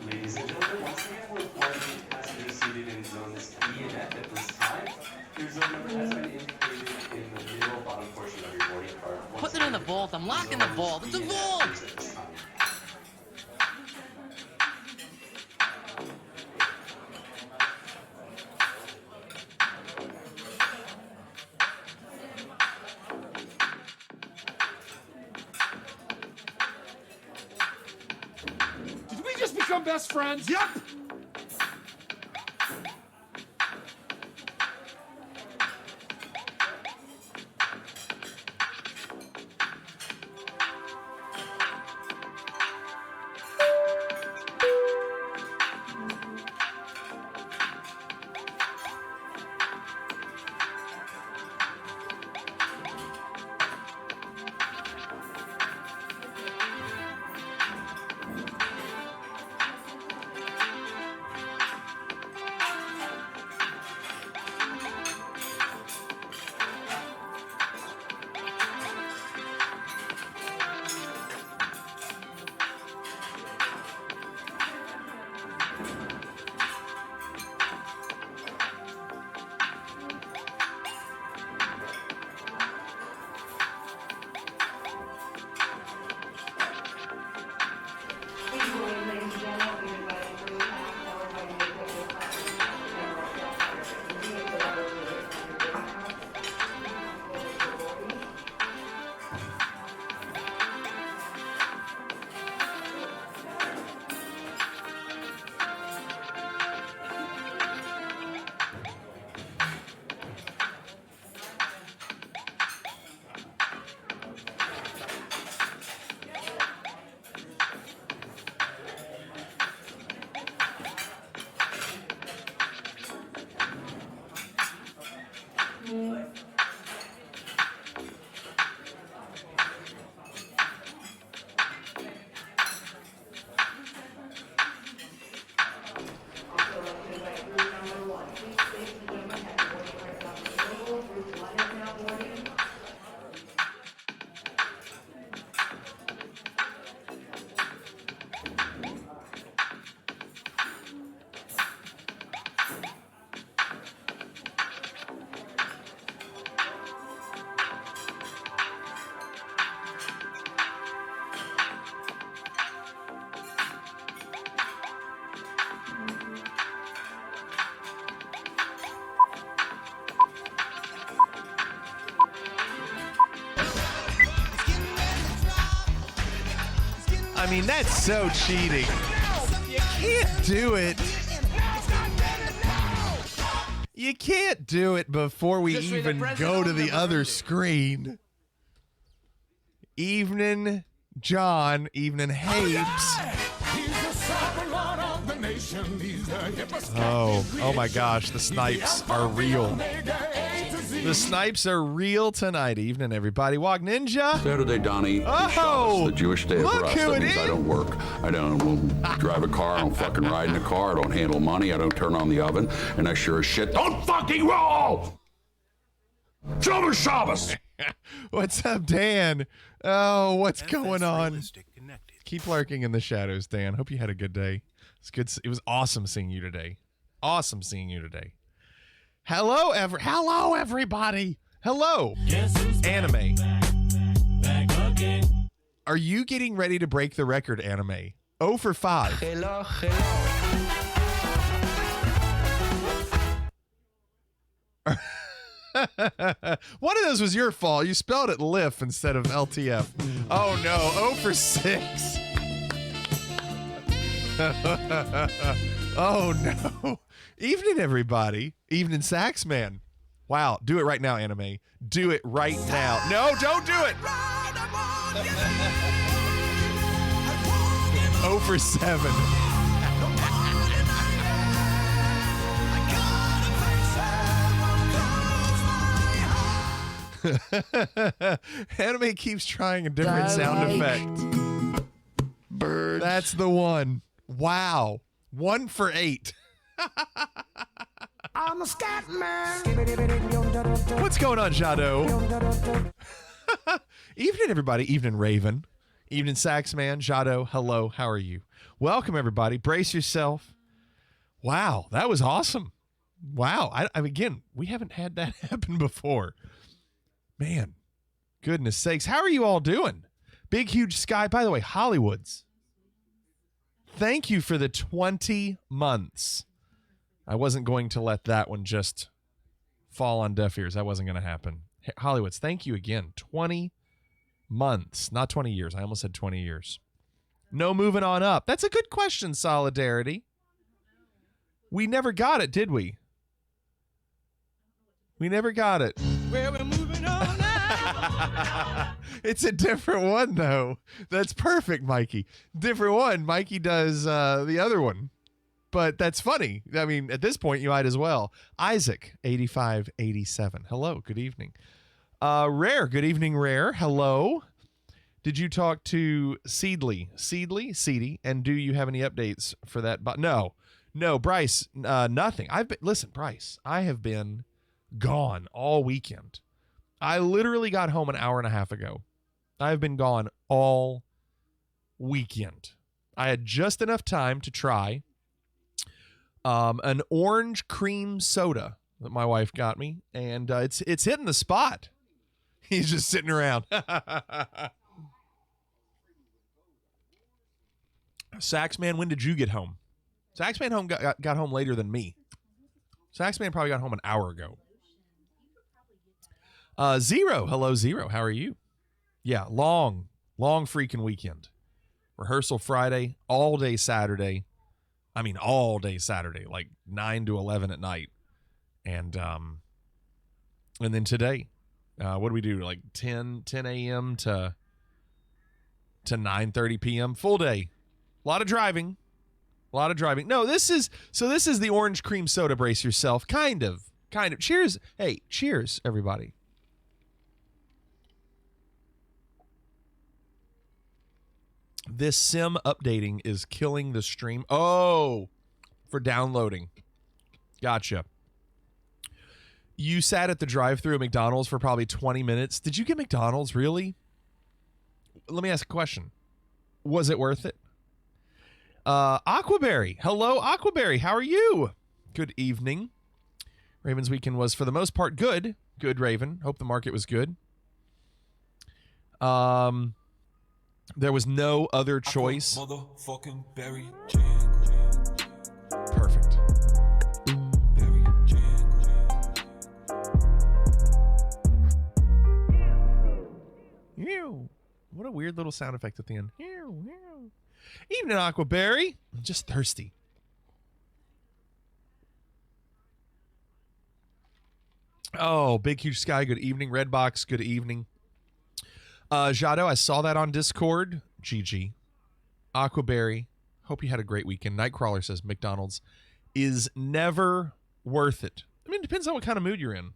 Ladies and gentlemen, once again, we're informing passengers seated in zones E and F at this time. Your zone number has been indicated in the middle bottom portion of your boarding card. Put it in the vault. I'm locking the vault. It's a vault! Did we just become best friends? Yep! I mean, that's so cheating. You can't do it. You can't do it before we even go to the other screen. Evening, John. Evening, Hapes. Oh my gosh, the snipes are real. The snipes are real tonight. Evening, everybody. Walk Ninja. Saturday, Donnie. Oh, the Jewish day of look rest. who That it means is. I don't work. I don't drive a car. I don't fucking ride in a car. I don't handle money. I don't turn on the oven. And I sure as shit don't fucking roll. Shabbos, Shabbos. What's up, Dan? Oh, what's going on? Keep lurking in the shadows, Dan. Hope you had a good day. It's good. It was awesome seeing you today. Awesome seeing you today. Hello, everybody. Hello, anime. Are you getting ready to break the record, anime? 0 for 5. Hello. One of those was your fault. You spelled it LIF instead of LTF. Oh no, 0 for 6. Oh no. Evening, everybody. Evening, Saxman. Wow, do it right now, anime. Do it right now. No, don't do it. 0 for 7. Anime keeps trying a different sound effect. Bird. That's the one. Wow. 1 for 8. I'm a scat man. What's going on, Jado? Evening, everybody. Evening, Raven. Evening, Saxman. Jado, hello. How are you? Welcome, everybody. Brace yourself. Wow, that was awesome. Wow. Again, we haven't had that happen before. Man, goodness sakes. How are you all doing? Big, huge sky. By the way, Hollywoods. Thank you for the 20 months. I wasn't going to let that one just fall on deaf ears. That wasn't going to happen. Hey, Hollywoods, thank you again. 20 months, not 20 years. I almost said 20 years. No moving on up. That's a good question, Solidarity. We never got it, did we? We never got it. Well, we're moving on now. It's a different one, though. That's perfect, Mikey. Different one. Mikey does the other one. But that's funny. I mean, at this point, you might as well. Isaac, 8587. Hello. Good evening. Rare. Good evening, Rare. Hello. Did you talk to Seedy? And do you have any updates for that? No, Bryce, nothing. Listen, Bryce, I have been gone all weekend. I literally got home an hour and a half ago. I've been gone all weekend. I had just enough time to try an orange cream soda that my wife got me, and it's hitting the spot. He's just sitting around. Saxman, when did you get home? Saxman got home later than me. Saxman probably got home an hour ago. Zero. Hello, Zero. How are you? Yeah, long freaking weekend. Rehearsal Friday, all day Saturday. I mean, all day Saturday, like 9 to 11 at night. And then today, what do we do? Like 10 a.m. to 9:30 p.m. Full day. A lot of driving. No, this is the orange cream soda. Brace yourself. Kind of. Cheers. Hey, cheers, everybody. This sim updating is killing the stream. Oh, for downloading. Gotcha. You sat at the drive-thru at McDonald's for probably 20 minutes. Did you get McDonald's, really? Let me ask a question. Was it worth it? Aquaberry. Hello, Aquaberry. How are you? Good evening. Raven's weekend was, for the most part, good. Good, Raven. Hope the market was good. There was no other choice. Motherfucking berry. Perfect. Ew. What a weird little sound effect at the end. Ew. Evening, Aquaberry. I'm just thirsty. Oh, Big Huge Sky, good evening. Redbox, good evening. Jado, I saw that on Discord. GG. Aquaberry, hope you had a great weekend. Nightcrawler says McDonald's is never worth it. I mean, it depends on what kind of mood you're in.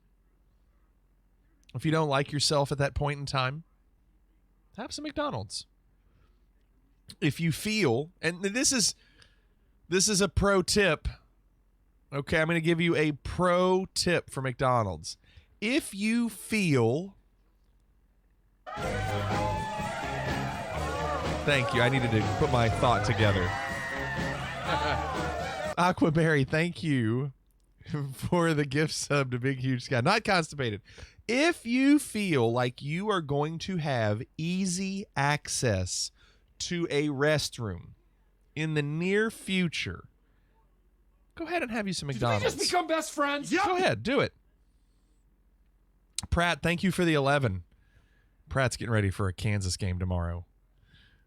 If you don't like yourself at that point in time, have some McDonald's. If you feel, and this is a pro tip. Okay, I'm going to give you a pro tip for McDonald's. If you feel... Thank you. I needed to put my thought together. Aquaberry, thank you for the gift sub to Big Huge Sky. Not constipated. If you feel like you are going to have easy access to a restroom in the near future, go ahead and have you some McDonald's. Did we just become best friends? Go ahead, do it. Pratt, thank you for the 11. Pratt's getting ready for a Kansas game tomorrow.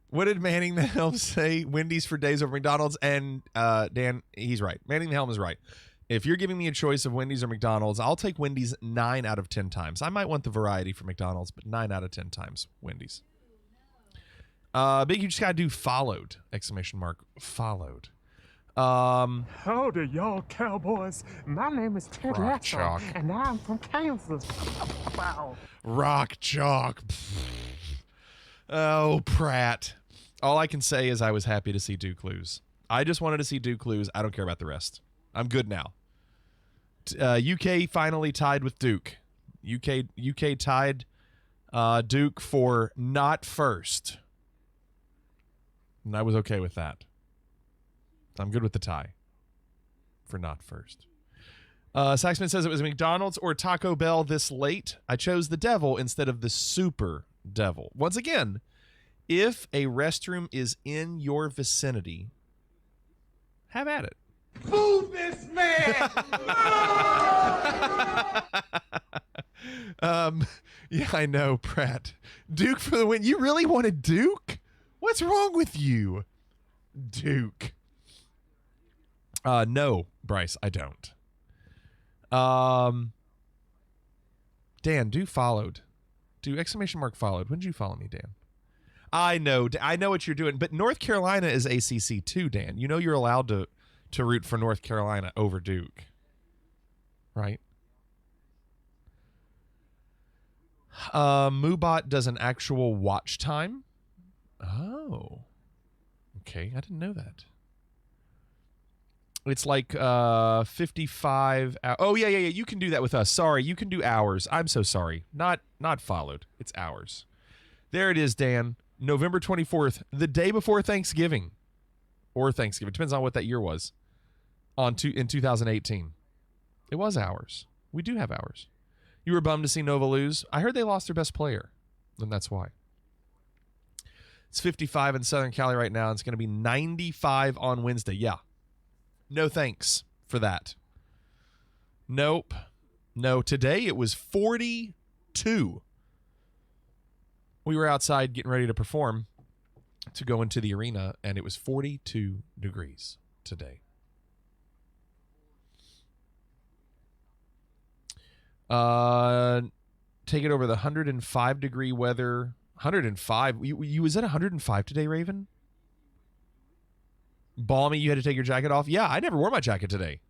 What did Manning the Helm say? Wendy's for days over McDonald's. And Dan, he's right. Manning the Helm is right. If you're giving me a choice of Wendy's or McDonald's, I'll take Wendy's 9 out of 10 times. I might want the variety for McDonald's, but 9 out of 10 times Wendy's. Big Huge Sky do followed! Exclamation mark. Followed. Howdy, y'all cowboys. My name is Ted Rock Lasso, chalk. and I'm from Kansas. Wow. Rock chalk. Oh, Pratt. All I can say is I was happy to see Duke lose. I just wanted to see Duke lose. I don't care about the rest. I'm good now. UK finally tied with Duke. UK tied Duke for not first. And I was okay with that. I'm good with the tie for not first. Saxman says it was McDonald's or Taco Bell this late. I chose the devil instead of the super devil. Once again, if a restroom is in your vicinity, have at it. Move this man! Yeah, I know, Pratt. Duke for the win. You really wanted Duke? What's wrong with you? Duke. No, Bryce, I don't. Dan, do followed. Do exclamation mark followed. When did you follow me, Dan? I know what you're doing, but North Carolina is ACC too, Dan. You know you're allowed to root for North Carolina over Duke, right? Moobot does an actual watch time. Oh, okay. I didn't know that. It's like 55 hours. Oh, yeah. You can do that with us. Sorry, you can do hours. I'm so sorry. Not followed. It's hours. There it is, Dan. November 24th, the day before Thanksgiving. Or Thanksgiving. Depends on what that year was. In 2018. It was hours. We do have hours. You were bummed to see Nova lose. I heard they lost their best player. And that's why. It's 55 in Southern Cali right now. It's going to be 95 on Wednesday. Yeah. No thanks for that. Nope. No, today it was 42. We were outside getting ready to perform to go into the arena, and it was 42 degrees today. Take it over the 105 degree weather. 105. You was it 105 today, Raven? Balmy, you had to take your jacket off? Yeah, I never wore my jacket today.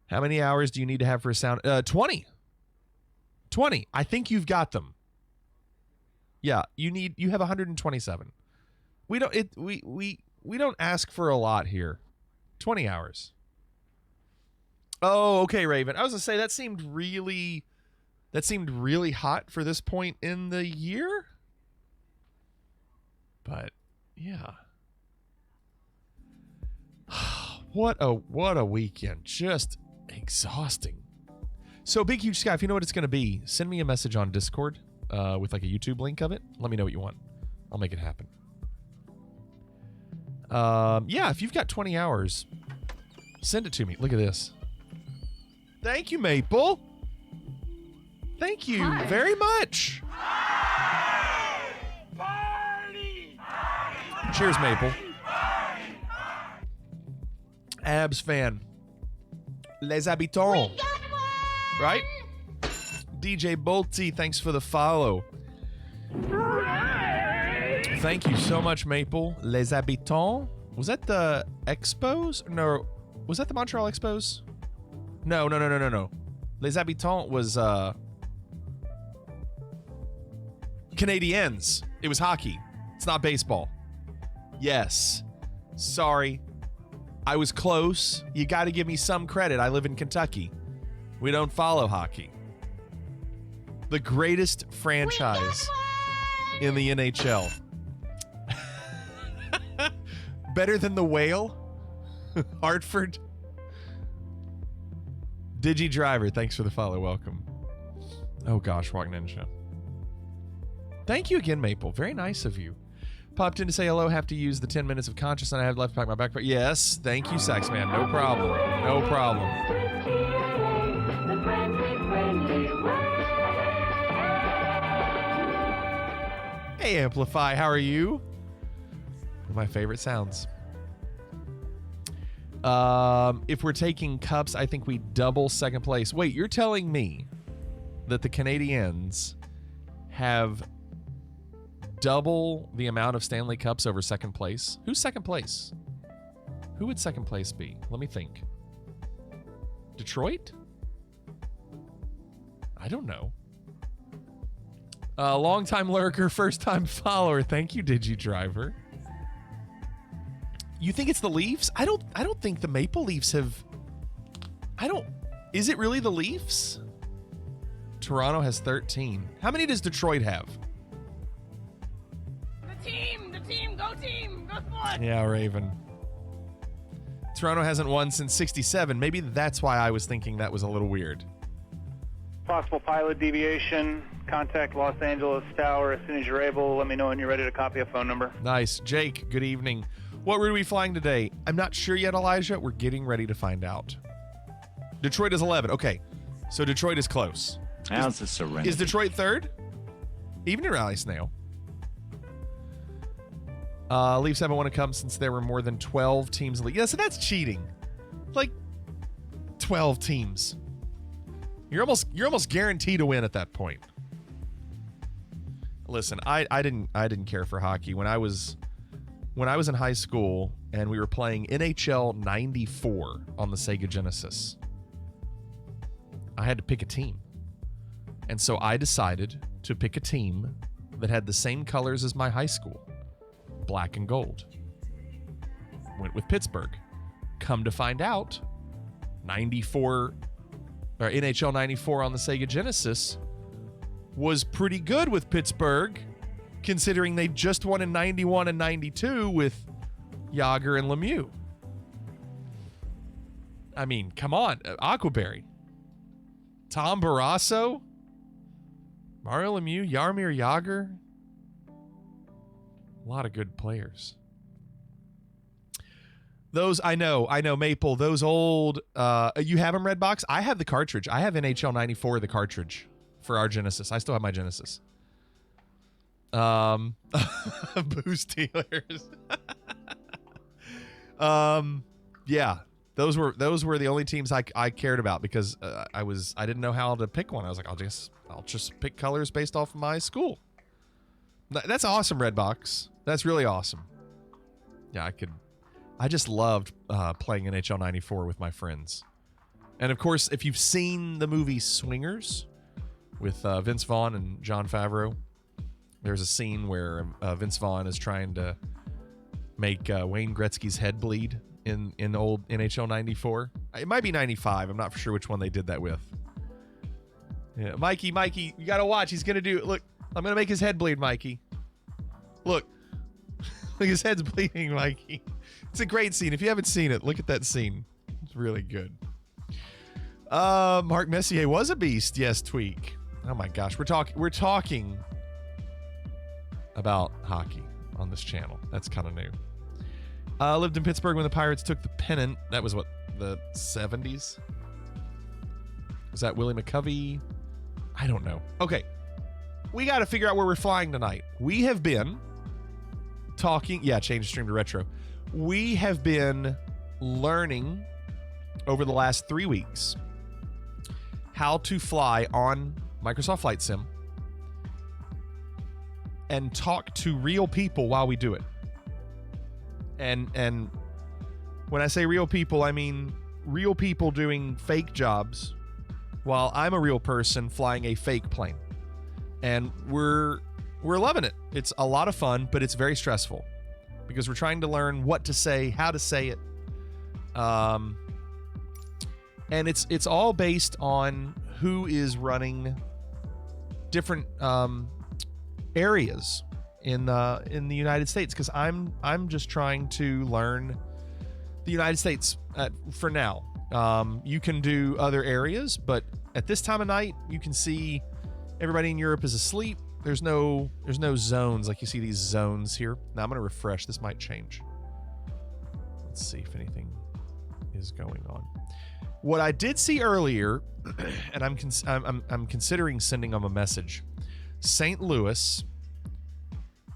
How many hours do you need to have for a sound? 20. 20. I think you've got them. Yeah, you have 127. We don't ask for a lot here. 20 hours. Oh, okay, Raven. I was gonna say that seemed really hot for this point in the year. But yeah. What a weekend. Just exhausting. So Big Huge Sky, if you know what it's gonna be, send me a message on Discord with like a YouTube link of it. Let me know what you want. I'll make it happen. Yeah, if you've got 20 hours, send it to me. Look at this. Thank you, Maple. Thank you very much. Party! Cheers, Maple. Abs fan. Les habitants. Right? DJ Bolty, thanks for the follow. Thank you so much, Maple. Les habitants. Was that the Expos? No. Was that the Montreal Expos? No. Les habitants was Canadiens. It was hockey. It's not baseball. Yes. Sorry. I was close. You got to give me some credit. I live in Kentucky. We don't follow hockey. The greatest franchise in the NHL. Better than the Whale? Hartford? Digi Driver, thanks for the follow. Welcome. Oh gosh, Walk Ninja. Thank you again, Maple. Very nice of you. Popped in to say hello. Have to use the 10 minutes of consciousness I have left to pack my backpack. Yes, thank you, Saxman. No problem. No problem. Hey, Amplify. How are you? One of my favorite sounds. If we're taking cups, I think we double second place. Wait, you're telling me that the Canadiens have double the amount of Stanley Cups over second place? Who's second place? Who would second place be? Let me think. Detroit? I don't know. Long-time lurker, first-time follower. Thank you, Digi Driver. You think it's the Leafs? I don't think the Maple Leafs have... Is it really the Leafs? Toronto has 13. How many does Detroit have? The team, go Sports! Yeah, Raven. Toronto hasn't won since 67. Maybe that's why I was thinking that was a little weird. Possible pilot deviation. Contact Los Angeles Tower as soon as you're able. Let me know when you're ready to copy a phone number. Nice. Jake, good evening. What route are we flying today? I'm not sure yet, Elijah. We're getting ready to find out. Detroit is 11. Okay, so Detroit is close. How's the Serenity? Is Detroit third? Evening Rally Snail. Leafs haven't won a cup since there were more than 12 teams in the league. Yeah, so that's cheating. Like 12 teams. You're almost guaranteed to win at that point. Listen, I didn't care for hockey when I was in high school and we were playing NHL 94 on the Sega Genesis. I had to pick a team. And so I decided to pick a team that had the same colors as my high school. Black and gold. Went with Pittsburgh. Come to find out, 94 or NHL 94 on the Sega Genesis was pretty good with Pittsburgh, considering they just won in 91 and 92 with Yager and Lemieux. I mean, come on, Aquaberry, Tom Barrasso, Mario Lemieux, Jaromir Jagr. A lot of good players. Those, I know, Maple, those old, you have them, Redbox? I have the cartridge. I have NHL 94, the cartridge for our Genesis. I still have my Genesis. Boost dealers. Yeah, those were the only teams I cared about because I didn't know how to pick one. I was like, I'll just pick colors based off of my school. That's awesome, Redbox. That's really awesome. Yeah, I just loved playing NHL 94 with my friends. And of course, if you've seen the movie Swingers with Vince Vaughn and Jon Favreau, there's a scene where Vince Vaughn is trying to make Wayne Gretzky's head bleed in old NHL 94. It might be 95. I'm not for sure which one they did that with. Yeah, Mikey, you gotta watch. He's gonna do it. Look, I'm gonna make his head bleed, Mikey. Look, his head's bleeding, Mikey. It's a great scene. If you haven't seen it, look at that scene. It's really good. Mark Messier was a beast. Yes, Tweak. Oh my gosh, we're talking about hockey on this channel. That's kind of new. Lived in Pittsburgh when the Pirates took the pennant. That was what, the 70s? Was that Willie McCovey? I don't know. Okay, we got to figure out where we're flying tonight. We have been talking. Yeah, change stream to retro. We have been learning over the last 3 weeks how to fly on Microsoft Flight Sim and talk to real people while we do it. And when I say real people, I mean real people doing fake jobs while I'm a real person flying a fake plane. And we're loving it. It's a lot of fun, but it's very stressful because we're trying to learn what to say, how to say it. And it's all based on who is running different areas in the United States, because I'm just trying to learn the United States for now. You can do other areas, but at this time of night, you can see everybody in Europe is asleep. There's no zones like you see these zones here. Now I'm gonna refresh. This might change. Let's see if anything is going on. What I did see earlier, and I'm considering sending them a message. St. Louis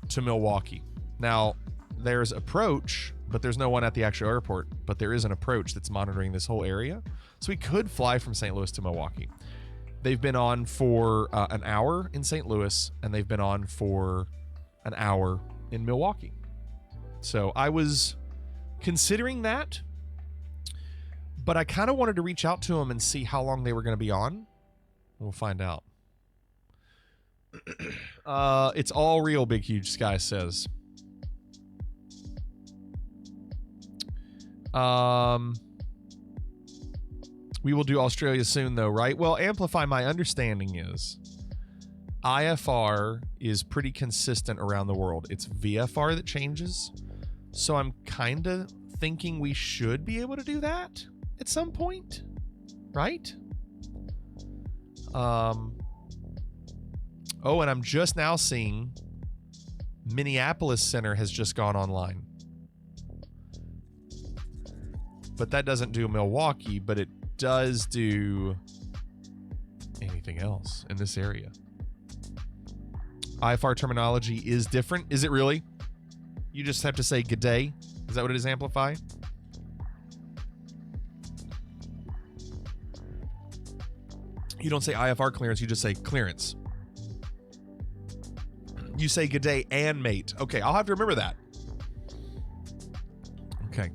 to Milwaukee. Now there's approach, but there's no one at the actual airport. But there is an approach that's monitoring this whole area, so we could fly from St. Louis to Milwaukee. They've been on for an hour in St. Louis, and they've been on for an hour in Milwaukee. So I was considering that, but I kind of wanted to reach out to them and see how long they were going to be on. We'll find out. It's all real, Big Huge Sky says. We will do Australia soon, though, right? Well, Amplify, my understanding is IFR is pretty consistent around the world. It's VFR that changes. So I'm kind of thinking we should be able to do that at some point, right? Oh, and I'm just now seeing Minneapolis Center has just gone online. But that doesn't do Milwaukee, but it does do anything else in this area. IFR terminology is different. Is it really? You just have to say good day. Is that what it is, Amplify? You don't say IFR clearance, you just say clearance. You say good day and mate. Okay, I'll have to remember that. Okay.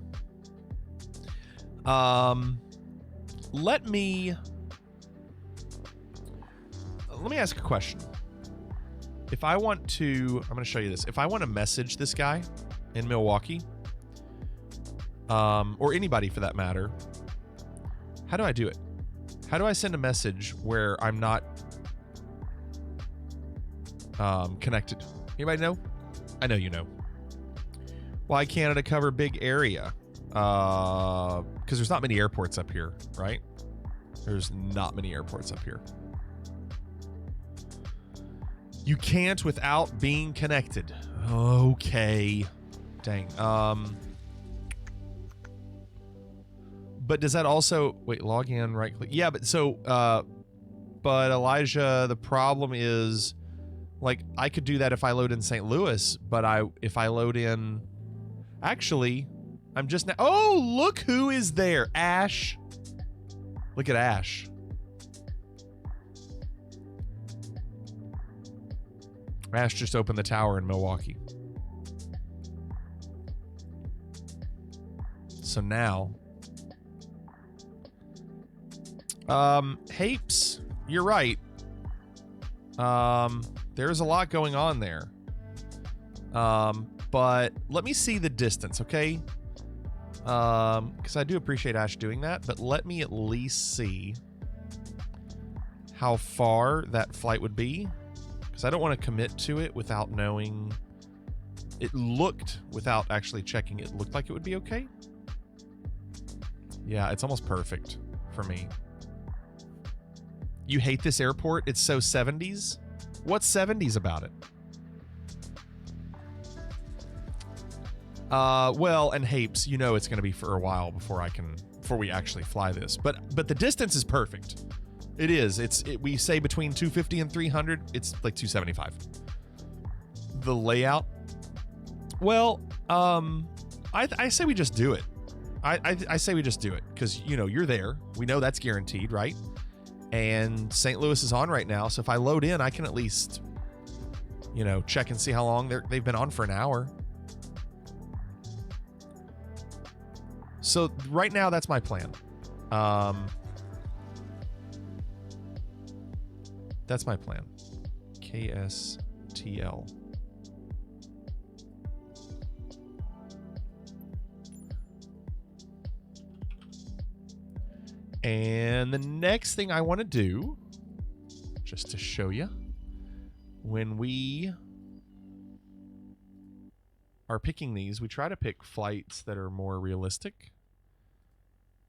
Let me ask a question. If I want to, I'm going to show you this. If I want to message this guy in Milwaukee, or anybody for that matter, how do I do it? How do I send a message where I'm not connected? Anybody know? I know you know. Why Canada cover big area? Because there's not many airports up here, right? There's not many airports up here. You can't without being connected. Okay. Dang. But does that also... Wait, log in, right click. Yeah, but so... but Elijah, the problem is... Like, I could do that if I load in St. Louis, but if I load in... Actually, I'm just now... Oh, look who is there. Ash. Look at Ash. Ash just opened the tower in Milwaukee. So now... Hapes, you're right. There's a lot going on there. But let me see the distance, okay? Because I do appreciate Ash doing that, but let me at least see how far that flight would be. Because I don't want to commit to it without knowing. It looked, without actually checking, it looked like it would be okay. Yeah, it's almost perfect for me. You hate this airport? It's so 70s? What's 70s about it? Well, and Hapes, you know it's going to be for a while before we actually fly this. But the distance is perfect. It is. We say between 250 and 300. It's like 275. The layout. Well, I say we just do it. I say we just do it because, you know, you're there. We know that's guaranteed, right? And St. Louis is on right now, so if I load in, I can at least, you know, check and see how long they've been on for an hour. So right now, that's my plan. That's my plan. KSTL. And the next thing I want to do, just to show you, when we are picking these, we try to pick flights that are more realistic.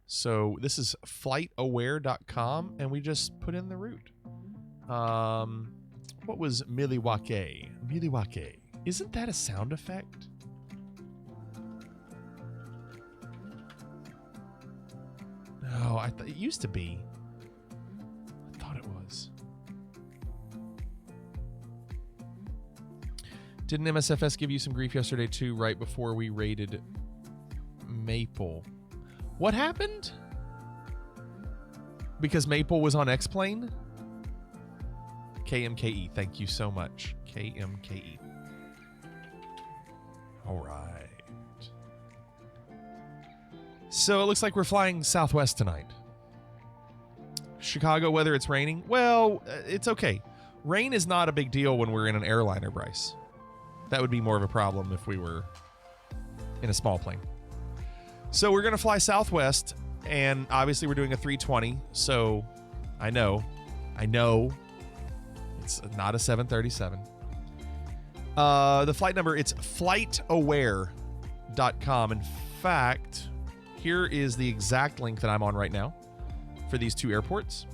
So this is flightaware.com, and we just put in the route. What was Milwaukee? Milwaukee. Isn't that a sound effect? No, I thought it used to be. I thought it was. Didn't MSFS give you some grief yesterday too, right before we raided Maple? What happened? Because Maple was on X-Plane? KMKE, thank you so much. KMKE. All right. So it looks like we're flying Southwest tonight. Chicago, whether it's raining? Well, it's okay. Rain is not a big deal when we're in an airliner, Bryce. That would be more of a problem if we were in a small plane. So we're going to fly Southwest. And obviously we're doing a 320, so I know it's not a 737. The flight number, it's flightaware.com. In fact, here is the exact link that I'm on right now for these two airports.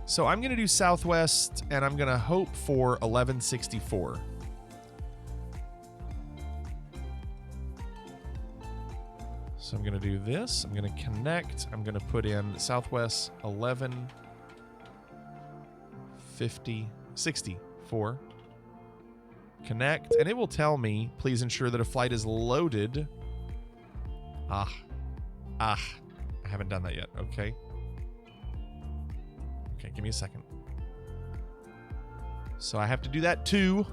So I'm going to do Southwest, and I'm going to hope for 1164. So I'm going to do this. I'm going to connect. I'm going to put in Southwest 1164. Connect, and it will tell me, please ensure that a flight is loaded. I haven't done that yet. Okay, give me a second. So I have to do that too.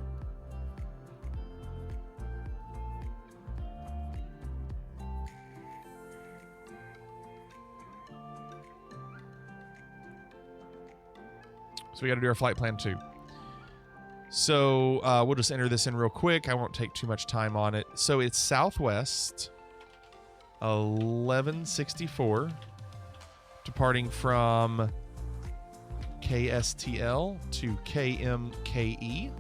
So we got to do our flight plan too. So we'll just enter this in real quick. I won't take too much time on it. So it's Southwest 1164, departing from KSTL to KMKE.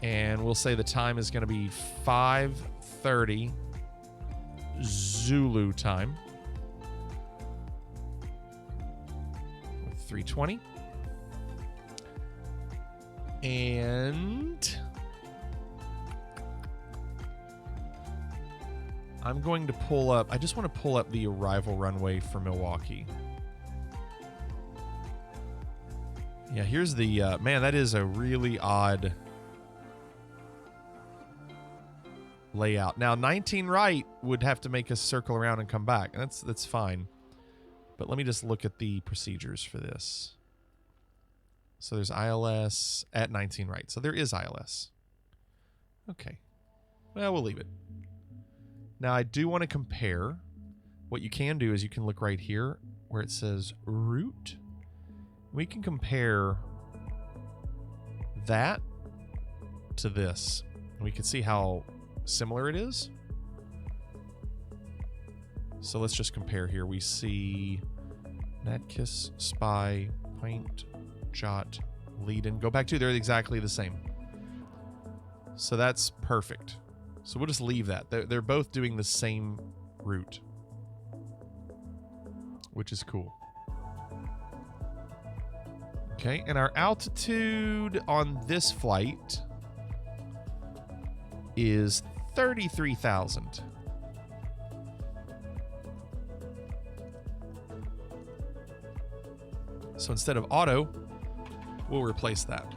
And we'll say the time is going to be 5:30 Zulu time. With 320. And I'm going to pull up, I just want to pull up the arrival runway for Milwaukee. Yeah, here's the, man, that is a really odd layout. Now, 19 right would have to make us circle around and come back. And that's fine. But let me just look at the procedures for this. So there's ILS at 19 right. So there is ILS. Okay. Well, we'll leave it. Now, I do want to compare. What you can do is you can look right here where it says route. We can compare that to this. And we can see how similar it is. So let's just compare here. We see Natkiss, Spy, Pint, Jot, Lead-in. Go back to, they're exactly the same. So that's perfect. So we'll just leave that. They're both doing the same route, which is cool. Okay, and our altitude on this flight is 33,000. So instead of auto, we'll replace that.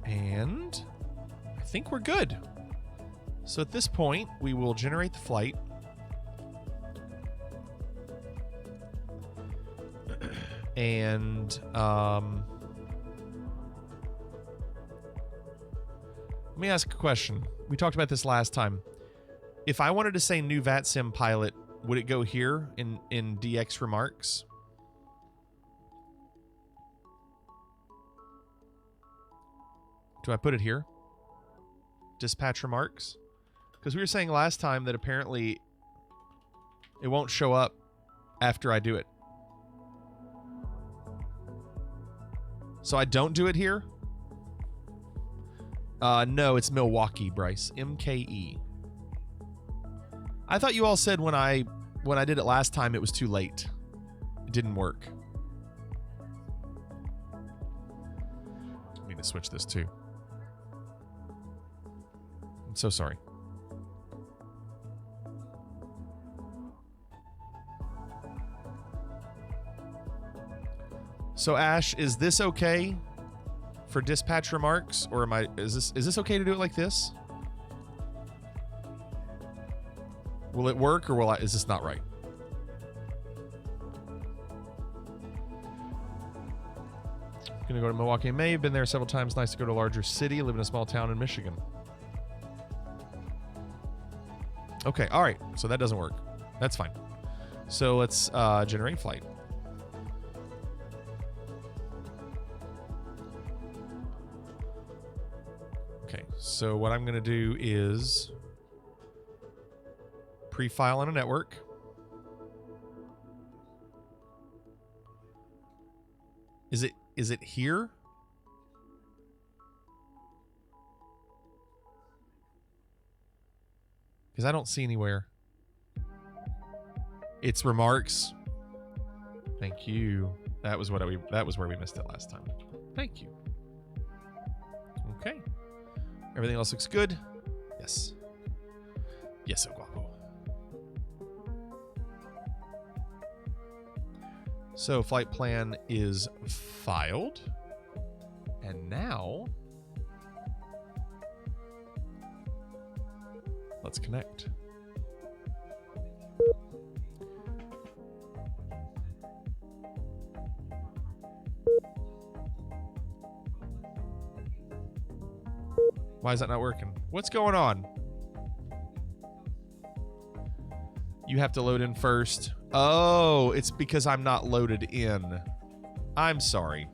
And I think we're good. So at this point, we will generate the flight. And let me ask a question. We talked about this last time. If I wanted to say new Vatsim pilot, would it go here in DX remarks? Do I put it here? Dispatch remarks? Because we were saying last time that apparently it won't show up after I do it. So I don't do it here? No, it's Milwaukee, Bryce. MKE. I thought you all said when I did it last time it was too late. It didn't work. I need to switch this too. I'm so sorry. So Ash, is this okay for dispatch remarks, or is this okay to do it like this? Will it work, or is this not right? Gonna go to Milwaukee in May. Been there several times. Nice to go to a larger city. Live in a small town in Michigan. Okay, all right. So that doesn't work. That's fine. So let's generate flight. Okay, so what I'm going to do is pre-file on a network. Is it here? Because I don't see anywhere. It's remarks. Thank you. That was where we missed it last time. Thank you. Okay. Everything else looks good. Yes. Yes, so guapo. So flight plan is filed. And now let's connect. Why is that not working? What's going on? You have to load in first. Oh, it's because I'm not loaded in. I'm sorry.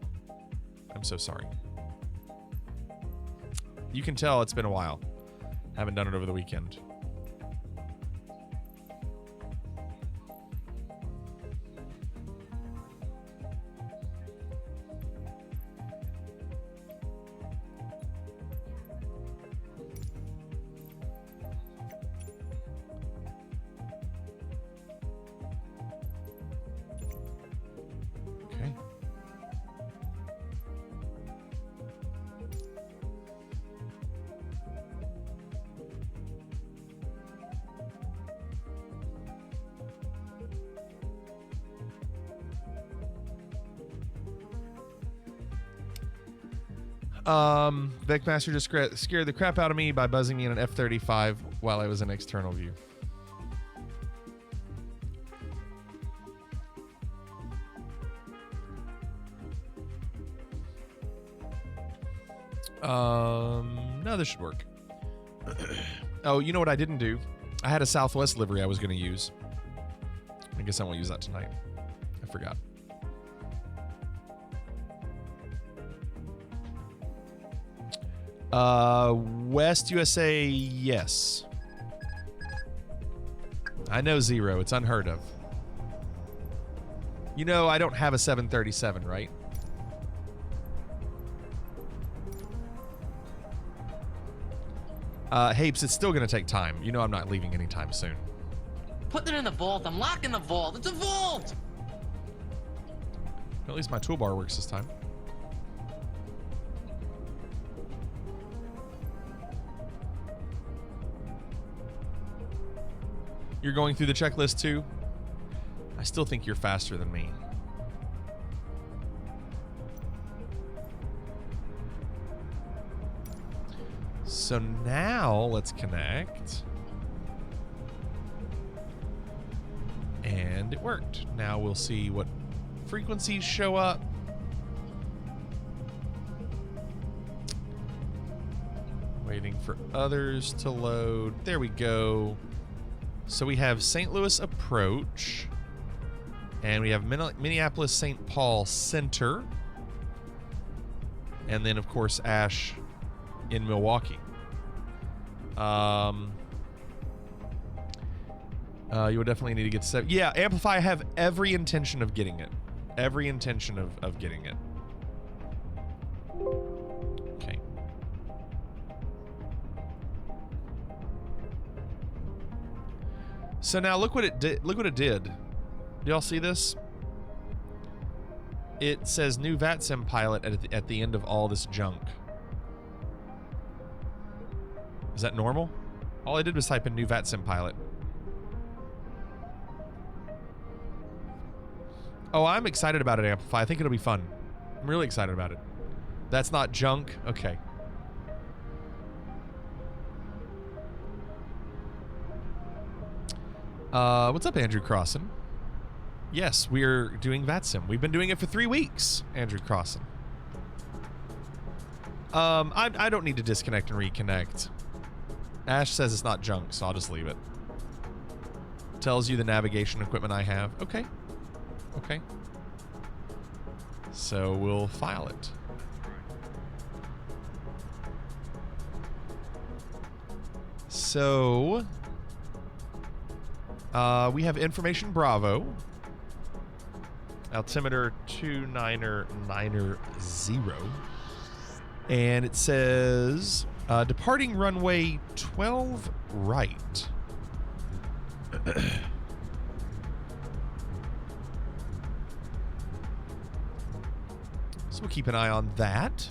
I'm so sorry. You can tell it's been a while. Haven't done it over the weekend. Beckmaster just scared the crap out of me by buzzing me in an F-35 while I was in external view. No, this should work. Oh, you know what I didn't do? I had a Southwest livery I was going to use. I guess I won't use that tonight. I forgot. West USA, yes. I know 0. It's unheard of. You know, I don't have a 737, right? Hapes, it's still going to take time. You know I'm not leaving anytime soon. Put it in the vault. I'm locking the vault. It's a vault! At least my toolbar works this time. You're going through the checklist too? I still think you're faster than me. So now let's connect. And it worked. Now we'll see what frequencies show up. Waiting for others to load. There we go. So we have St. Louis approach, and we have Minneapolis St. Paul center, and then of course Ash in Milwaukee. You would definitely need to get 7. Yeah, Amplify. I have every intention of getting it. Every intention of getting it. Okay. So now look what it did. Look what it did. Do y'all see this? It says new Vatsim pilot at the end of all this junk. Is that normal? All I did was type in new Vatsim pilot. Oh, I'm excited about it, Amplify. I think it'll be fun. I'm really excited about it. That's not junk? Okay. What's up, Andrew Crossan? Yes, we're doing Vatsim. We've been doing it for 3 weeks, Andrew Crossan. I don't need to disconnect and reconnect. Ash says it's not junk, so I'll just leave it. Tells you the navigation equipment I have. Okay. Okay. So we'll file it. So We have information Bravo. Altimeter 29990. And it says, departing runway 12 right. So we'll keep an eye on that.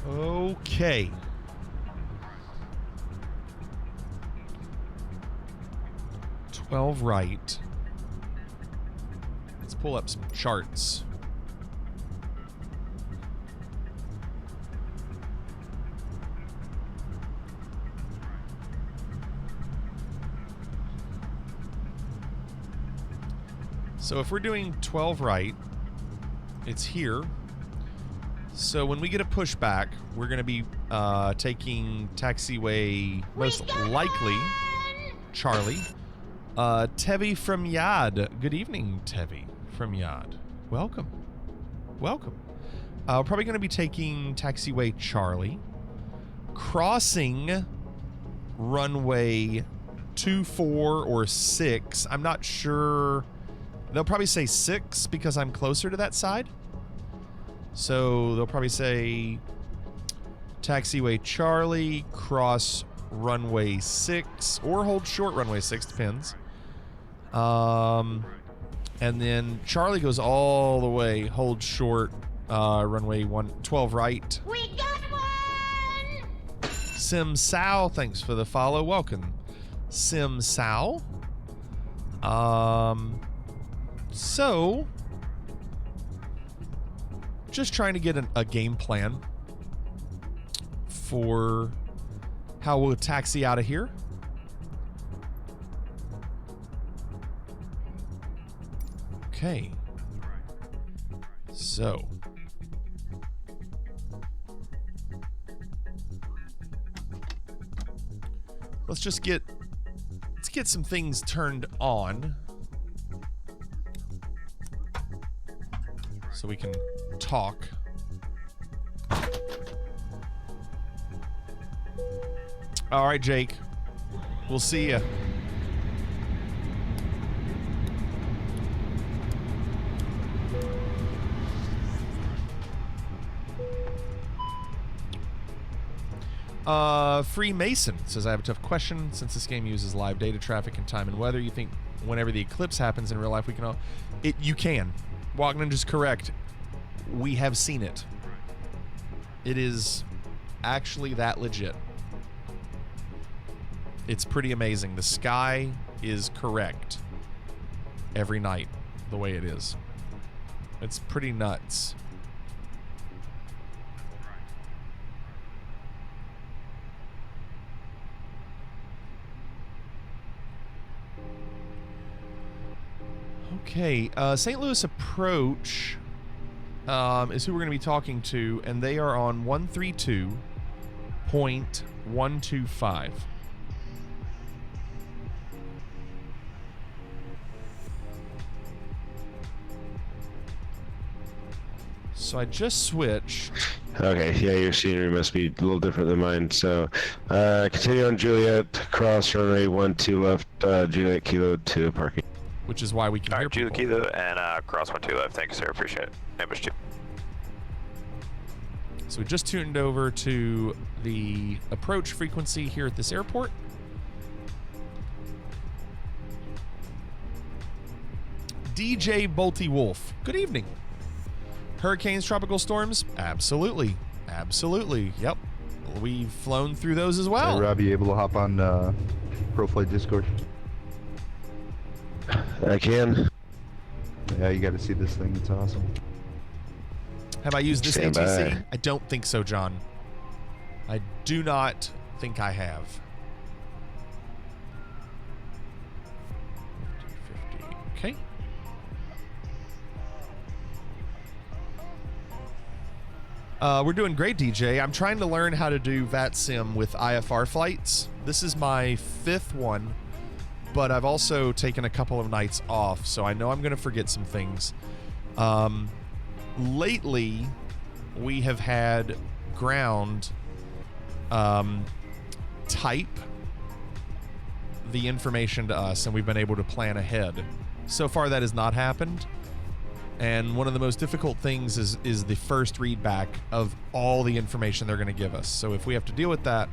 Okay. 12 right. Let's pull up some charts. So if we're doing 12 right, it's here. So when we get a pushback, we're going to be taking taxiway, most likely, Charlie. Tevi from Yad. Good evening, Tevi from Yad. Welcome. Welcome. We're probably going to be taking taxiway Charlie, crossing runway 24 or 6. I'm not sure. They'll probably say 6 because I'm closer to that side. So they'll probably say taxiway Charlie, cross runway 6, or hold short runway 6, depends. And then Charlie goes all the way, hold short runway 12 right. We got one! Sim Sao, thanks for the follow. Welcome, Sim Sao. So just trying to get a game plan for how we'll taxi out of here. Okay. So. Let's get some things turned on so we can talk. All right, Jake. We'll see ya. Freemason says, I have a tough question. Since this game uses live data traffic and time and weather, you think whenever the eclipse happens in real life, we can all... You can. Wagner is correct. We have seen it. It is actually that legit. It's pretty amazing. The sky is correct every night the way it is. It's pretty nuts. Okay, St. Louis Approach is who we're going to be talking to, and they are on 132.125. So I just switched. Okay, yeah, your scenery must be a little different than mine. So, continue on Juliet, cross runway 12 left, Juliet Kilo to parking. Which is why we can hear people. Juliet Kilo and cross 12 left. Thank you, sir. Appreciate it. Ambush 2. So we just tuned over to the approach frequency here at this airport. DJ Bolty Wolf. Good evening. Hurricanes, tropical storms? Absolutely. Absolutely. Yep. We've flown through those as well. Hey, Rob, you able to hop on ProFlight Discord? I can. Yeah, you got to see this thing. It's awesome. Have I used this Stand ATC? by. I don't think so, John. I do not think I have. 50. Okay. We're doing great, DJ. I'm trying to learn how to do Vatsim with IFR flights. This is my 5th one. but I've also taken a couple of nights off, so I know I'm going to forget some things. Lately, we have had ground type the information to us, and we've been able to plan ahead. So far, that has not happened. And one of the most difficult things is the first readback of all the information they're going to give us. So if we have to deal with that,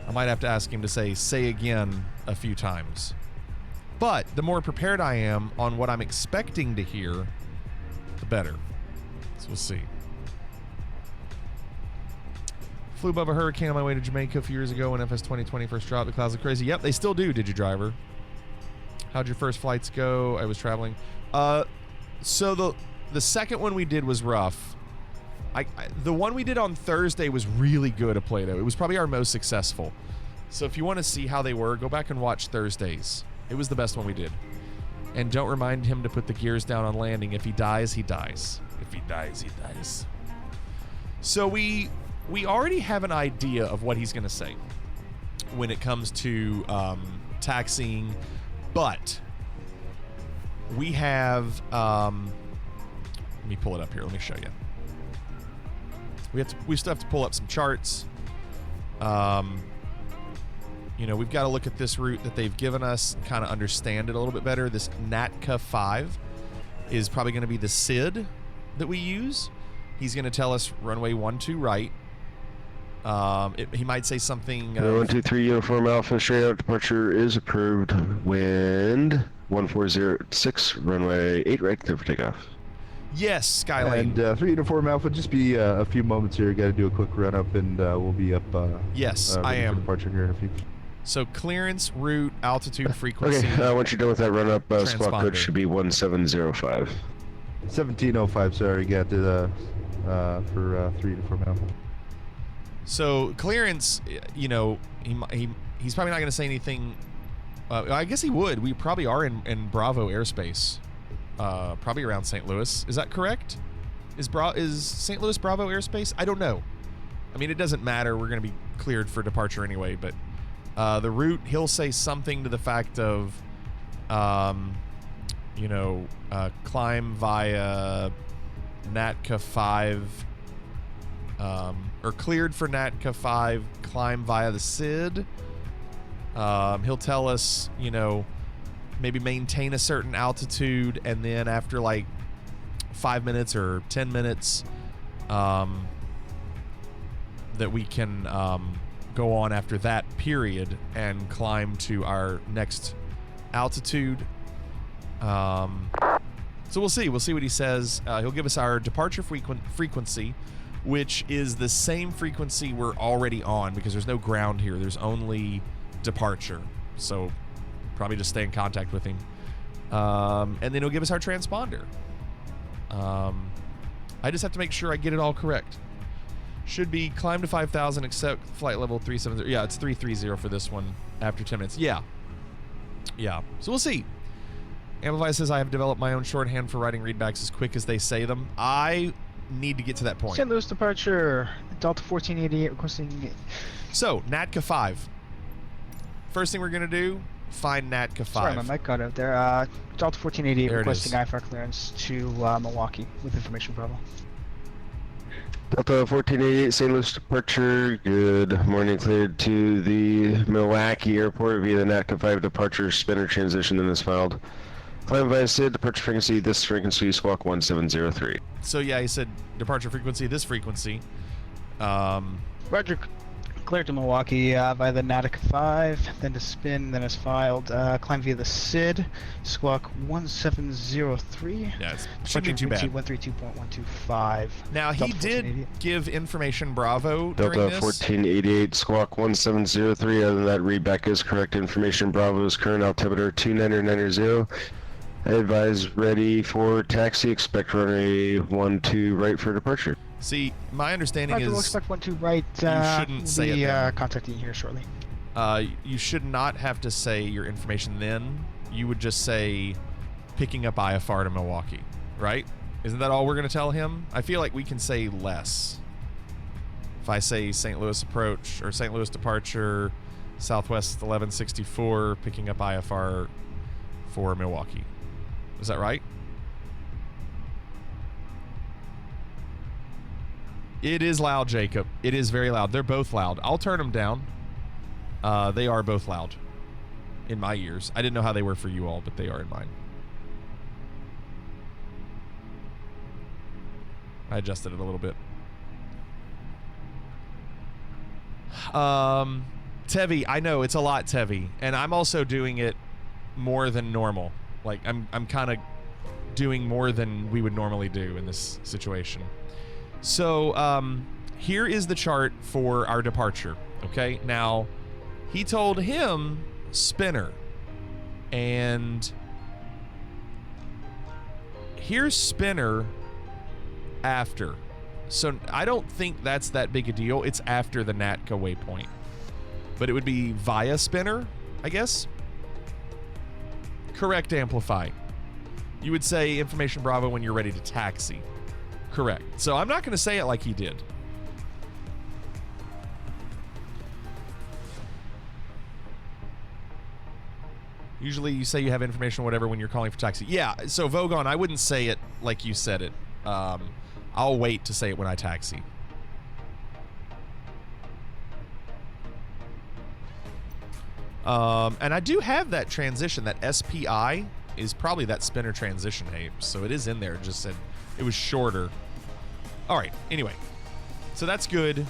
I might have to ask him to say again a few times. But the more prepared I am on what I'm expecting to hear, the better. So we'll see. Flew above a hurricane on my way to Jamaica a few years ago when FS 2020 first dropped. The clouds look crazy. Yep, they still do, did you, driver? How'd your first flights go? I was traveling. So the second one we did was rough. The one we did on Thursday was really good at Plato. It was probably our most successful. So if you want to see how they were, go back and watch Thursdays. It was the best one we did. And don't remind him to put the gears down on landing. If he dies, he dies. If he dies, he dies. So we already have an idea of what he's going to say when it comes to taxiing, but we have, let me pull it up here. Let me show you. We still have to pull up some charts. You know, we've got to look at this route that they've given us, kind of understand it a little bit better. This NATCA 5 is probably going to be the SID that we use. He's going to tell us runway 12 right. He might say something. 123 Uniform Alpha, straight out departure is approved. Wind 1406, runway 8 right, clear for takeoff. Yes, Skylane. And 3 Uniform Alpha, just be a few moments here. Got to do a quick run up, and we'll be up. Yes, I am. For departure here in a few. So clearance, route, altitude, frequency. Okay, once you're done with that run up, squawk code should be 1705. 1705. Sorry, got to for 3 Uniform Alpha. So clearance, you know, he's probably not going to say anything. I guess he would. We probably are in Bravo airspace, probably around St. Louis. Is that correct? Is St. Louis Bravo airspace? I don't know. I mean, it doesn't matter. We're going to be cleared for departure anyway. But the route, he'll say something to the fact of, you know, climb via NATCA 5. Or cleared for NATCA 5, climb via the SID. He'll tell us, you know, maybe maintain a certain altitude, and then after like 5 minutes or 10 minutes, that we can go on after that period and climb to our next altitude. So we'll see. We'll see what he says. He'll give us our departure frequency, which is the same frequency we're already on because there's no ground here. There's only departure. So probably just stay in contact with him. And then he'll give us our transponder. I just have to make sure I get it all correct. Should be climb to 5,000 except flight level 370. Yeah, it's 330 for this one after 10 minutes. Yeah. Yeah. So we'll see. Amplify says I have developed my own shorthand for writing readbacks as quick as they say them. I need to get to that point. St. Louis departure, Delta 1488 requesting. So, NATCA 5. First thing we're going to do, find NATCA 5. Sorry, my mic cut out there. Delta 1488 there requesting IFR clearance to Milwaukee with information Bravo. Delta 1488, St. Louis departure. Good morning, cleared to the Milwaukee airport via the NATCA 5 departure spinner transition that is filed. Climb via SID, departure frequency, this frequency, squawk 1703. So yeah, he said departure frequency, this frequency. Roger, cleared to Milwaukee via the NATCA 5, then to spin, then is filed. Climb via the SID, squawk 1703. Yeah, it shouldn't be too bad. 132.125. Now, he did give information Bravo Delta during this. 1488, squawk 1703. Other than that, readback is correct. Information Bravo's current altimeter 2990. Advise ready for taxi. Expect runway 12 right for departure. See, my understanding is we'll expect 12 right. You shouldn't say it then. Contacting you here shortly. You should not have to say your information then. You would just say picking up IFR to Milwaukee, right? Isn't that all we're going to tell him? I feel like we can say less. If I say St. Louis approach or St. Louis departure, Southwest 1164, picking up IFR for Milwaukee. Is that right? It is loud, Jacob. It is very loud. They're both loud. I'll turn them down. They are both loud in my ears. I didn't know how they were for you all, but they are in mine. I adjusted it a little bit. Tevi, I know it's a lot, Tevi, and I'm also doing it more than normal. Like I'm kind of doing more than we would normally do in this situation. So here is the chart for our departure. Okay, now he told him spinner, and here's spinner after. So I don't think that's that big a deal. It's after the NATCA waypoint. But it would be via spinner, I guess. Correct, Amplify. You would say information Bravo when you're ready to taxi. Correct. So I'm not going to say it like he did. Usually you say you have information or whatever when you're calling for taxi. Yeah, so Vogon, I wouldn't say it like you said it. I'll wait to say it when I taxi. And I do have that transition. That SPI is probably that spinner transition, hey. So it is in there. It just said it was shorter. All right, anyway. So that's good.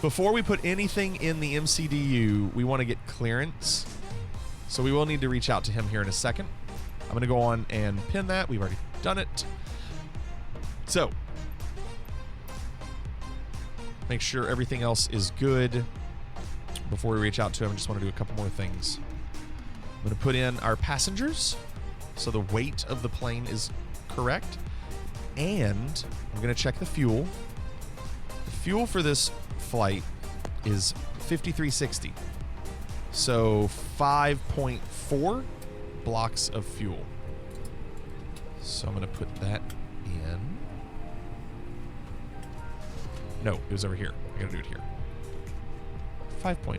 Before we put anything in the MCDU, we want to get clearance. So we will need to reach out to him here in a second. I'm going to go on and pin that. We've already done it. So, make sure everything else is good before we reach out to him. I just want to do a couple more things. I'm going to put in our passengers so the weight of the plane is correct. And I'm going to check the fuel. The fuel for this flight is 5360. So 5.4 blocks of fuel. So I'm going to put that in. No, it was over here. I gotta do it here. 5.4.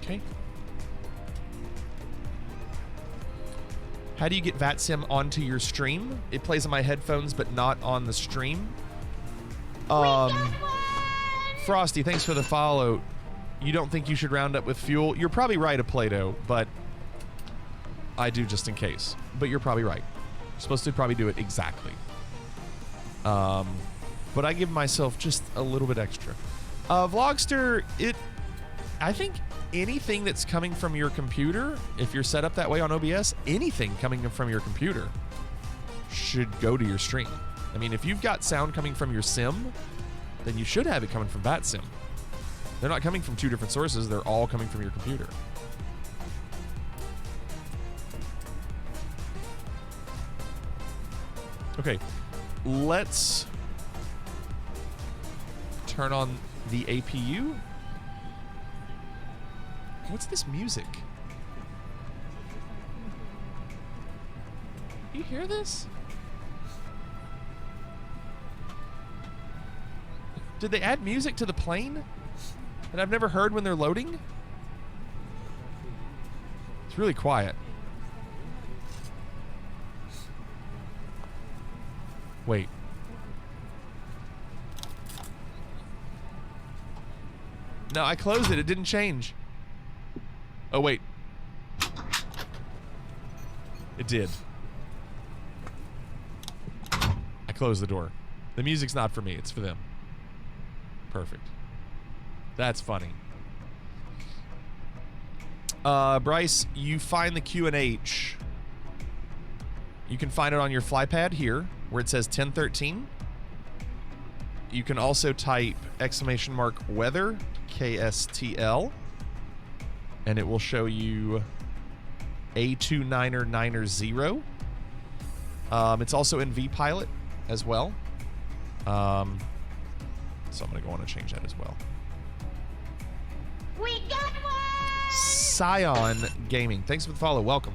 Okay. How do you get Vatsim onto your stream? It plays on my headphones, but not on the stream. Frosty, thanks for the follow. You don't think you should round up with fuel? You're probably right, Plato, but I do just in case. But you're probably right. You're supposed to probably do it exactly. But I give myself just a little bit extra. Vlogster, I think anything that's coming from your computer, if you're set up that way on OBS, anything coming from your computer should go to your stream. I mean, if you've got sound coming from your sim, then you should have it coming from Vatsim. They're not coming from two different sources. They're all coming from your computer. Okay, let's turn on the APU. What's this music? You hear this? Did they add music to the plane that I've never heard when they're loading? It's really quiet. Wait. No, I closed it. It didn't change. Oh, wait. It did. I closed the door. The music's not for me. It's for them. Perfect. That's funny. Bryce, you find the Q&H. You can find it on your flypad here, where it says 1013. You can also type !weather, KSTL, and it will show you A29990. It's also in vPilot as well. So I'm going to go on and change that as well. We got one! Scion Gaming. Thanks for the follow. Welcome.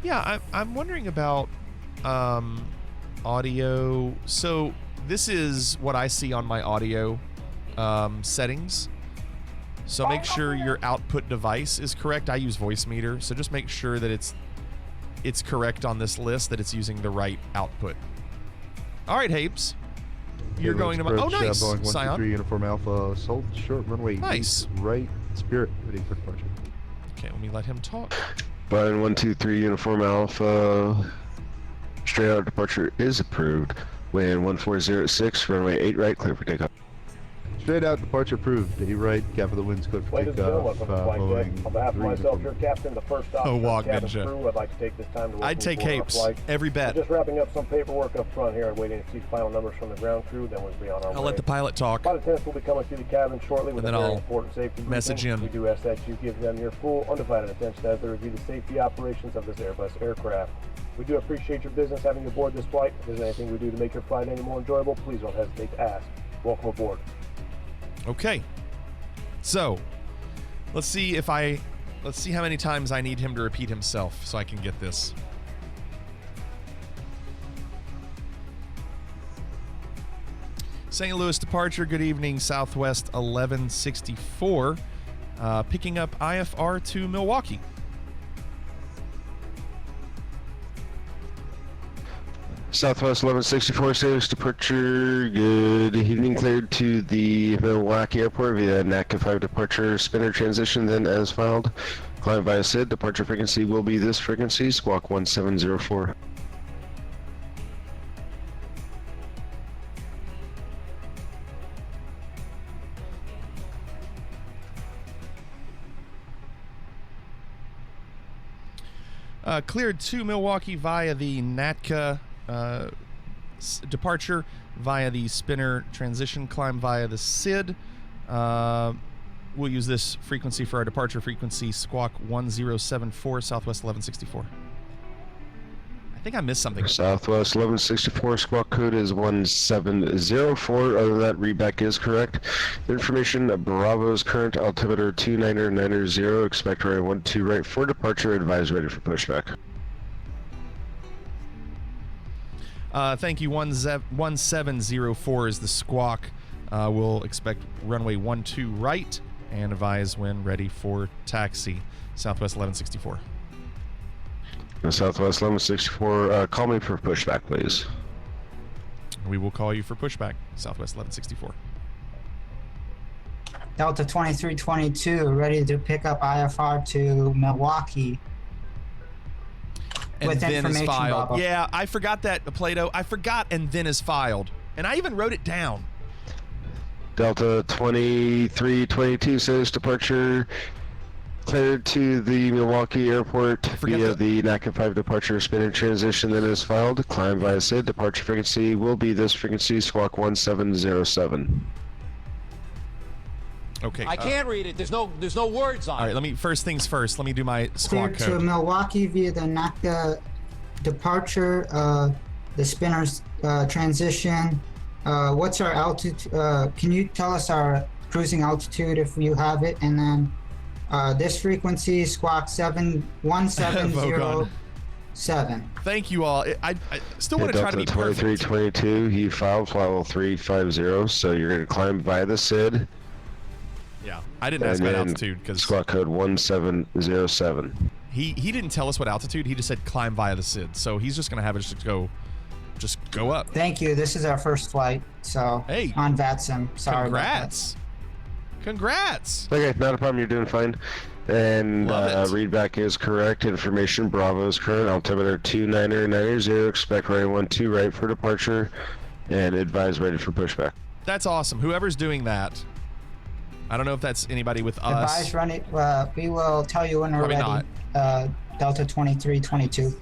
Yeah, I'm wondering about audio. So this is what I see on my audio settings. So make sure your output device is correct. I use Voicemeter, so just make sure that it's correct on this list, that it's using the right output. All right, Hapes. You're going to my... Oh, nice, Boeing 123 Scion. Uniform Alpha, Assault, short runway. Nice. Right, Spirit, ready for departure. Okay, let me let him talk. Boeing 123 Uniform Alpha, straight out departure is approved. Wind 1406, runway 8 right, clear for takeoff. Straight out departure approved. 8 right, cap of the winds, clear for takeoff. Boeing On behalf of myself, your captain, the first officer, Walk cabin Ninja. crew, I'd like to take this time to I'd take Hapes. Every bet. We're just wrapping up some paperwork up front here and waiting to see final numbers from the ground crew, then we'll be on our way. I'll let the pilot talk. Flight attendants will be coming through the cabin shortly with And a then very I'll important safety message briefing. in. We do ask that you give them your full, undivided attention as they review the safety operations of this Airbus aircraft. We do appreciate your business having you aboard this flight. If there's anything we do to make your flight any more enjoyable, please don't hesitate to ask. Welcome aboard. Okay. So, let's see how many times I need him to repeat himself so I can get this. St. Louis departure, good evening, Southwest 1164. Picking up IFR to Milwaukee. Southwest 1164, St. Louis departure, good evening, cleared to the Milwaukee airport via NACA 5 departure, spinner transition, then as filed. Climb via SID, departure frequency will be this frequency, squawk 1704. Cleared to Milwaukee via the NATCA departure, via the spinner transition, climb via the SID. We'll use this frequency for our departure frequency, squawk 1074, Southwest 1164. I think I missed something. Southwest 1164, squawk code is 1704. Other than that, readback is correct. Information, Bravo's current altimeter 29990, expect runway 12 right for departure, advise ready for pushback. Thank you, 1704 is the squawk. We'll expect runway 12 right and advise when ready for taxi, Southwest 1164. Southwest 1164, call me for pushback, please. We will call you for pushback, Southwest 1164. Delta 2322, ready to pick up IFR to Milwaukee. And with then is information, filed. Bravo. Yeah, I forgot that, Plato. I forgot and then is filed. And I even wrote it down. Delta 2322 says departure cleared to the Milwaukee airport via the NACA 5 departure spinning transition that is filed. Climb via SID. Departure frequency will be this frequency, squawk 1707. Okay. I can't read it. There's no words on it. All right, let me, first things first, let me do my squawk Cleared to code. Milwaukee via the NACA departure, the spinner's transition. What's our altitude? Can you tell us our cruising altitude if you have it? And then this frequency, squawk 1707. Thank you all. I still want to try to be Delta perfect. 2322, he filed level 350, so you're going to climb via the SID. Yeah, I didn't ask about altitude because squawk code 1707. he didn't tell us what altitude. He just said climb via the SID. So he's just going to have it just go up. Thank you. This is our first flight, so hey, on VATSIM. Sorry. Congrats. Congrats. Okay, not a problem. You're doing fine. And readback is correct. Information, Bravo's current altimeter 29990. Expect runway 12 right for departure, and advise ready for pushback. That's awesome. Whoever's doing that, I don't know if that's anybody with us. Advise running. We will tell you when we're Probably ready. Delta 2322.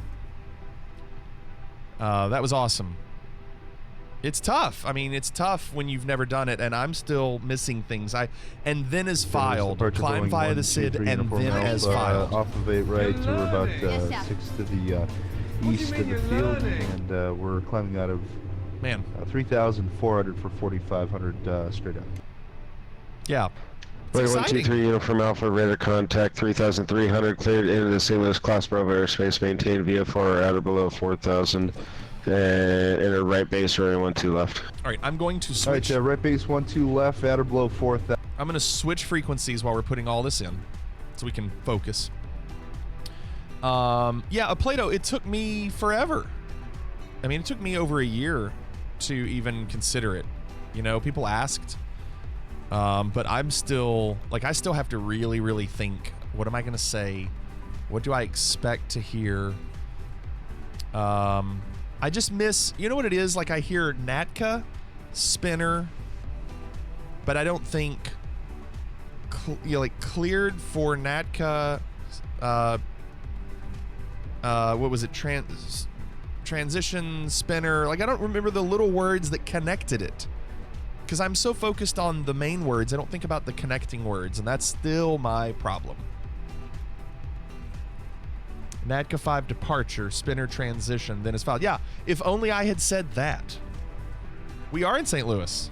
That was awesome. It's tough. I mean, it's tough when you've never done it, and I'm still missing things. And then is filed. Climb via the SID, and then as filed. Off of 8 right, so we're about 6 to the east of the field, and we're climbing out of 3,400 for 4,500 straight up. Yeah. exciting. 123 Uniform Alpha, radar contact 3,300, cleared into the St. Louis Class Bravo airspace, maintained VFR at or below 4,000, and enter right base running 12 left. All right, I'm going to switch. All right, right base 12 left, at or below 4,000. I'm going to switch frequencies while we're putting all this in, so we can focus. Yeah, Plato, it took me forever. I mean, it took me over a year to even consider it. You know, people asked, but I'm still, like, I still have to really, really think, what am I going to say? What do I expect to hear? I just miss, you know what it is? Like, I hear Natka, spinner, but I don't think, you know, like, cleared for Natka, what was it? Transition, spinner. Like, I don't remember the little words that connected it. Because I'm so focused on the main words, I don't think about the connecting words, and that's still my problem. NADCA 5 departure, spinner transition, then is filed. Yeah, if only I had said that. We are in St. Louis.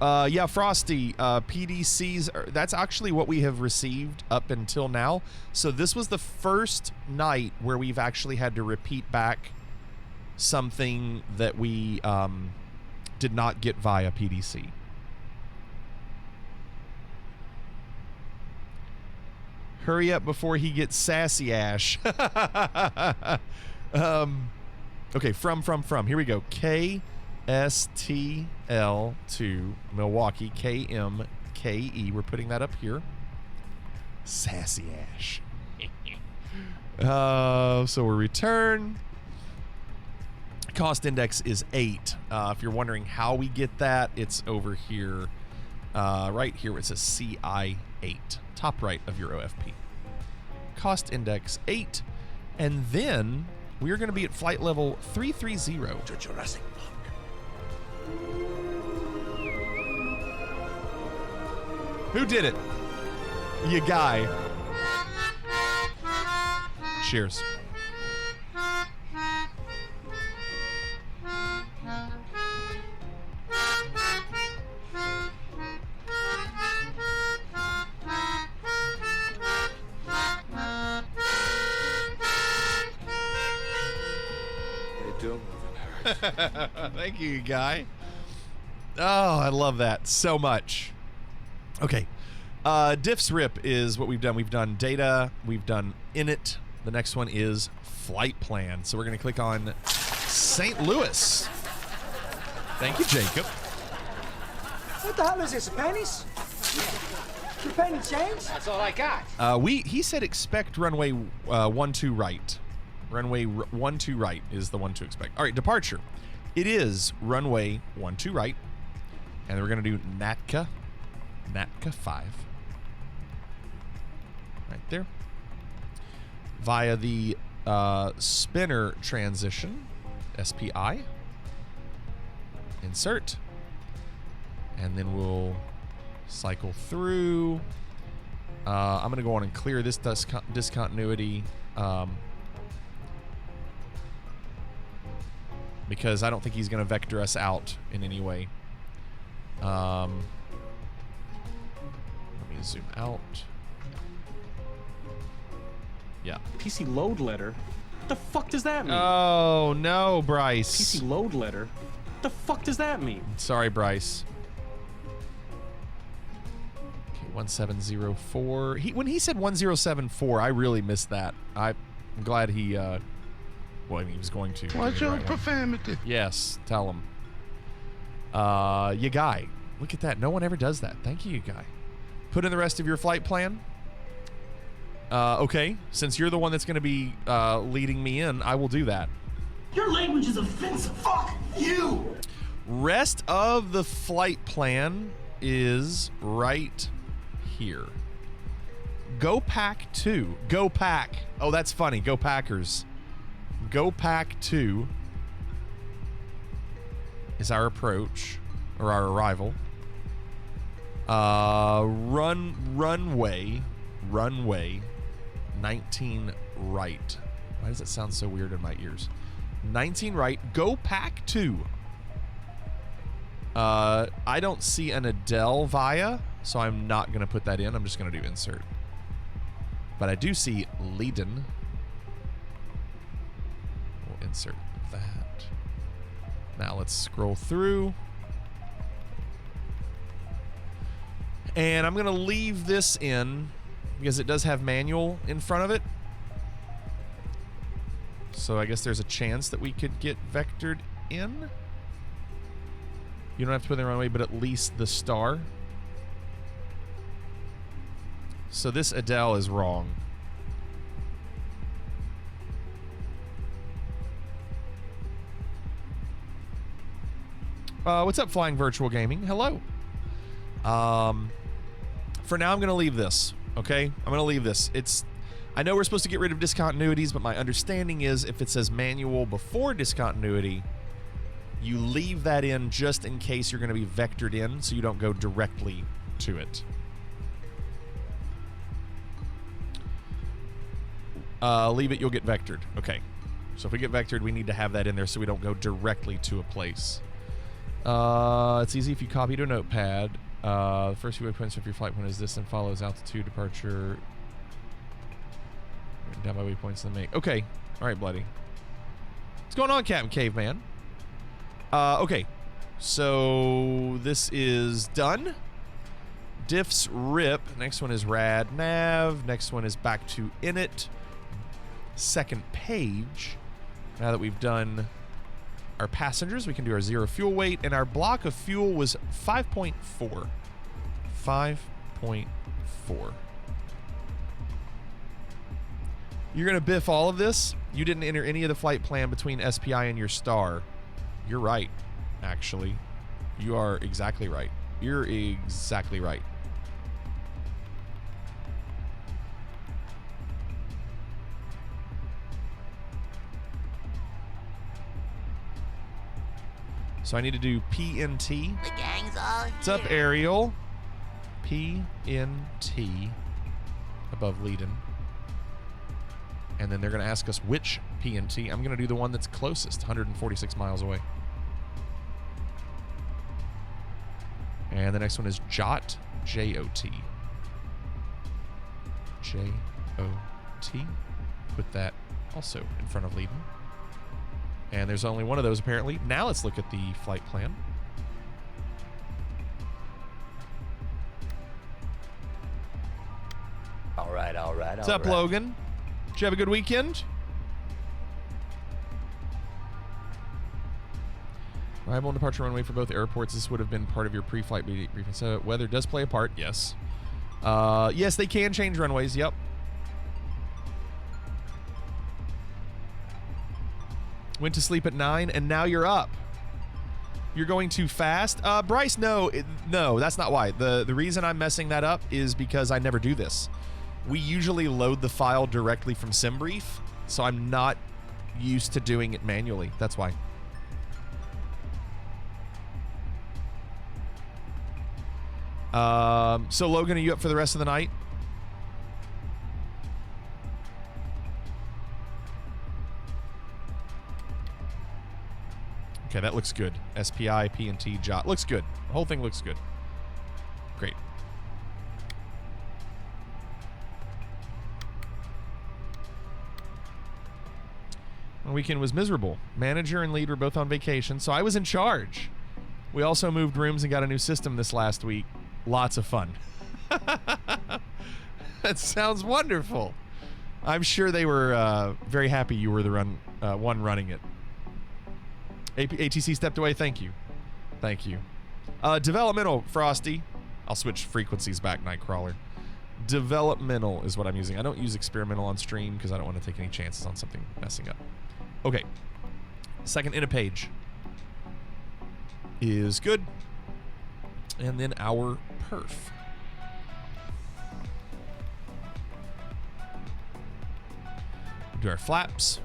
Yeah, Frosty, PDCs, that's actually what we have received up until now. So this was the first night where we've actually had to repeat back something that we did not get via PDC. Hurry up before he gets sassy, Ash. Okay, from. Here we go. KSTL to Milwaukee, KMKE. We're putting that up here. Sassy Ash. So we return. Cost index is 8. If you're wondering how we get that, it's over here, right here where it says CI 8, top right of your OFP. Cost index 8, and then we are going to be at flight level 330 to Jurassic Park. Who did it? You guy. Cheers. Thank you, guy. Oh, I love that so much. Okay. Diffs rip is what we've done. We've done data. We've done init. The next one is flight plan. So we're going to click on St. Louis. Thank you, Jacob. What the hell is this, pennies? You penny change? That's all I got. He said expect runway 12 right. Runway 12 right is the one to expect. All right, departure. It is runway 12 right, and we're gonna do NATCA 5, right there, via the spinner transition, SPI. Insert, and then we'll cycle through. I'm gonna go on and clear this discontinuity. Because I don't think he's going to vector us out in any way. Let me zoom out. Yeah. PC load letter? What the fuck does that mean? Oh, no, Bryce. PC load letter? What the fuck does that mean? Sorry, Bryce. Okay, 1704. When he said 1074, I really missed that. I'm glad he... well, I mean, he was going to. Watch your profanity. Yes, tell him. You guy. Look at that. No one ever does that. Thank you, you guy. Put in the rest of your flight plan. Okay. Since you're the one that's going to be leading me in, I will do that. Your language is offensive. Fuck you. Rest of the flight plan is right here. Go Pack 2. Go Pack. Oh, that's funny. Go Packers. Go Pack 2 is our approach, or our arrival. Runway 19 right. Why does it sound so weird in my ears? 19 right. Go Pack 2. I don't see an Adele via, so I'm not going to put that in. I'm just going to do insert. But I do see Leiden. We'll insert that. Now let's scroll through. And I'm going to leave this in because it does have manual in front of it. So I guess there's a chance that we could get vectored in. You don't have to put in the runway, but at least the star. So this Adele is wrong. What's up, Flying Virtual Gaming? Hello. For now, I'm going to leave this. Okay? I'm going to leave this. I know we're supposed to get rid of discontinuities, but my understanding is if it says manual before discontinuity, you leave that in just in case you're going to be vectored in, so you don't go directly to it. Leave it, you'll get vectored. Okay. So if we get vectored, we need to have that in there so we don't go directly to a place. It's easy if you copy to a notepad. The first few waypoints of your flight plan is this and follows altitude, departure, written down by waypoints and then make. Okay. All right, bloody. What's going on, Captain Caveman? Okay. So this is done. Diffs rip. Next one is rad nav. Next one is back to init. Second page. Now that we've done our passengers, we can do our zero fuel weight, and our block of fuel was 5.4. 5.4. You're gonna biff all of this. You didn't enter any of the flight plan between SPI and your star. You're right, actually. You are exactly right. You're exactly right. So I need to do PNT. The gang's all here. What's up, Ariel? PNT above Leiden. And then they're going to ask us which PNT. I'm going to do the one that's closest, 146 miles away. And the next one is JOT, J-O-T. J-O-T. Put that also in front of Leiden. And there's only one of those, apparently. Now let's look at the flight plan. All right. What's up, Logan? Did you have a good weekend? Arrival and departure runway for both airports. This would have been part of your pre-flight briefing. So weather does play a part, yes. Yes, they can change runways, yep. Went to sleep at 9, and now you're up. You're going too fast? Bryce, no, that's not why. The reason I'm messing that up is because I never do this. We usually load the file directly from SimBrief, so I'm not used to doing it manually. That's why. So Logan, are you up for the rest of the night? Okay, that looks good. SPI, PNT, JOT. Looks good. The whole thing looks good. Great. The weekend was miserable. Manager and lead were both on vacation, so I was in charge. We also moved rooms and got a new system this last week. Lots of fun. That sounds wonderful. I'm sure they were very happy you were the one running it. ATC stepped away. Thank you. Thank you. Developmental, Frosty. I'll switch frequencies back, Nightcrawler. Developmental is what I'm using. I don't use experimental on stream because I don't want to take any chances on something messing up. Okay. Second in a page is good. And then our perf. Do our flaps.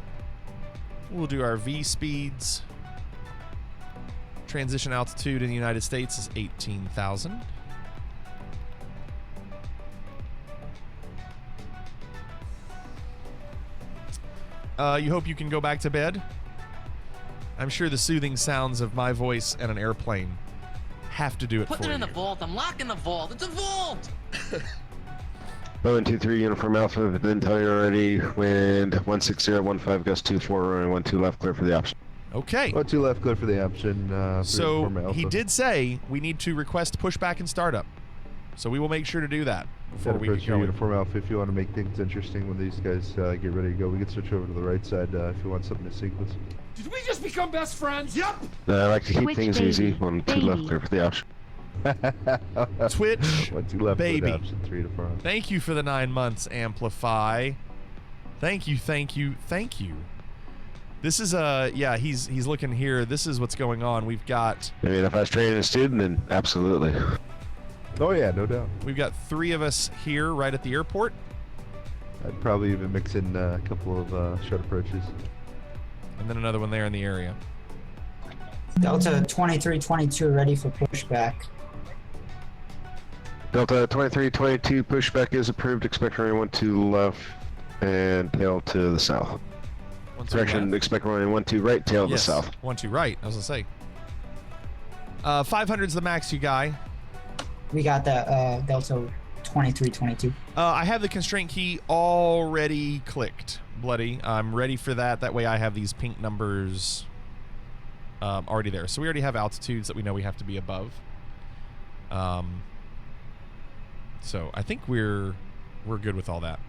We'll do our V speeds. Transition altitude in the United States is 18,000. You hope you can go back to bed. I'm sure the soothing sounds of my voice and an airplane have to do it Putting for it in you. the vault. I'm locking the vault. It's a vault. Boeing 23 Uniform Alpha, then tell you already, wind 16015, gust 24, runway 12 left, clear for the option. Okay. 12 left, clear for the option. For So Uniform Alpha. he did say we need to request pushback and startup. So we will make sure to do that before we get going. Uniform Alpha, if you want to make things interesting when these guys get ready to go, we can switch over to the right side if you want something to sequence. Did we just become best friends? Yep. I like to keep Switch things baby. easy. 1 2 left, clear for the option. Twitch 1 2 left, baby. clear to option 3 to 4. Thank you for the 9 months, Amplify. Thank you, thank you, thank you. This is yeah, he's looking here. This is what's going on. We've got. I mean, if I was training a student, then absolutely. Oh yeah, no doubt. We've got 3 of us here right at the airport. I'd probably even mix in a couple of short approaches. And then another one there in the area. Delta 2322 ready for pushback. Delta 2322 pushback is approved. Expect runway 12 left and tail to the south. Correction, expect runway 12 right, tail to the south. 12 right, I was gonna say. 500's the max, you guy. We got the Delta 2322. I have the constraint key already clicked, Bloody. I'm ready for that. That way I have these pink numbers already there. So we already have altitudes that we know we have to be above. So I think we're good with all that.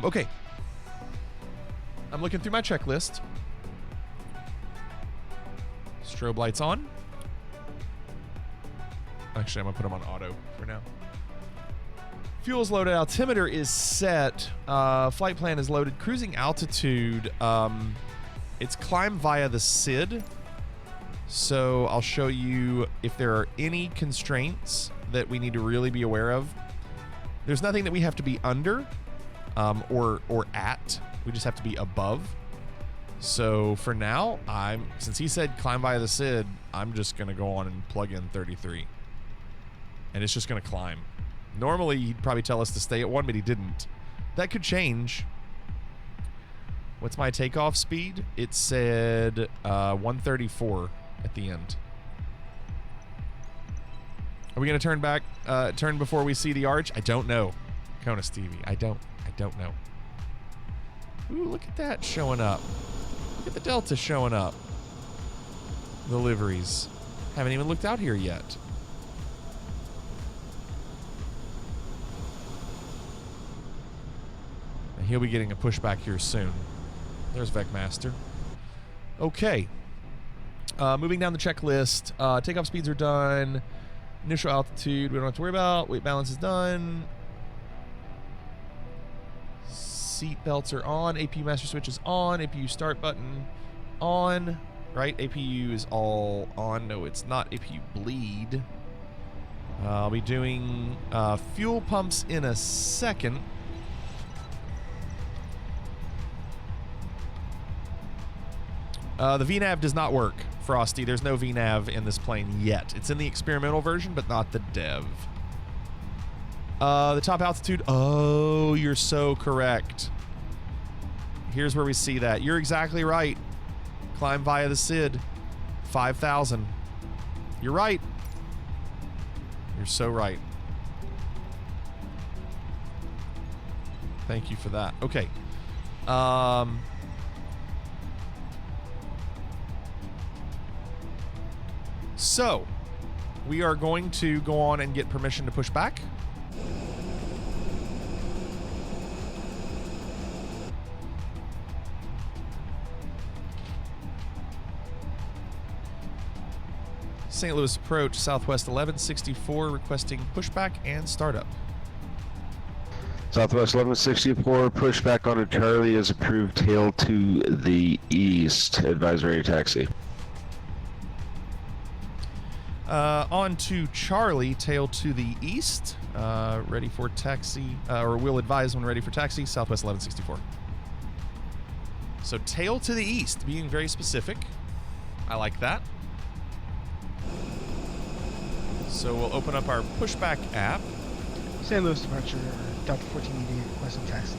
Okay. I'm looking through my checklist. Strobe lights on. Actually, I'm gonna put them on auto for now. Fuel's loaded. Altimeter is set. Flight plan is loaded. Cruising altitude. It's climb via the SID. So I'll show you if there are any constraints that we need to really be aware of. There's nothing that we have to be under or at. We just have to be above. So for now, since he said climb via the SID, I'm just gonna go on and plug in 33. And it's just gonna climb. Normally, he'd probably tell us to stay at 1, but he didn't. That could change. What's my takeoff speed? It said 134 at the end. Are we gonna turn back, turn before we see the arch? I don't know. Kona Stevie, I don't know. Ooh, look at that showing up. Look at the Delta showing up. The liveries. Haven't even looked out here yet. And he'll be getting a pushback here soon. There's Vecmaster. Okay. Moving down the checklist. Takeoff speeds are done. Initial altitude we don't have to worry about. Weight balance is done. Seat belts are on. APU master switch is on. APU start button on. Right? APU is all on. No, it's not. APU bleed. I'll be doing fuel pumps in a second. The VNAV does not work, Frosty. There's no VNAV in this plane yet. It's in the experimental version, but not the dev. The top altitude. Oh, you're so correct. Here's where we see that. You're exactly right. Climb via the SID. 5,000. You're right. You're so right. Thank you for that. Okay. So, we are going to go on and get permission to push back. St. Louis approach, Southwest 1164, requesting pushback and startup. Southwest 1164, pushback on a Charlie is approved, tail to the east, advisory taxi. On to Charlie, tail to the east, ready for taxi, or will advise when ready for taxi, Southwest 1164. So tail to the east, being very specific. I like that. So we'll open up our pushback app. St. Louis departure, Delta 1480, requesting taxi.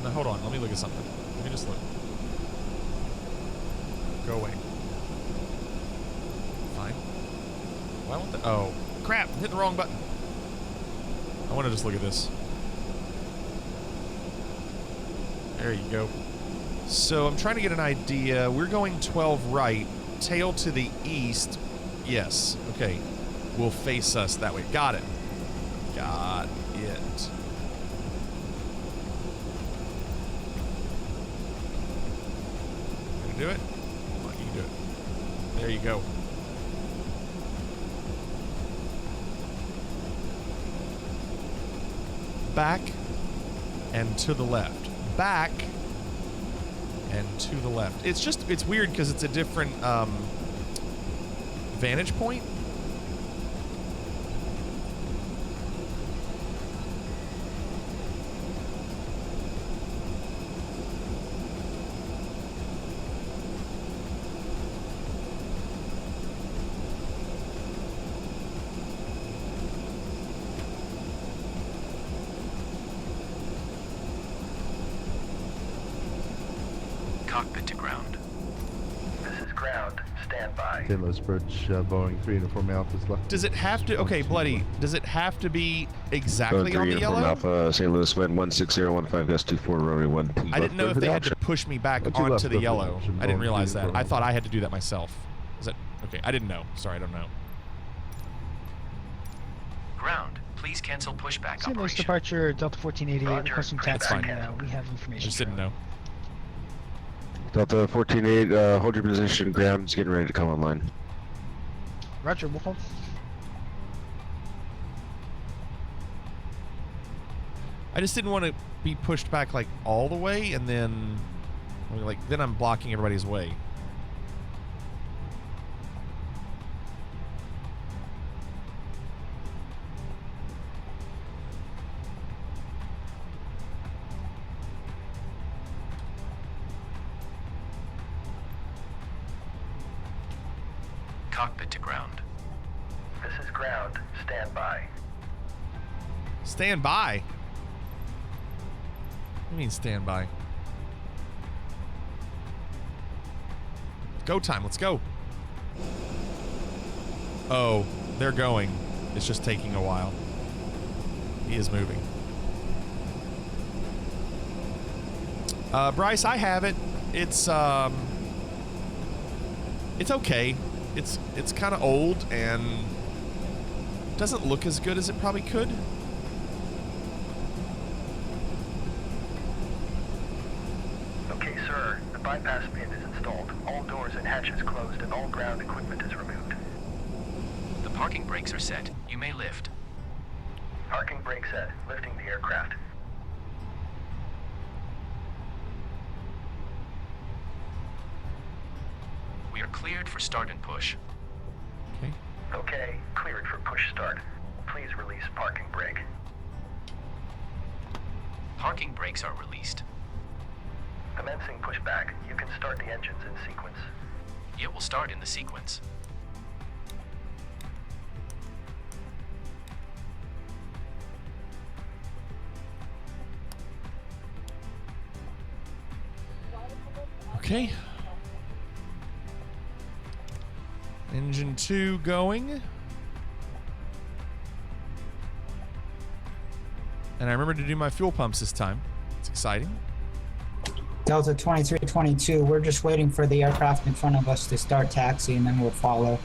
Now, hold on. Let me look at something. Let me just look. Go away. Fine. Why won't the... Oh. Crap! I'm hitting the wrong button. I want to just look at this. There you go. So I'm trying to get an idea. We're going 12 right. Tail to the east. Yes. Okay. Will face us that way. Got it. Got it. Gonna do it? Come on, you can do it. There you go. Back and to the left. Back and to the left. It's just, it's weird because it's a different vantage point. Cockpit to ground. This is ground. Stand by. St. Louis approach, Boeing 3 Uniform Alpha's left. Does it have to, okay, Bloody, does it have to be exactly on the yellow? Alpha, St. Louis wind 16015 gust 24 runway 12. I didn't know if they had to push me back onto the yellow. I didn't realize that. I thought I had to do that myself. Is that, okay, I didn't know. Sorry, I don't know. Ground. Please cancel pushback St. Louis operation. departure, Delta 1488, requesting taxi. That's fine. We have information. I just didn't know. Delta 148, hold your position. Ground's getting ready to come online. Roger, we'll hold. I just didn't want to be pushed back like all the way and then, like, then I'm blocking everybody's way. Cockpit to ground. This is ground. Stand by. Stand by? What do you mean stand by? Go time, let's go. Oh, they're going. It's just taking a while. He is moving. Bryce, I have it. It's okay. It's kind of old and doesn't look as good as it probably could. Okay, sir. The bypass pin is installed. All doors and hatches closed and all ground equipment is removed. The parking brakes are set. You may lift. Parking brake set. Lifting the aircraft. We are cleared for start and push. Okay. Okay, cleared for push start. Please release parking brake. Parking brakes are released. Commencing pushback. You can start the engines in sequence. It will start in the sequence. Okay. Engine 2 going. And I remember to do my fuel pumps this time. It's exciting. Delta 2322, we're just waiting for the aircraft in front of us to start taxi and then we'll follow.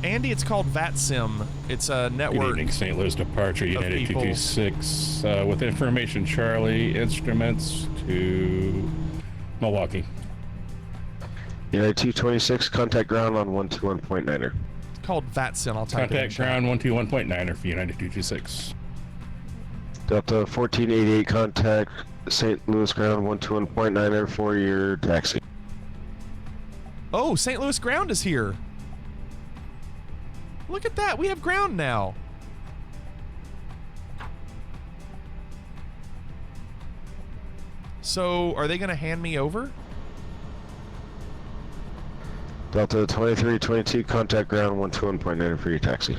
Andy, it's called Vatsim. It's a network. Good evening, St. Louis departure, United 226, with information, Charlie, instruments to Milwaukee. United 226, contact ground on 121.9er. It's called Vatsim. I'll type Contact ground 121.9er for United 226. Delta 1488, contact St. Louis ground 121.9er for your taxi. Oh, St. Louis ground is here. Look at that. We have ground now. So, are they going to hand me over? Delta 2322, contact ground 121.9 for your taxi.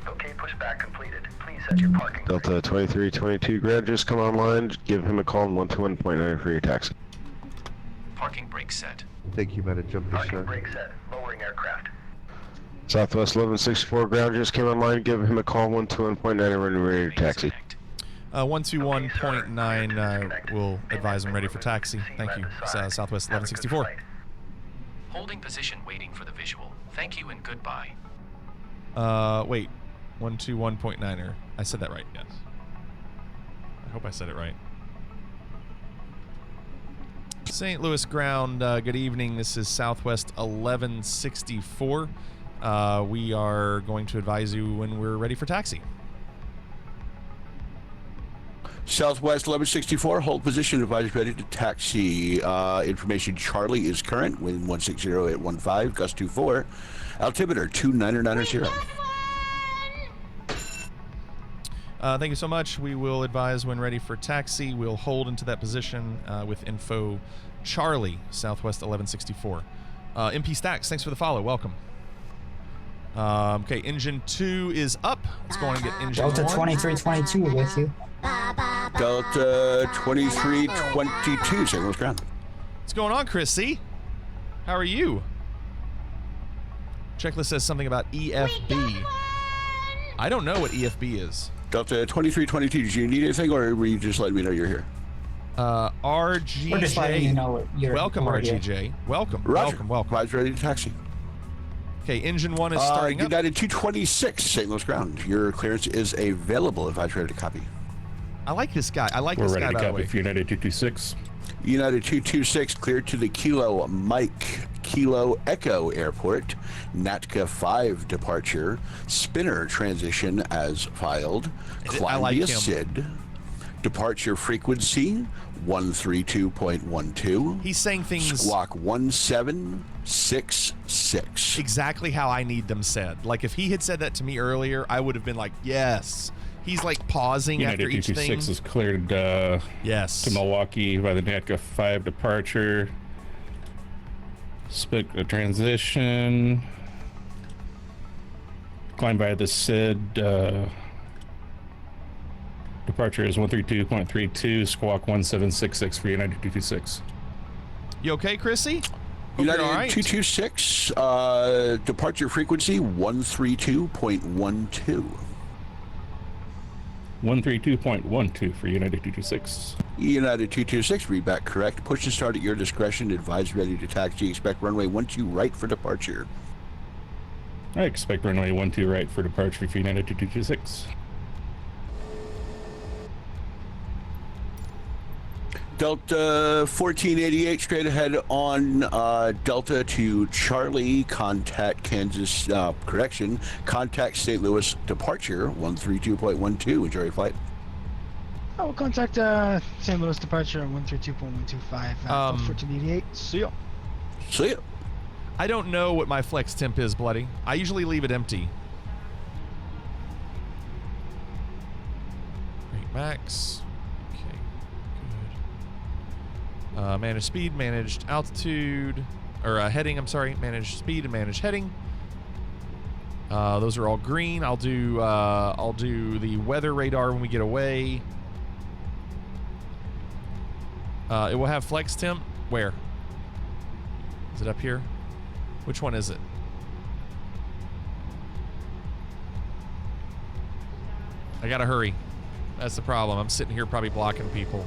Okay, pushback completed. Please set your parking. Delta 2322, ground just come online. Give him a call on 121.9 for your taxi. Parking brake set. I think you might have jumped the Parking shark. brake set. Lowering aircraft. Southwest 1164, ground just came online. Give him a call 121.9 and run ready to taxi. 121.9 will advise when ready for taxi. Thank you, Southwest 1164. Holding position waiting for the visual. Thank you and goodbye. Wait. 121.9er. I said that right, yes. I hope I said it right. St. Louis ground, good evening. This is Southwest 1164. We are going to advise you when we're ready for taxi. Southwest 1164, hold position, advise ready to taxi. Information Charlie is current, wind 160 at 15, gust 24, altimeter 2990. Thank you so much. We will advise when ready for taxi. We'll hold into that position with info Charlie, Southwest 1164. MP Stacks, thanks for the follow. Welcome. Okay, engine 2 is up. Let's go on and get engine Delta 1. 2322 with you. Delta 2322, St. Louis ground. What's going on, Chris C? How are you? Checklist says something about EFB. I don't know what EFB is. Delta 2322, do you need anything, or were you just letting me know you're here? RGJ. We're just letting you know you're welcome, here. RGJ. Welcome. Roger. Welcome. Advise ready to taxi. Okay, engine 1 is starting up. United 226, St. Louis ground. Your clearance is available. Advise ready to copy. I like this guy. I like We're this ready guy, to by the copy way. for United 226. United 226 cleared to the Kilo Mike Kilo Echo Airport. NATCA 5 departure. Spinner transition as filed. Climb like via him. SID. Departure frequency 132.12. He's saying things Squawk 1766. exactly how I need them said. Like if he had said that to me earlier, I would have been like, yes. He's like pausing United after each thing. 226 is cleared Yes. to Milwaukee by the NATCA 5 departure. Transition. Climb by the SID. Departure is 132.32. Squawk 1766 for United 226. You okay, Chrissy? United all right. 226, departure frequency 132.12. 132.12 for United 226. United 226, read back correct. Push and start at your discretion. Advise ready to taxi. Expect runway 12 right for departure. I expect runway 12 right for departure for United 226. Delta 1488, straight ahead on Delta to Charlie. Contact Kansas, contact St. Louis departure 132.12. Enjoy your flight. I will contact St. Louis departure on 132.125. 1488. See ya. See ya. I don't know what my flex temp is, Bloody. I usually leave it empty. Rate max. Okay, good. Managed speed, managed altitude, or heading, I'm sorry. Managed speed and managed heading. Those are all green. I'll do the weather radar when we get away. It will have flex temp. Where? Is it up here? Which one is it? I gotta hurry. That's the problem. I'm sitting here probably blocking people.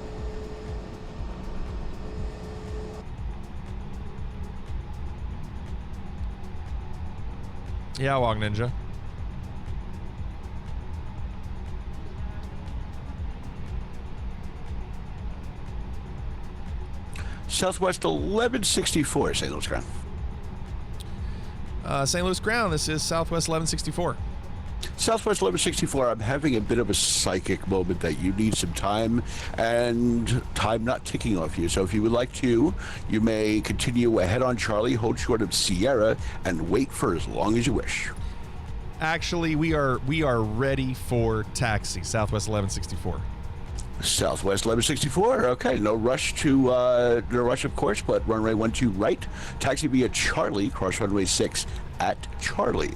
Yeah, Wog Ninja. Southwest 1164, St. Louis ground. St. Louis ground, this is Southwest 1164. Southwest 1164, I'm having a bit of a psychic moment that you need some time, and time not ticking off you. So if you would like to, you may continue ahead on Charlie, hold short of Sierra, and wait for as long as you wish. Actually, we are ready for taxi, Southwest 1164. Southwest 1164. Okay, no rush of course, but runway 12 right. Taxi via Charlie, cross runway 6 at Charlie.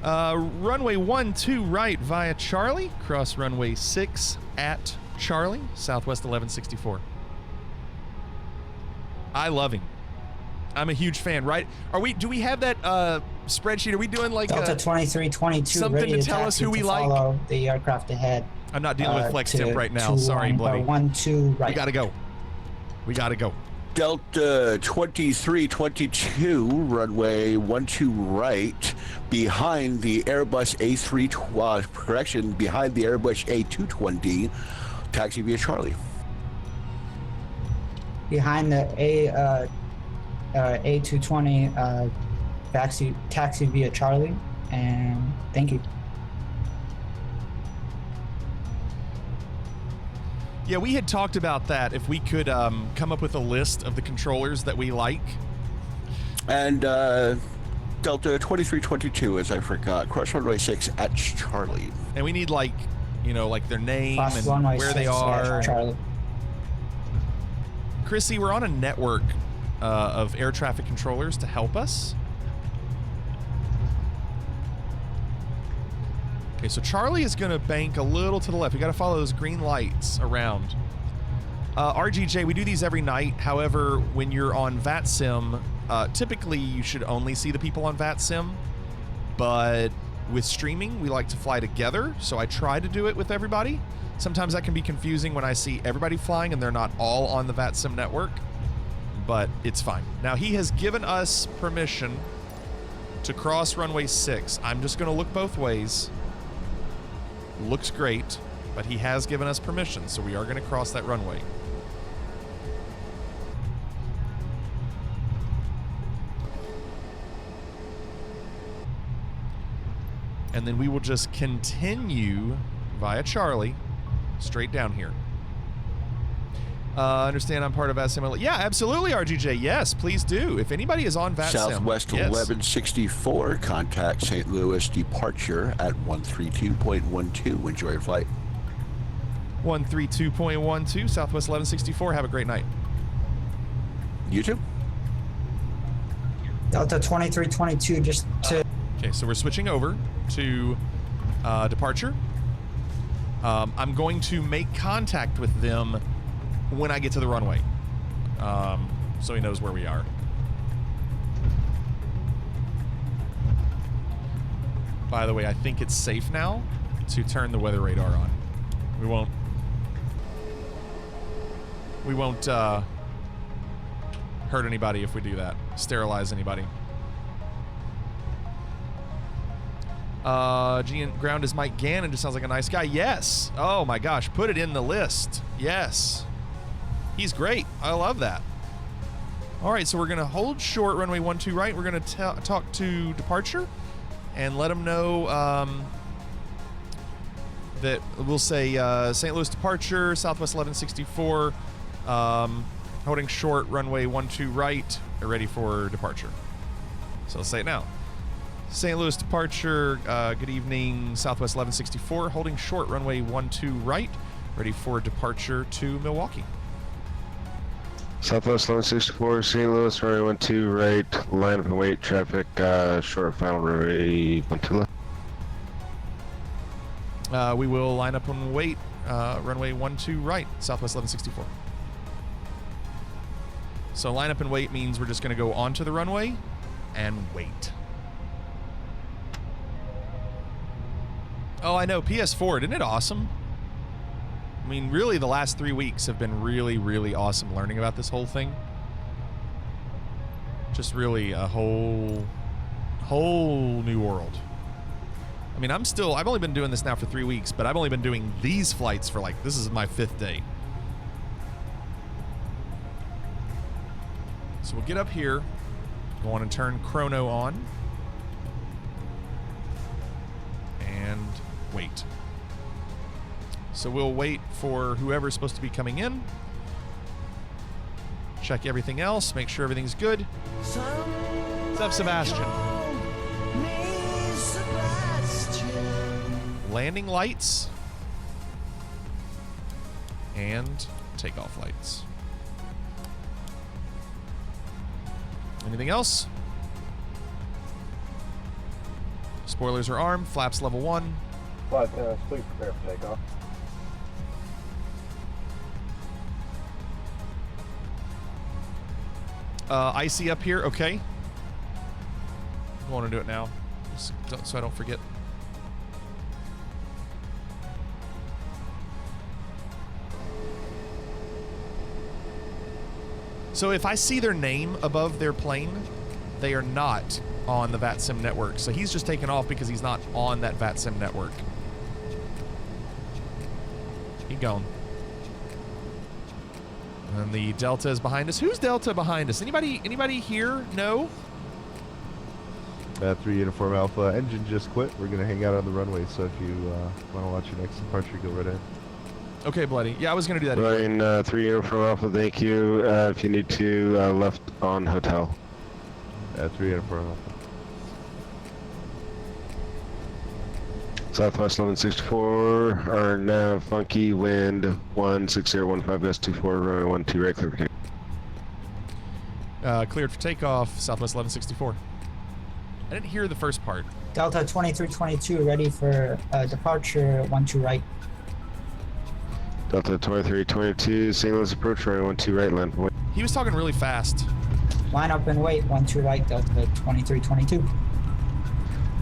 Runway 12 right via Charlie, cross runway 6 at Charlie, Southwest 1164. I love him. I'm a huge fan, right? Do we have that spreadsheet? Are we doing like Delta 2322 something to tell us who we like? Follow the aircraft ahead. I'm not dealing with flex temp right now. Sorry, bloody. 12 right. We gotta go. We gotta go. Delta 2322, runway 12 right, behind the Airbus behind the Airbus A220, taxi via Charlie. Behind the A220, taxi via Charlie, and thank you. Yeah, we had talked about that, if we could come up with a list of the controllers that we like. And Delta 2322, as I forgot, cross runway 6 at Charlie. And we need like their name Cross and runway where 6 they are. at Charlie. Chrissy, we're on a network of air traffic controllers to help us. Okay, so Charlie is going to bank a little to the left. We got to follow those green lights around. RGJ, we do these every night. However, when you're on VATSIM, typically you should only see the people on VATSIM. But with streaming, we like to fly together, so I try to do it with everybody. Sometimes that can be confusing when I see everybody flying and they're not all on the VATSIM network, but it's fine. Now, he has given us permission to cross runway 6. I'm just going to look both ways. Looks great, but he has given us permission, so we are going to cross that runway. And then we will just continue via Charlie straight down here. Understand I'm part of VATSIM. Yeah, absolutely, RGJ. Yes, please do. If anybody is on VATSIM. Southwest 1164, contact St. Louis departure at 132.12. Enjoy your flight. 132.12, Southwest 1164. Have a great night. You too. Delta 2322, just to... Okay, so we're switching over to departure. I'm going to make contact with them when I get to the runway, so he knows where we are. By the way, I think it's safe now to turn the weather radar on. We won't hurt anybody if we do that. Sterilize anybody. Ground is Mike Gannon. Just sounds like a nice guy. Yes. Oh my gosh. Put it in the list. Yes. He's great. I love that. All right, so we're going to hold short runway 12 right. We're going to talk to departure and let them know that we'll say St. Louis departure, Southwest 1164, holding short runway 12 right, ready for departure. So let's say it now. St. Louis departure, good evening, Southwest 1164, holding short runway 12 right, ready for departure to Milwaukee. Southwest 1164, St. Louis, runway 12 right, line up and wait, traffic, short final runway 12 left. We will line up and wait, runway 12 right, Southwest 1164. So line up and wait means we're just going to go onto the runway and wait. Oh, I know, PS4, isn't it awesome? I mean, really, the last 3 weeks have been really, really awesome learning about this whole thing. Just really a whole new world. I mean, I've only been doing this now for 3 weeks, but I've only been doing these flights for this is my 5th day. So we'll get up here, go on and turn chrono on, and wait. So we'll wait for whoever's supposed to be coming in. Check everything else, make sure everything's good. What's up, Sebastian? Landing lights And takeoff lights. Anything else? Spoilers are armed. Flaps level 1. Flight attendants, please prepare for takeoff. Icy up here. Okay. I want to do it now, so I don't forget. So if I see their name above their plane, they are not on the Vatsim network. So he's just taken off because he's not on that Vatsim network. Keep going. And the Delta is behind us. Who's Delta behind us? Anybody here? No? 3 Uniform Alpha. Engine just quit. We're going to hang out on the runway, so if you want to watch your next departure, go right ahead. Okay, Bloody. Yeah, I was going to do that. Ryan, 3 Uniform Alpha, thank you. If you need to, left on hotel. 3 Uniform Alpha. Southwest 1164, our nav funky, wind 16015, gust 24, runway 12 right, clear for cleared for takeoff, Southwest 1164. I didn't hear the first part. Delta 2322, ready for departure, 12 right. Delta 2322, St. Louis approach, runway 12 right, land. He was talking really fast. Line up and wait, 12 right, Delta 2322.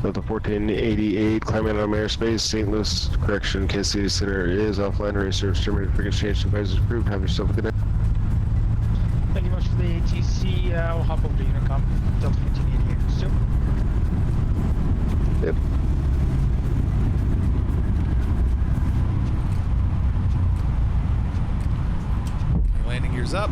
Delta 1488, climbing on airspace, St. Louis, correction, KSTL Center is offline, race service terminated, frequency change, supervisors approved, have yourself a good night. Thank you much for the ATC, we'll hop over to Unicom, Delta 1488, so. Yep. Landing gears up.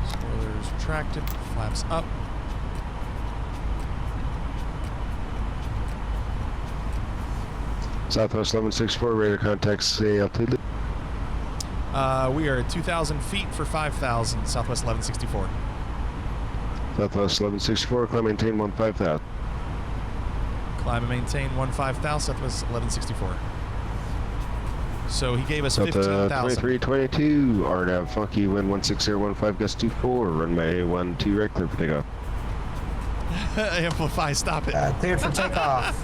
Spoilers retracted, flaps up. Southwest 1164, radar contact, say altitude. We are at 2,000 feet for 5,000, Southwest 1164. Southwest 1164, climb maintain 15,000. Climb and maintain 15,000, Southwest 1164. So he gave us Delta 15,000. 2322, RNAV funky, wind 16015, gust 24, runway 12 right, clear for takeoff. Amplify, stop it. Cleared for takeoff,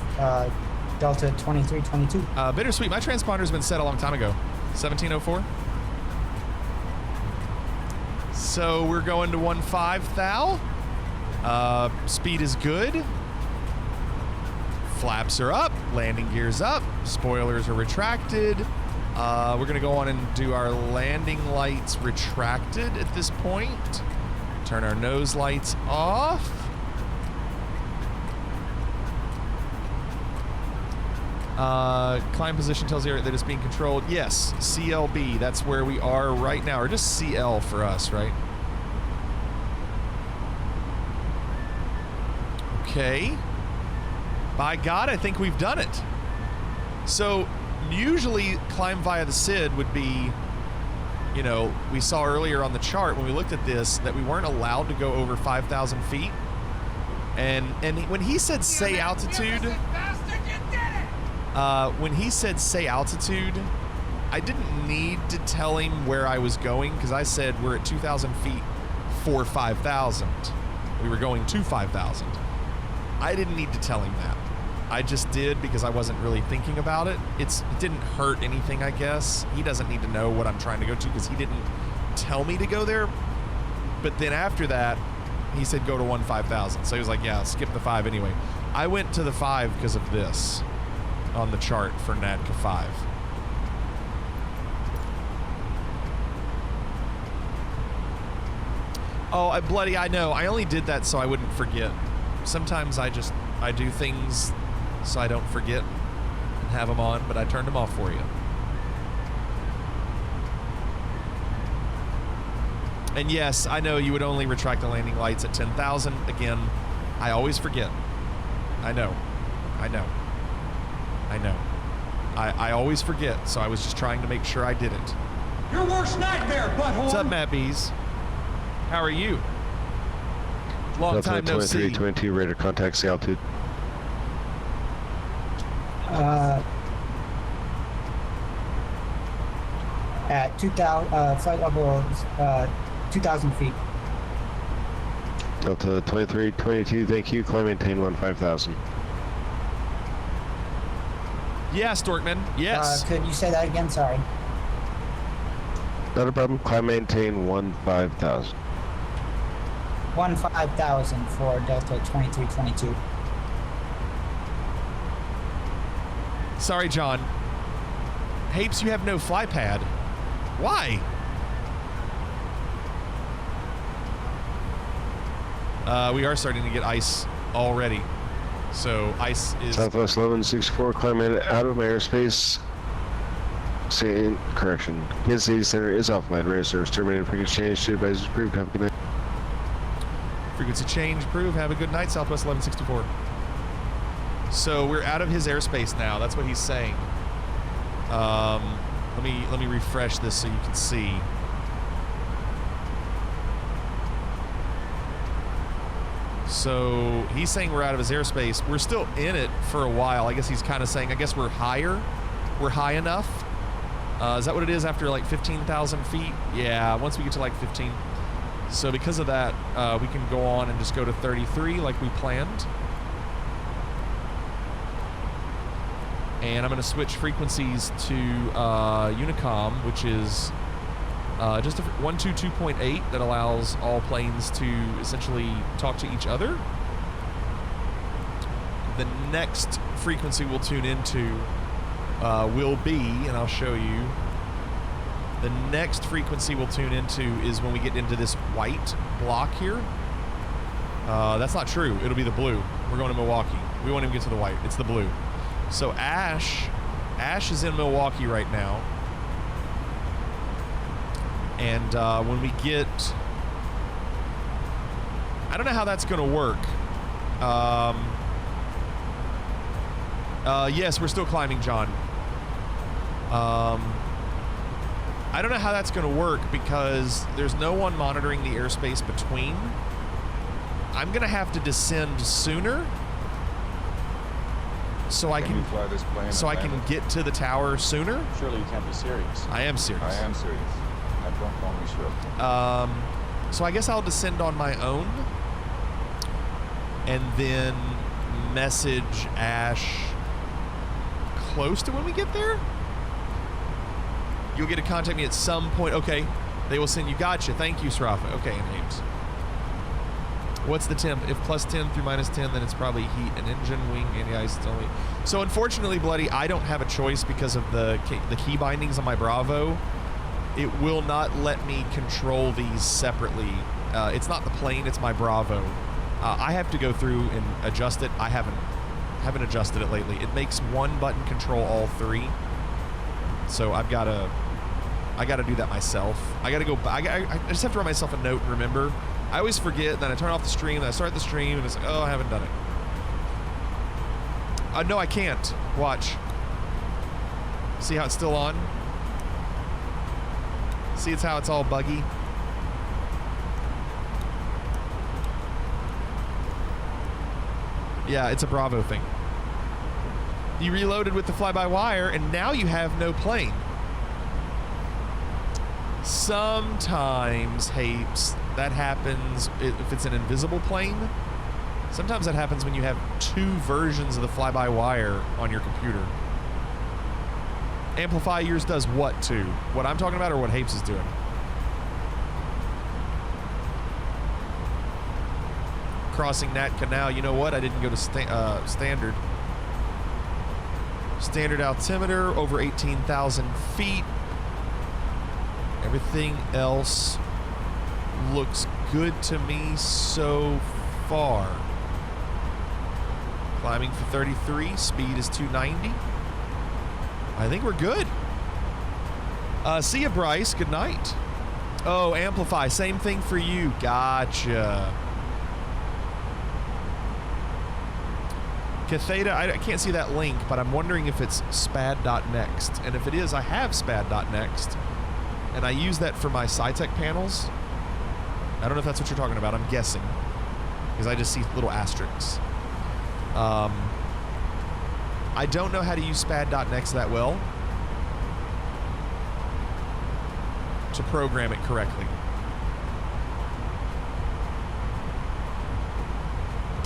Delta 2322. Bittersweet, my transponder's been set a long time ago. 1704. So we're going to 15,000. Speed is good. Flaps are up. Landing gears up. Spoilers are retracted. We're going to go on and do our landing lights retracted at this point. Turn our nose lights off. Climb position tells you that it's being controlled. Yes, CLB, that's where we are right now, or just CL for us, right? Okay. By God, I think we've done it. So, usually climb via the SID would be, you know, we saw earlier on the chart when we looked at this that we weren't allowed to go over 5,000 feet. And when he said say altitude, when he said say altitude, I didn't need to tell him where I was going because I said we're at 2,000 feet for 5,000. We were going to 5,000. I didn't need to tell him that. I just did because I wasn't really thinking about it. It didn't hurt anything, I guess. He doesn't need to know what I'm trying to go to because he didn't tell me to go there. But then after that, he said go to 15,000. So he was like, yeah, skip the 5 anyway. I went to the 5 because of this on the chart for NADCA 5. Oh, Bloody, I know. I only did that so I wouldn't forget. Sometimes I do things so I don't forget and have them on, but I turned them off for you. And yes, I know you would only retract the landing lights at 10,000. Again, I always forget. I know. I know. I always forget, so I was just trying to make sure I did it. Your worst nightmare, butthole! What's up, Matt Bees? How are you? Long time no see. 2322, radar contact, see altitude. At 2,000, flight level 2,000 feet. Delta 2322, thank you. Climb maintain 15,000. Yes, Dorkman. Yes. Could you say that again? Sorry. Not a problem. Climb maintain 15,000. 15,000 for Delta 2322. Sorry, John. Hapes, you have no fly pad. Why? We are starting to get ice already. So ice is... Southwest 1164, climb in out of my airspace. Correction. Kansas City Center is off my radar service. Terminated frequency change to advise approved. Have a good night. Frequency change approved. Have a good night, Southwest 1164. So we're out of his airspace now. That's what he's saying. Let me refresh this so you can see. So he's saying we're out of his airspace. We're still in it for a while. I guess he's kind of saying, I guess we're higher. We're high enough. Is that what it is after like 15,000 feet? Yeah, once we get to like 15. So because of that, we can go on and just go to 33 like we planned. And I'm going to switch frequencies to Unicom, which is just a 122.8 that allows all planes to essentially talk to each other. The next frequency we'll tune into will be, and I'll show you, the next frequency we'll tune into is when we get into this white block here. That's not true. It'll be the blue. We're going to Milwaukee. We won't even get to the white. It's the blue. So Ash is in Milwaukee right now. And when we get... I don't know how that's going to work. Yes, we're still climbing, John. I don't know how that's going to work because there's no one monitoring the airspace between. I'm going to have to descend sooner so I can fly this plane get to the tower sooner. Surely you can't be serious. I am serious. I am serious. Don't call me sure. So I guess I'll descend on my own and then message Ash close to when we get there. You'll get to contact me at some point. Okay, they will send you. Gotcha. Thank you, Srafa. Okay, and Ames. What's the temp? If plus 10 through minus 10, then it's probably heat and engine, wing, anti-ice, only. So unfortunately, Bloody, I don't have a choice because of the key bindings on my Bravo. It will not let me control these separately. It's not the plane, it's my Bravo. I have to go through and adjust it. I haven't adjusted it lately. It makes one button control all three. So I gotta do that myself. I gotta go. I just have to write myself a note and remember. I always forget. Then I turn off the stream. Then I start the stream, and it's like, oh, I haven't done it. No, I can't. Watch. See how it's still on? See, it's how it's all buggy. Yeah, it's a Bravo thing. You reloaded with the fly-by-wire, and now you have no plane. Sometimes, Hapes, that happens if it's an invisible plane. Sometimes that happens when you have two versions of the fly-by-wire on your computer. Amplify yours does what to? What I'm talking about or what Hapes is doing? Crossing Nat Canal. You know what? I didn't go to standard. Standard altimeter, over 18,000 feet. Everything else looks good to me so far. Climbing for 33, speed is 290. I think we're good. See ya, Bryce. Good night. Oh, Amplify. Same thing for you. Gotcha. Catheta, I can't see that link, but I'm wondering if it's spad.next. And if it is, I have spad.next. And I use that for my SciTech panels. I don't know if that's what you're talking about. I'm guessing. Because I just see little asterisks. I don't know how to use spad.next that well to program it correctly.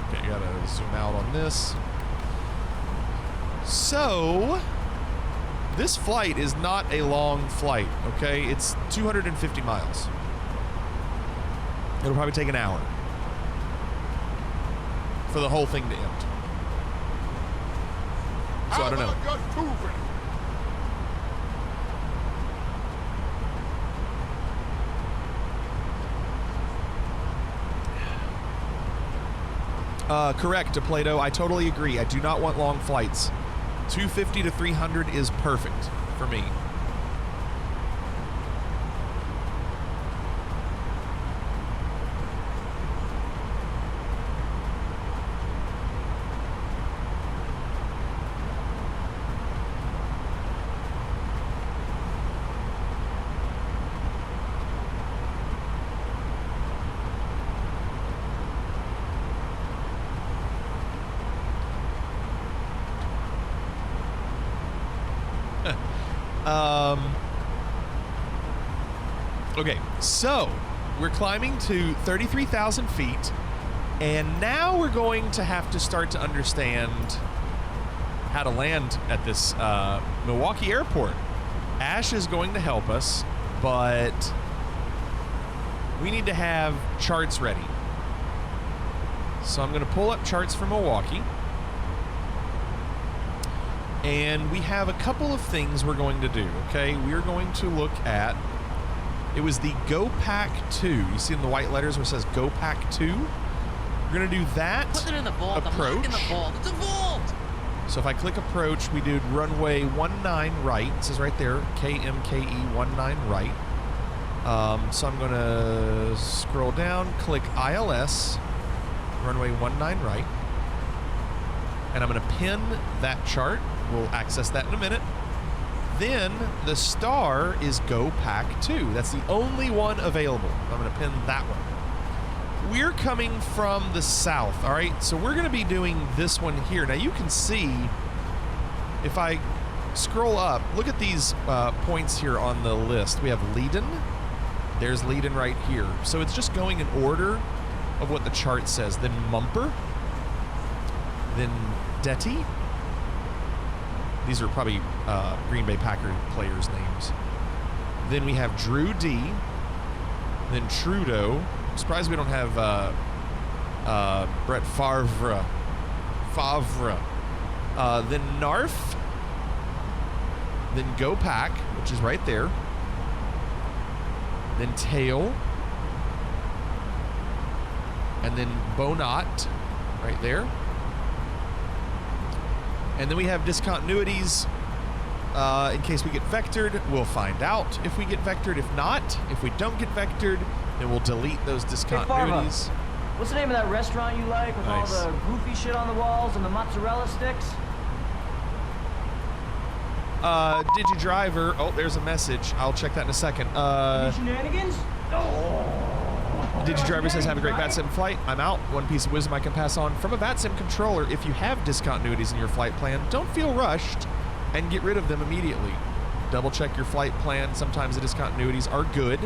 Okay, gotta zoom out on this. So, this flight is not a long flight, okay? It's 250 miles. It'll probably take an hour for the whole thing to end. So I don't know. Correct, Plato. I totally agree. I do not want long flights. 250 to 300 is perfect for me. Okay, so we're climbing to 33,000 feet, and now we're going to have to start to understand how to land at this Milwaukee airport. Ash is going to help us, but we need to have charts ready. So I'm going to pull up charts for Milwaukee. And we have a couple of things we're going to do, okay? We're going to look at, it was the GoPack 2. You see in the white letters where it says GoPack 2? We're going to do that Put it in the vault. approach. I'm in the vault. It's a vault! So if I click approach, we do runway 19 right. It says right there, KMKE 19 right. So I'm going to scroll down, click ILS, runway 19 right. And I'm going to pin that chart. We'll access that in a minute. Then the star is GoPack 2. That's the only one available. I'm going to pin that one. We're coming from the south, all right? So we're going to be doing this one here. Now you can see, if I scroll up, look at these points here on the list. We have Leiden. There's Leiden right here. So it's just going in order of what the chart says. Then Mumper. Then Detty. These are probably Green Bay Packer players' names. Then we have Drew D. Then Trudeau. I'm surprised we don't have Brett Favre. Then Narf. Then GoPack, which is right there. Then Tail. And then Bonat, right there. And then we have discontinuities in case we get vectored. We'll find out if we get vectored. If not, if we don't get vectored, then we'll delete those discontinuities. Hey, what's the name of that restaurant you like with Nice. all the goofy shit on the walls and the mozzarella sticks? DigiDriver. Oh, there's a message. I'll check that in a second. Any shenanigans? DigiDriver says, have a great Vatsim flight. I'm out. One piece of wisdom I can pass on. From a Vatsim controller, if you have discontinuities in your flight plan, don't feel rushed and get rid of them immediately. Double check your flight plan. Sometimes the discontinuities are good.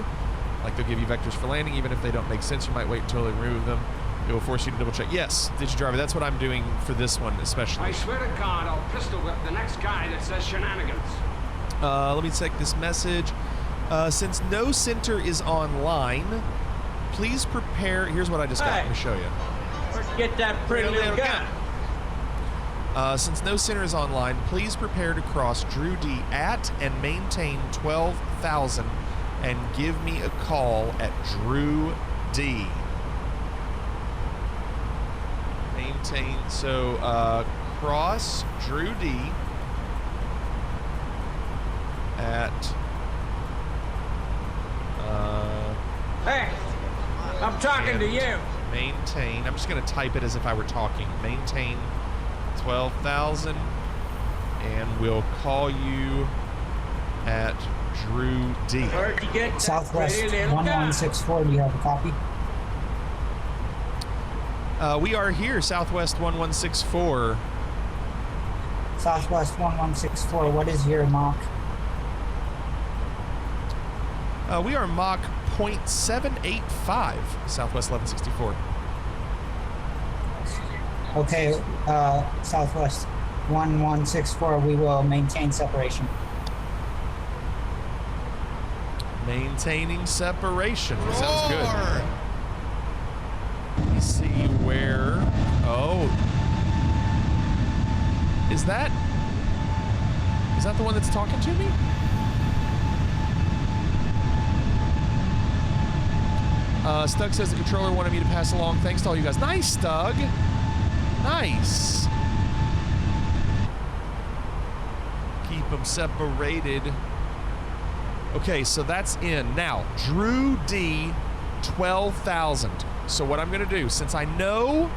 Like they'll give you vectors for landing. Even if they don't make sense, you might wait until they remove them. It will force you to double check. Yes, DigiDriver, that's what I'm doing for this one especially. I swear to God, I'll pistol whip the next guy that says shenanigans. Let me check this message. Since no center is online, please prepare. Here's what I just got. Let me show you. Where'd you get that pretty little gun? Since no center is online, please prepare to cross Drew D at and maintain 12,000 and give me a call at Drew D. Maintain, so cross Drew D at Hey, I'm talking to you. Maintain, I'm just going to type it as if I were talking. Maintain 12,000. And we'll call you at Drew D. Southwest 1164, do you have a copy? We are here, Southwest 1164. Southwest 1164, what is your Mach? We are Mach 0.785, Southwest 1164. Okay, Southwest 1164, we will maintain separation. Maintaining separation. Sounds good. Let me see where. Oh. Is that the one that's talking to me? Stug says the controller wanted me to pass along. Thanks to all you guys. Nice, Stug. Nice. Keep them separated. Okay, so that's in. Now, Drew D, 12,000. So what I'm going to do, since I know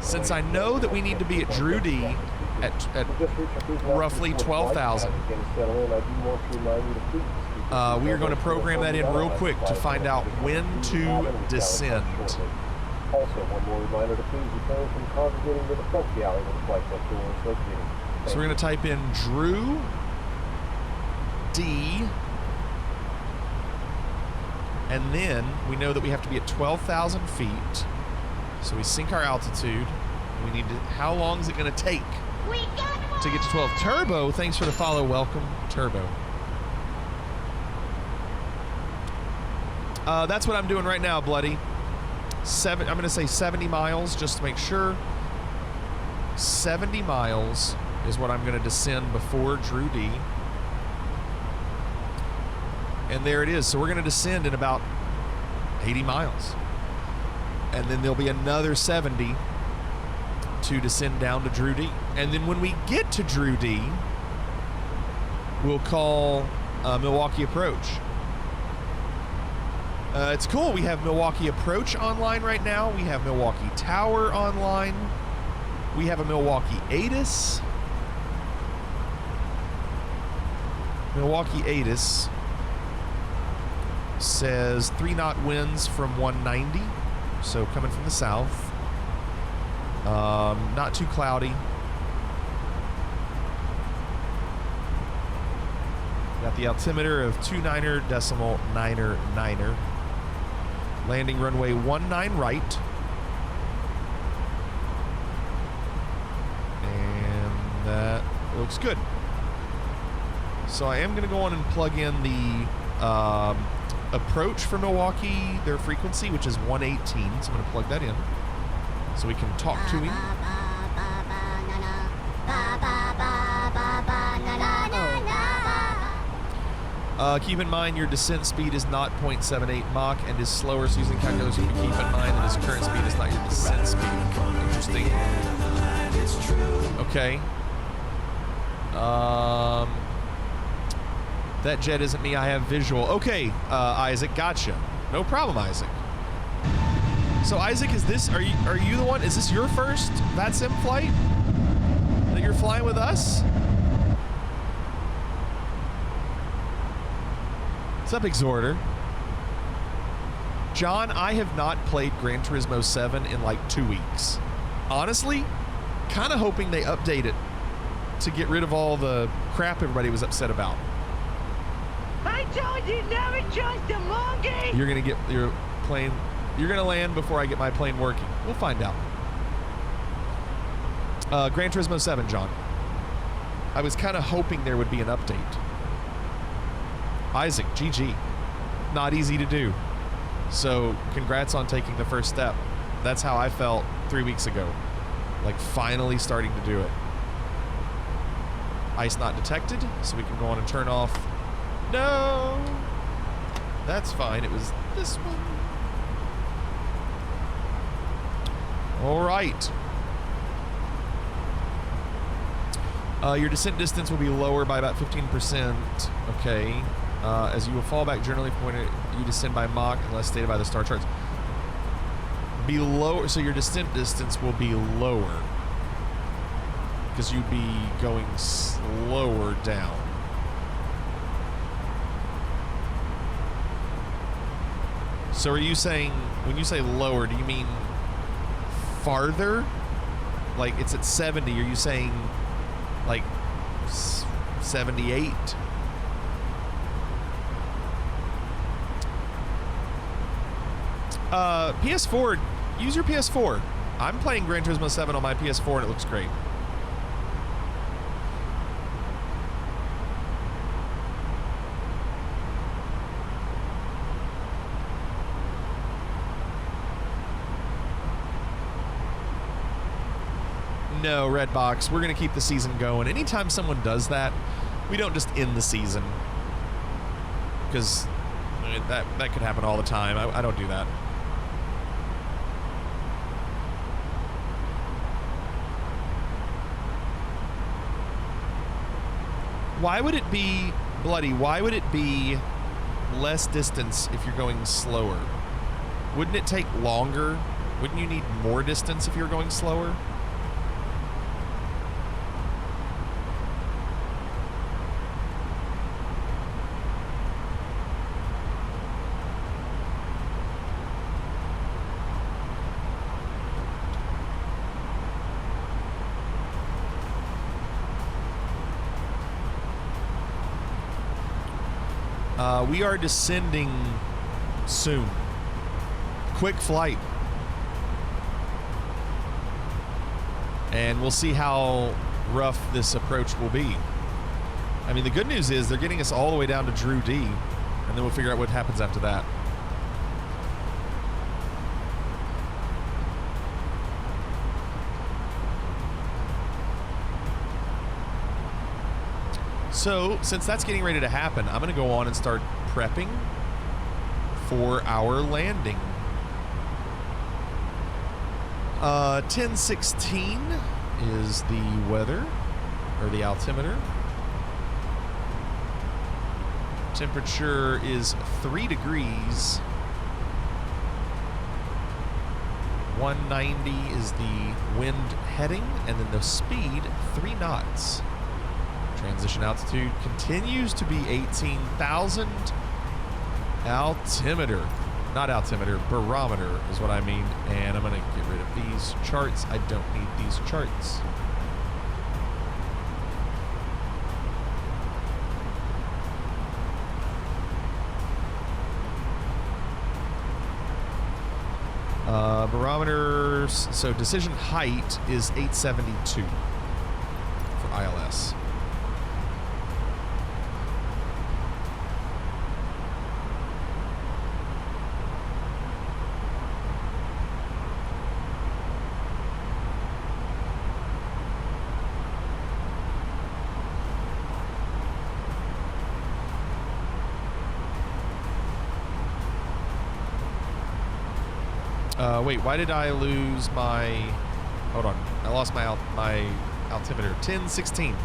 that we need to be at Drew D at roughly 12,000, we are going to program that in real quick to find out when to descend. Also, one more reminder to please refrain from congregating to the front galley when the flight deck door is located. So we're going to type in Drew D, and then we know that we have to be at 12,000 feet. So we sync our altitude. We need to. How long is it going to take to get to 12? Turbo, thanks for the follow. Welcome, Turbo. That's what I'm doing right now, Bloody. I'm going to say 70 miles just to make sure. 70 miles is what I'm going to descend before Drew D. And there it is. So we're going to descend in about 80 miles. And then there'll be another 70 to descend down to Drew D. And then when we get to Drew D, we'll call Milwaukee Approach. It's cool. We have Milwaukee Approach online right now. We have Milwaukee Tower online. We have a Milwaukee ATIS. Milwaukee ATIS says 3-knot winds from 190. So coming from the south. Not too cloudy. Got the altimeter of 29.999. Landing runway 19 right. And that looks good. So I am going to go on and plug in the approach for Milwaukee, their frequency, which is 118. So I'm going to plug that in so we can talk to him. Keep in mind your descent speed is not 0.78 Mach and is slower, so using calculation to keep in mind that his current speed is not your descent speed. Interesting. Okay. That jet isn't me, I have visual. Okay, Isaac, gotcha. No problem, Isaac. So Isaac, are you the one? Is this your first Vatsim flight that you're flying with us? What's up, Exhorter? John, I have not played Gran Turismo 7 in like 2 weeks. Honestly, kind of hoping they update it to get rid of all the crap everybody was upset about. I told you never trust a monkey! You're gonna get your plane, you're gonna land before I get my plane working. We'll find out. Gran Turismo 7, John. I was kind of hoping there would be an update. Isaac, GG. Not easy to do. So, congrats on taking the first step. That's how I felt 3 weeks ago. Like, finally starting to do it. Ice not detected, so we can go on and turn off. No! That's fine. It was this one. All right. Your descent distance will be lower by about 15%. Okay. As you will fall back generally from when you descend by Mach, unless stated by the star charts. Be lower, so your descent distance will be lower. because you'd be going slower down. So are you saying, when you say lower, do you mean farther? Like it's at 70, are you saying like 78? PS4, use your PS4. I'm playing Gran Turismo 7 on my PS4 and it looks great. No, Redbox, we're going to keep the season going. Anytime someone does that, we don't just end the season. Because that could happen all the time. I don't do that. Why would it be, Bloody, why would it be less distance if you're going slower? Wouldn't it take longer? Wouldn't you need more distance if you're going slower? We are descending soon. Quick flight. And we'll see how rough this approach will be. I mean, the good news is they're getting us all the way down to Drew D, and then we'll figure out what happens after that. So, since that's getting ready to happen, I'm going to go on and start prepping for our landing. 1016 is the weather, or the altimeter. Temperature is 3 degrees. 190 is the wind heading, and then the speed, 3 knots. Transition altitude continues to be 18,000. Altimeter, not altimeter, barometer is what I mean. And I'm going to get rid of these charts. I don't need these charts. Barometers, so decision height is 872 for ILS. Wait, why did I lose my... Hold on. I lost my altimeter. 1016.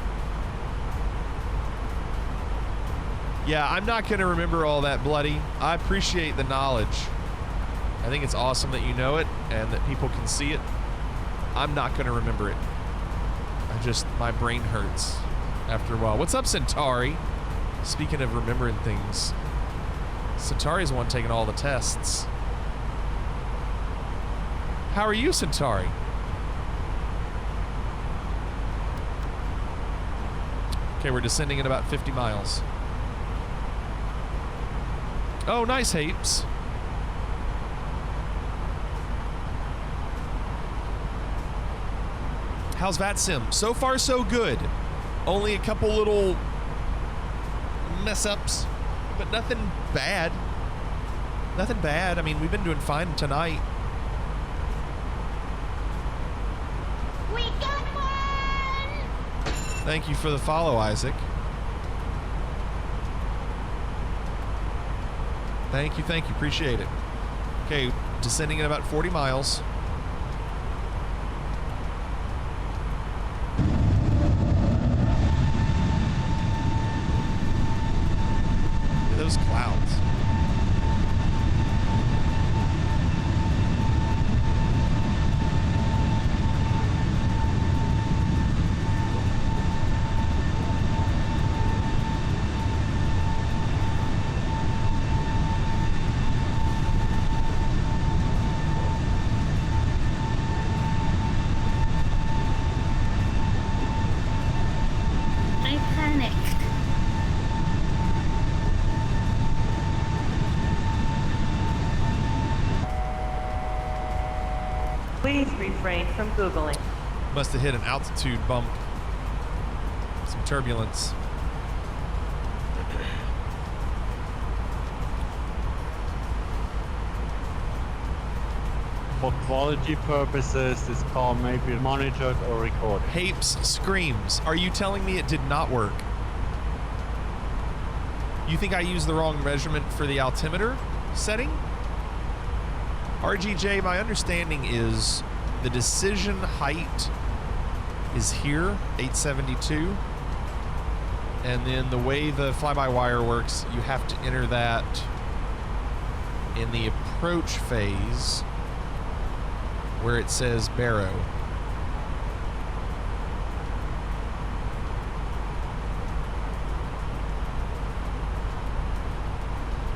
Yeah, I'm not going to remember all that, Bloody. I appreciate the knowledge. I think it's awesome that you know it and that people can see it. I'm not going to remember it. My brain hurts after a while. What's up, Centauri? Speaking of remembering things, Centauri's the one taking all the tests. How are you, Centauri? Okay, we're descending at about 50 miles. Oh, nice, Hapes. How's Vatsim? So far, so good. Only a couple little mess-ups, but nothing bad. Nothing bad. I mean, we've been doing fine tonight. Thank you for the follow, Isaac. Thank you, appreciate it. Okay, descending at about 40 miles. Look at those clouds. Please refrain from Googling. Must have hit an altitude bump. Some turbulence. For quality purposes, this call may be monitored or recorded. Hapes screams. Are you telling me it did not work? You think I used the wrong measurement for the altimeter setting? RGJ, my understanding is the decision height is here, 872. And then the way the fly-by-wire works, you have to enter that in the approach phase where it says Barrow.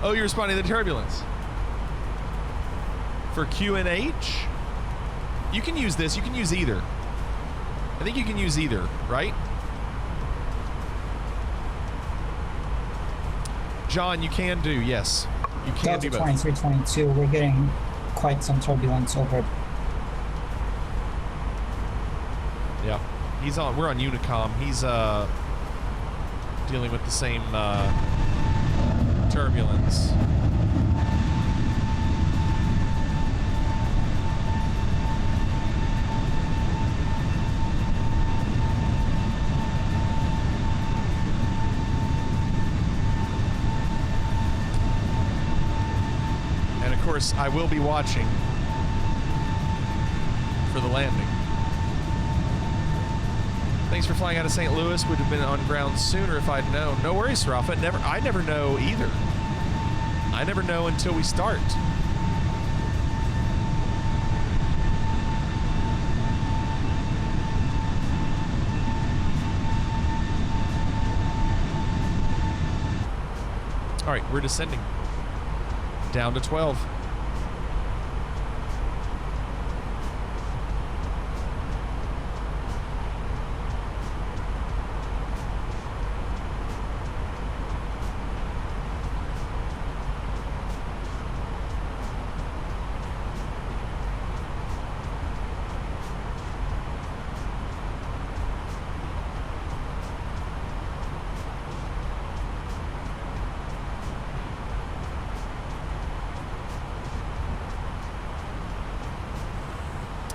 Oh, you're responding to the turbulence. For Q and H, you can use this. You can use either. I think you can use either, right? John, you can do, yes. You can Delta do both. 2322, we're getting quite some turbulence over. Yeah, he's on. We're on Unicom. He's dealing with the same turbulence. And of course, I will be watching for the landing. Thanks for flying out of St. Louis. Would have been on ground sooner if I'd known. No worries, Rafa. I never know either. I never know until we start. All right, we're descending down to 12.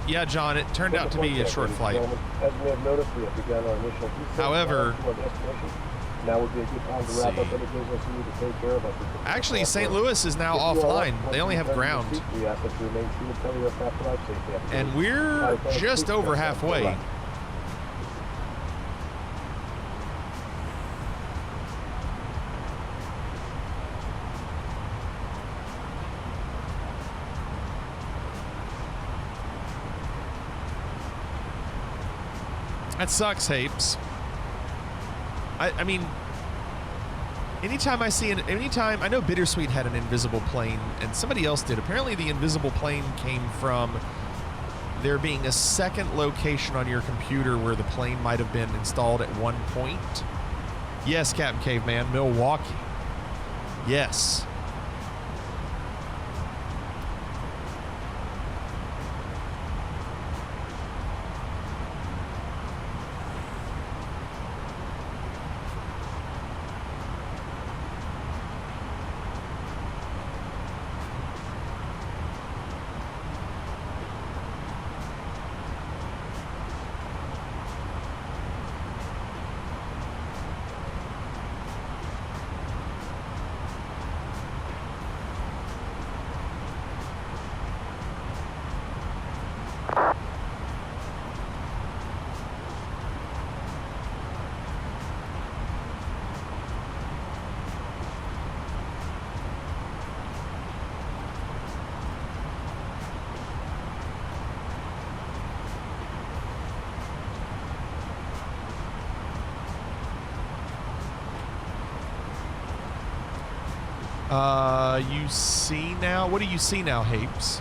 Yeah, John, it turned out to be a short flight. As we have noticed, we have begun our initial descent However, to our destination. Now would be a good time to wrap up any business you need to take care of. Actually, St. Louis is now offline. They only have ground. We ask that you remain true to tell your aircraft life safety. And we're just over halfway. That sucks, Hapes. I mean, anytime I know Bittersweet had an invisible plane, and somebody else did. Apparently the invisible plane came from there being a second location on your computer where the plane might have been installed at one point. Yes, Captain Caveman, Milwaukee. Yes. You see now? What do you see now, Hapes?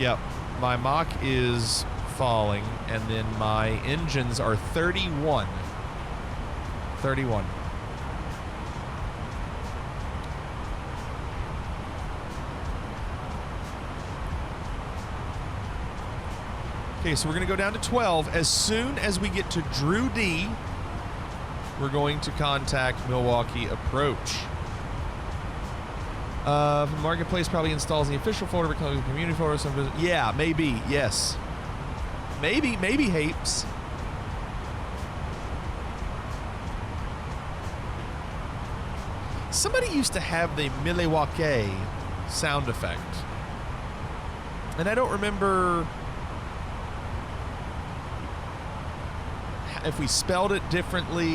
Yep, my Mach is falling, and then my engines are 31. 31. Okay, so we're going to go down to 12. As soon as we get to Drew D, we're going to contact Milwaukee Approach. Marketplace probably installs the official folder, but the community folder. Yeah, maybe. Yes. Maybe Hapes. Somebody used to have the Milwaukee sound effect. And I don't remember if we spelled it differently.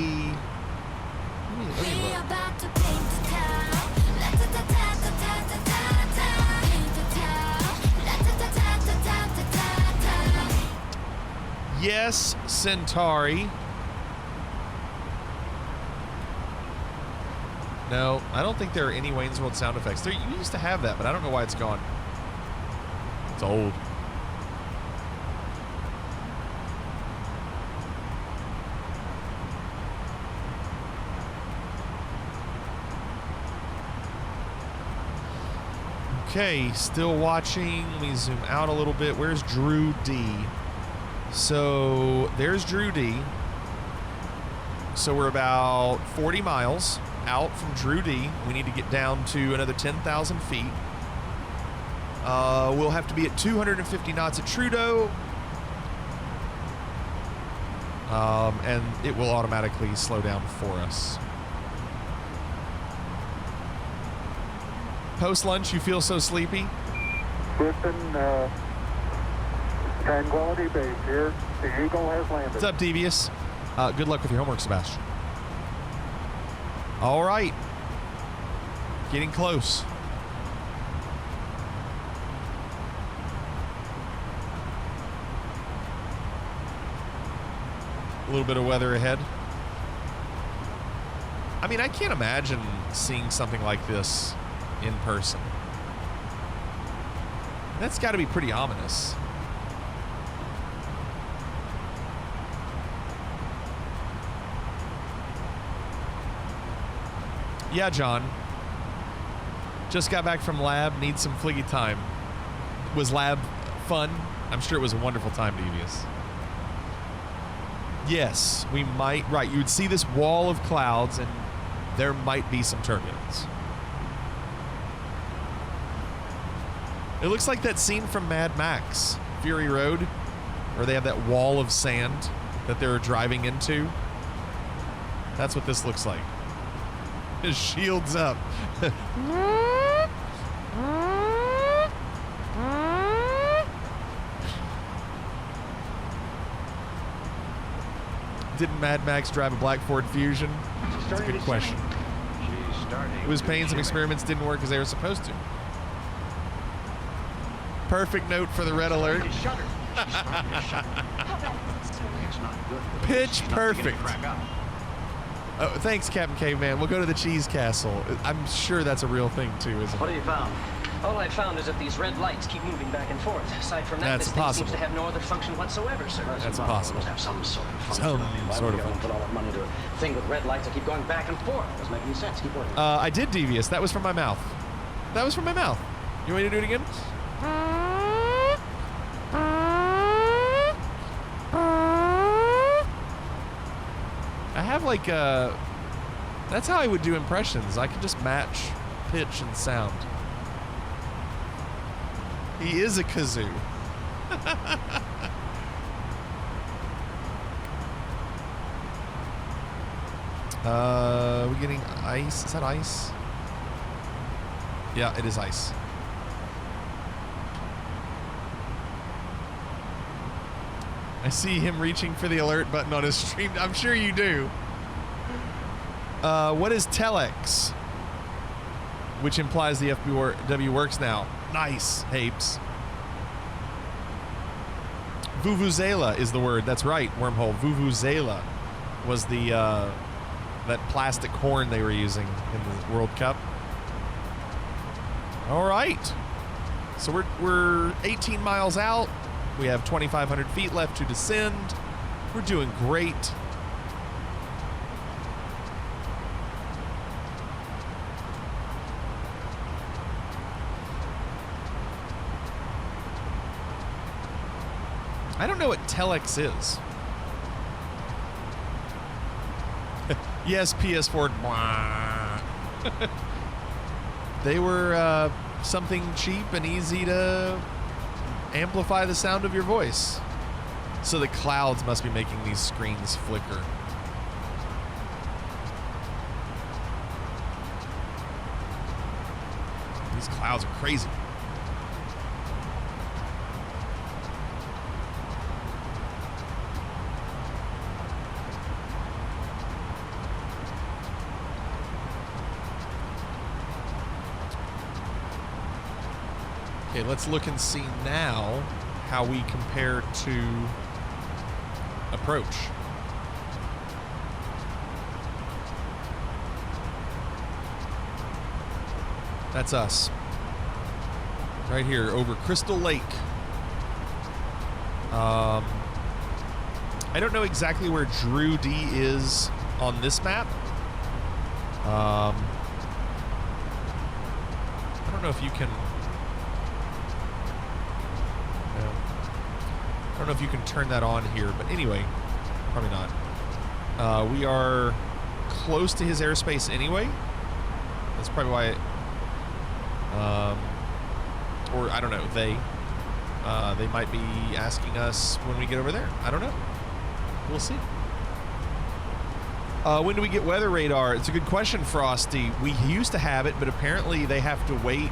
Let me look. Yes, Centauri. No, I don't think there are any Wayne's World sound effects. You used to have that, but I don't know why it's gone. It's old. Okay, still watching. Let me zoom out a little bit. Where's Drew D? So there's Drew D. So we're about 40 miles out from Drew D. We need to get down to another 10,000 feet. We'll have to be at 250 knots at Trudeau. And it will automatically slow down for us. Post-lunch, you feel so sleepy? Griffin, Tranquility Base here. The Eagle has landed. What's up, Devious? Good luck with your homework, Sebastian. All right. Getting close. A little bit of weather ahead. I mean, I can't imagine seeing something like this in person. That's got to be pretty ominous. Yeah, John. Just got back from lab. Need some fliggy time. Was lab fun? I'm sure it was a wonderful time, Devious. Yes, we might. Right, you would see this wall of clouds, and there might be some turbulence. It looks like that scene from Mad Max, Fury Road, where they have that wall of sand that they're driving into. That's what this looks like. His shield's up. Didn't Mad Max drive a black Ford Fusion? That's a good question. It was pain some experiments didn't work as they were supposed to. Perfect note for the red alert. Pitch perfect. Oh, thanks, Captain Caveman. We'll go to the Cheese Castle. I'm sure that's a real thing, too, isn't it? What have you found? All I found is that these red lights keep moving back and forth. Aside from that, That's this thing impossible. seems to have no other function whatsoever, sir. That's impossible. Have some sort of function. Some Why sort would of you put all that money into a thing with red lights that keep going back and forth? Doesn't make any sense. Keep working. I did, Devious. That was from my mouth. That was from my mouth. You want me to do it again? I have like that's how I would do impressions. I could just match pitch and sound. He is a kazoo. We getting ice? Is that ice? Yeah, it is ice. I see him reaching for the alert button on his stream. I'm sure you do. What is telex? Which implies the FBW works now. Nice, Hapes. Vuvuzela is the word. That's right, Wormhole. Vuvuzela was the that plastic horn they were using in the World Cup. All right. So we're 18 miles out. We have 2,500 feet left to descend. We're doing great. I don't know what telex is. Yes, PS4. They were something cheap and easy to amplify the sound of your voice. So the clouds must be making these screens flicker. These clouds are crazy. Okay, let's look and see now how we compare to approach. That's us. Right here over Crystal Lake. I don't know exactly where Drew D is on this map. I don't know if you can... I don't know if you can turn that on here, but anyway, probably not. We are close to his airspace anyway. That's probably why, or I don't know, they might be asking us when we get over there. I don't know. We'll see. When do we get weather radar? It's a good question, Frosty. We used to have it, but apparently they have to wait.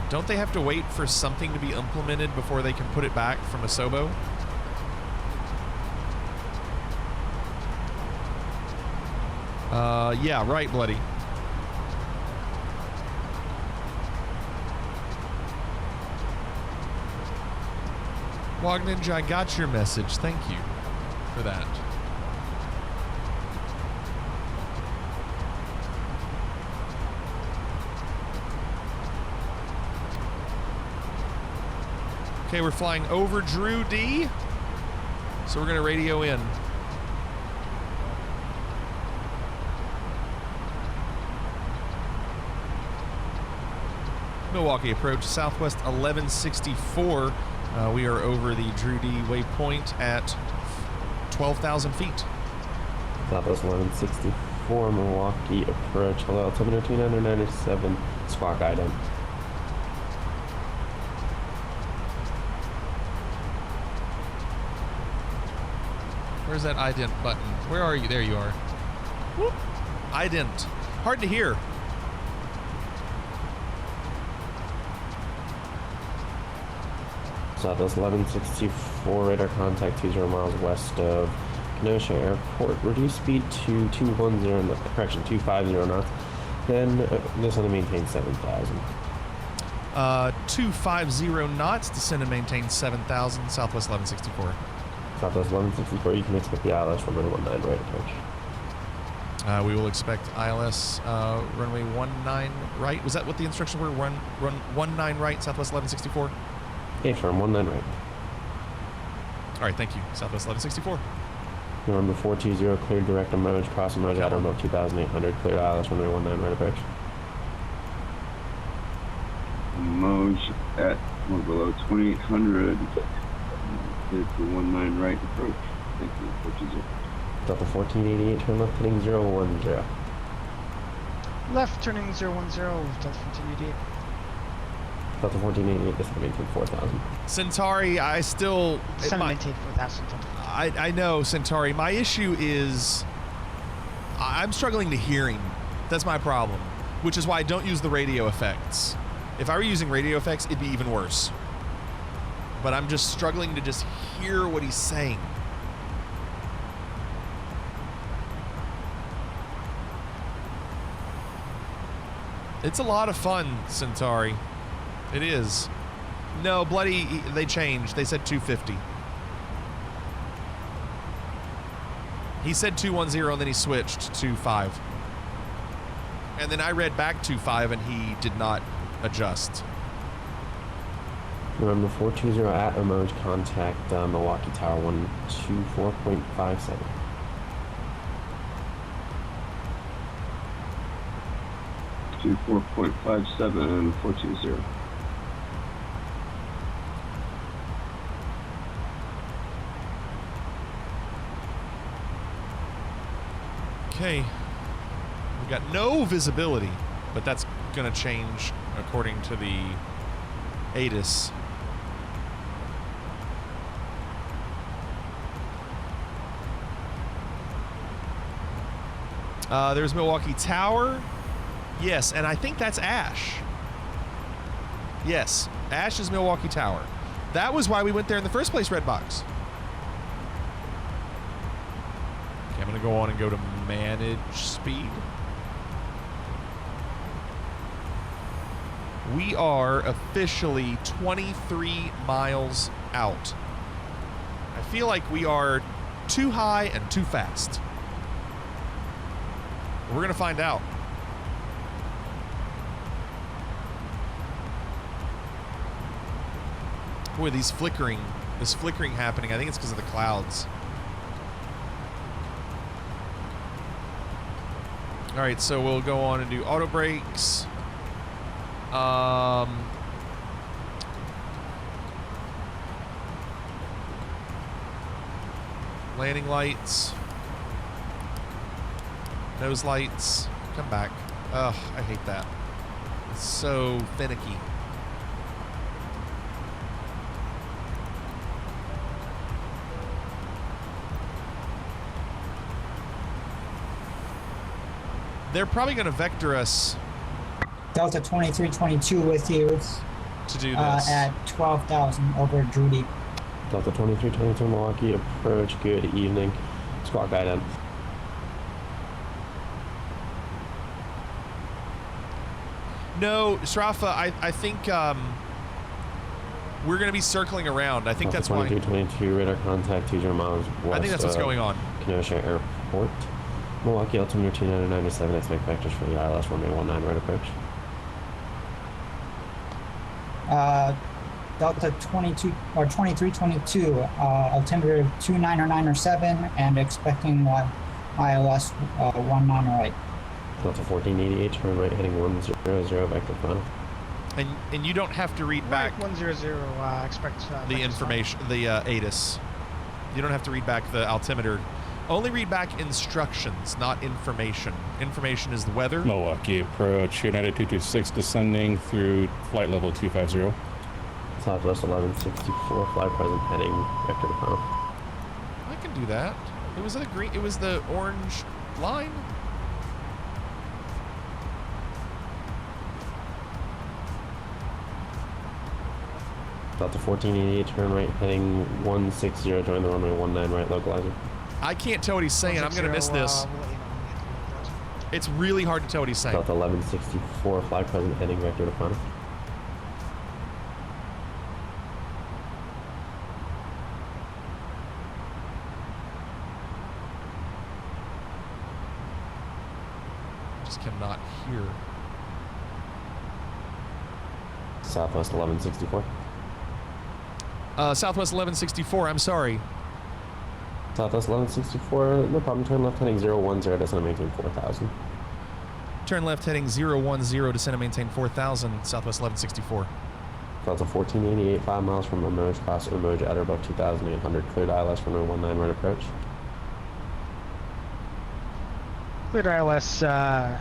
Don't they have to wait for something to be implemented before they can put it back from Asobo? Yeah, right, Bloody. Wog Ninja, I got your message. Thank you for that. Okay, we're flying over Drew D. So we're going to radio in. Milwaukee approach, Southwest 1164. We are over the Drew D waypoint at 12,000 feet. Southwest 1164, Milwaukee approach. Hello, altimeter 2997, squawk item. Where's that ident button? Where are you? There you are. Whoop. Ident. Hard to hear. Southwest 1164, radar contact 20 miles west of Kenosha Airport. Reduce speed to 250, correction, 250 knots. Then this one to maintain 7,000. 250 knots, descend and maintain 7,000, Southwest 1164. Southwest 1164, you can expect the ILS runway 19 right approach. We will expect ILS runway 19 right. Was that what the instructions were? Run 19 right, Southwest 1164? Okay, firm 19 right. All right, thank you. Southwest 1164. November 420, cleared direct approach, crossing Moj at about 2,800, cleared ILS runway 19 right approach. Moj at or below 2,800. Cleared for 19 right approach. Thank you. Approach is it. Delta 1488, turn left heading 010. Left turning 010, Delta 1488. Delta 1488, this will maintain 4,000. Centauri, I still... maintain 4,000. I know, Centauri. My issue is I'm struggling to hear him. That's my problem, which is why I don't use the radio effects. If I were using radio effects, it'd be even worse. But I'm just struggling to just hear what he's saying. It's a lot of fun, Centauri. It is. No, Bloody, they changed. They said 250. He said 210 and then he switched to 5. And then I read back 25 and he did not adjust. November 420 at Moj, contact Milwaukee Tower 124.57. To 4.57 and 420. Okay. We got no visibility, but that's going to change according to the ATIS. There's Milwaukee Tower. Yes, and I think that's Ash. Yes, Ash is Milwaukee Tower. That was why we went there in the first place, Redbox. Okay, I'm going to go on and go to manage speed. We are officially 23 miles out. I feel like we are too high and too fast. We're going to find out. Boy, this flickering happening. I think it's because of the clouds. All right, so we'll go on and do auto brakes. Landing lights. Nose lights. Come back. Ugh, I hate that. It's so finicky. They're probably going to vector us. Delta 2322 with you. To do this. At 12,000 over Drudy. Delta 2322 Milwaukee, approach, good evening. Squawk guide in. No, Strafa, I think we're going to be circling around. I think Delta that's why. 2322, radar contact 20 miles west. I think that's what's going on. Kenosha Airport. Milwaukee, altimeter 2997, expect vectors for the ILS runway 19 right approach. Delta 22 or 2322, altimeter 2997 and expecting ILS 19 right. Delta 1488, turn right heading 100, vector final. And you don't have to read back 100, expect the information, the ATIS. You don't have to read back the altimeter. Only read back instructions, not information. Information is the weather. Milwaukee approach, United 226 descending through flight level 250. Southwest 1164, fly present heading vector to final. I can do that. It was the green. It was the orange line. Delta 1488, turn right heading 160, join the runway 19 right localizer. I can't tell what he's saying. I'm going to miss this. It's really hard to tell what he's saying. Delta 1164, fly present heading vector to final. Just cannot hear. Southwest 1164. Southwest 1164, I'm sorry. Southwest 1164, no problem. Turn left heading 010, descend and maintain 4000. Turn left heading 010, descend and maintain 4000, Southwest 1164. Delta 1488, 5 miles from Umoja, cross Umoja at or above 2800, cleared ILS runway 19 right approach. Cleared ILS 19 right,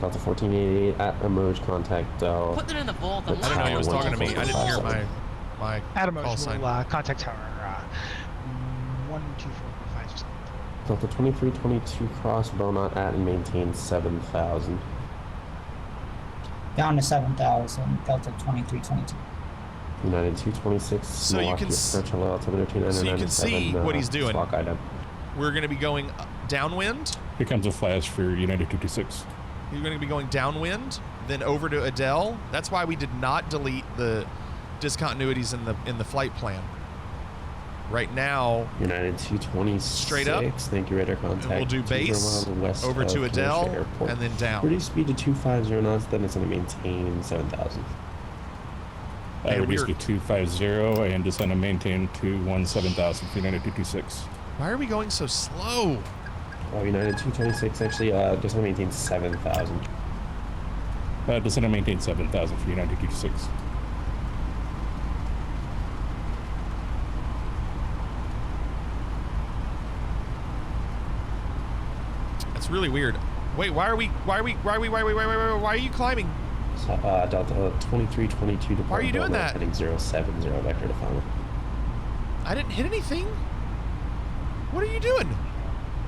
Delta 1488. Delta 1488 at Umoja, contact Put it in the vault. I didn't know he was talking to me. I didn't hear my call sign. Will contact tower 124.5. Delta 2322 cross Beaumont at and maintain 7000. Down to 7,000, Delta 2322. United 226, so Milwaukee, you can so you can see what he's doing. Item. We're going to be going downwind. Here comes a flash for United 226. You're going to be going downwind, then over to Adele. That's why we did not delete the discontinuities in the flight plan. Right now, United 226, straight up. Thank you, radar contact. We'll do base over to Adele and then down. Reduce speed to 250 knots, then it's going to maintain 7,000. Reduce to 250 and descend and maintain to 17,000 for United 226. Why are we going so slow? Oh, United 226 actually descend and maintain 7,000. Descend and maintain 7,000 for United 226. That's really weird. Wait, why are you climbing? So, Delta 2322 to Why are you doing that? Heading 070 vector to final. I didn't hit anything. What are you doing?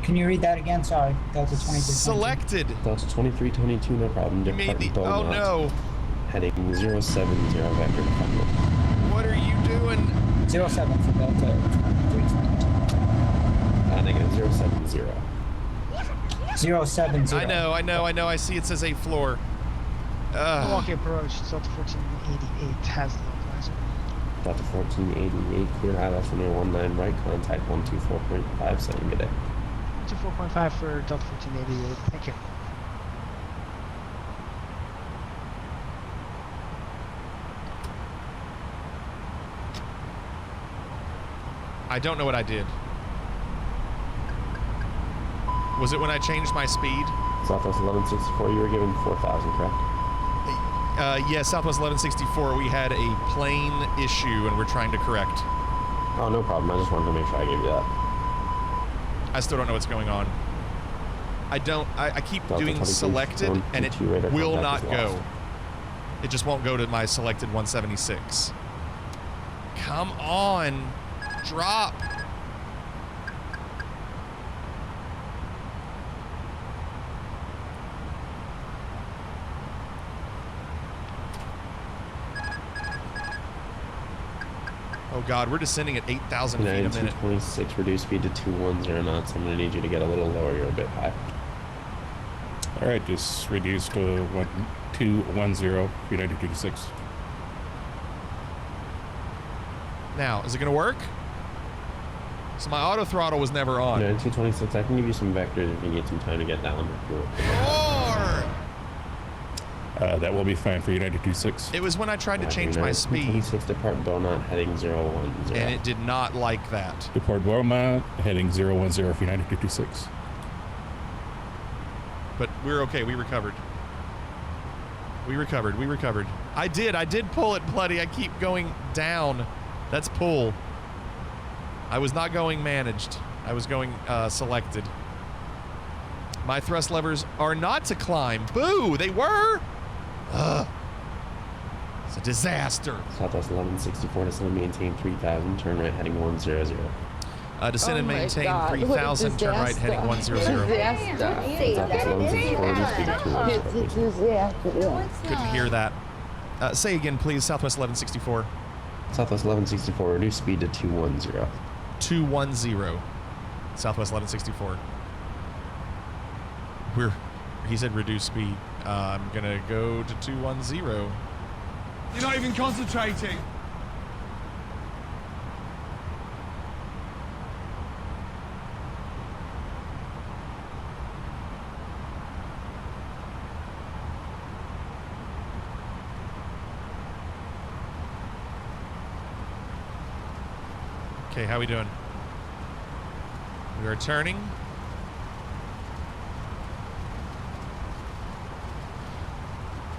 Can you read that again? Sorry, Delta 2322. Selected. Delta 2322, no problem. Oh no. Heading 070 vector to final. What are you doing? 07 for Delta 2322. Negative 070. 070. I know. I see it says 8th floor. Milwaukee approach, Delta 1488 has the localizer. Delta 1488, clear ILS runway 19 right, contact 124.5, setting good day. 124.5 for Delta 1488, thank you. I don't know what I did. Was it when I changed my speed? Southwest 1164, you were given 4,000, correct? Yes, Southwest 1164, we had a plane issue and we're trying to correct. Oh, no problem. I just wanted to make sure I gave you that. I still don't know what's going on. I keep doing selected and it will not go. It just won't go to my selected 176. Come on. Drop. Oh God, we're descending at 8,000 feet a minute. 226, reduce speed to 210 knots. I'm going to need you to get a little lower. You're a bit high. All right, just reduce to 210, United 26. Now, is it going to work? So my auto throttle was never on. No, 226, I can give you some vectors if you need some time to get down. That will be fine for United 26. It was when I tried to change my speed. 226, depart Beaumont, heading 010. And it did not like that. Depart Beaumont, heading 010 for United 26. But we're okay, we recovered. We recovered. I did pull it, Bloody. I keep going down. That's pull. I was not going managed. I was going selected. My thrust levers are not to climb. Boo! They were! Ugh. It's a disaster. Southwest 1164, descend and maintain 3,000, turn right heading 100. Descend and maintain 3,000, turn right heading 100. Couldn't hear that. Say again, please, Southwest 1164. Southwest 1164, reduce speed to 210. 210. Southwest 1164. He said reduce speed. I'm gonna go to 210. You're not even concentrating. Okay, how we doing? We are turning.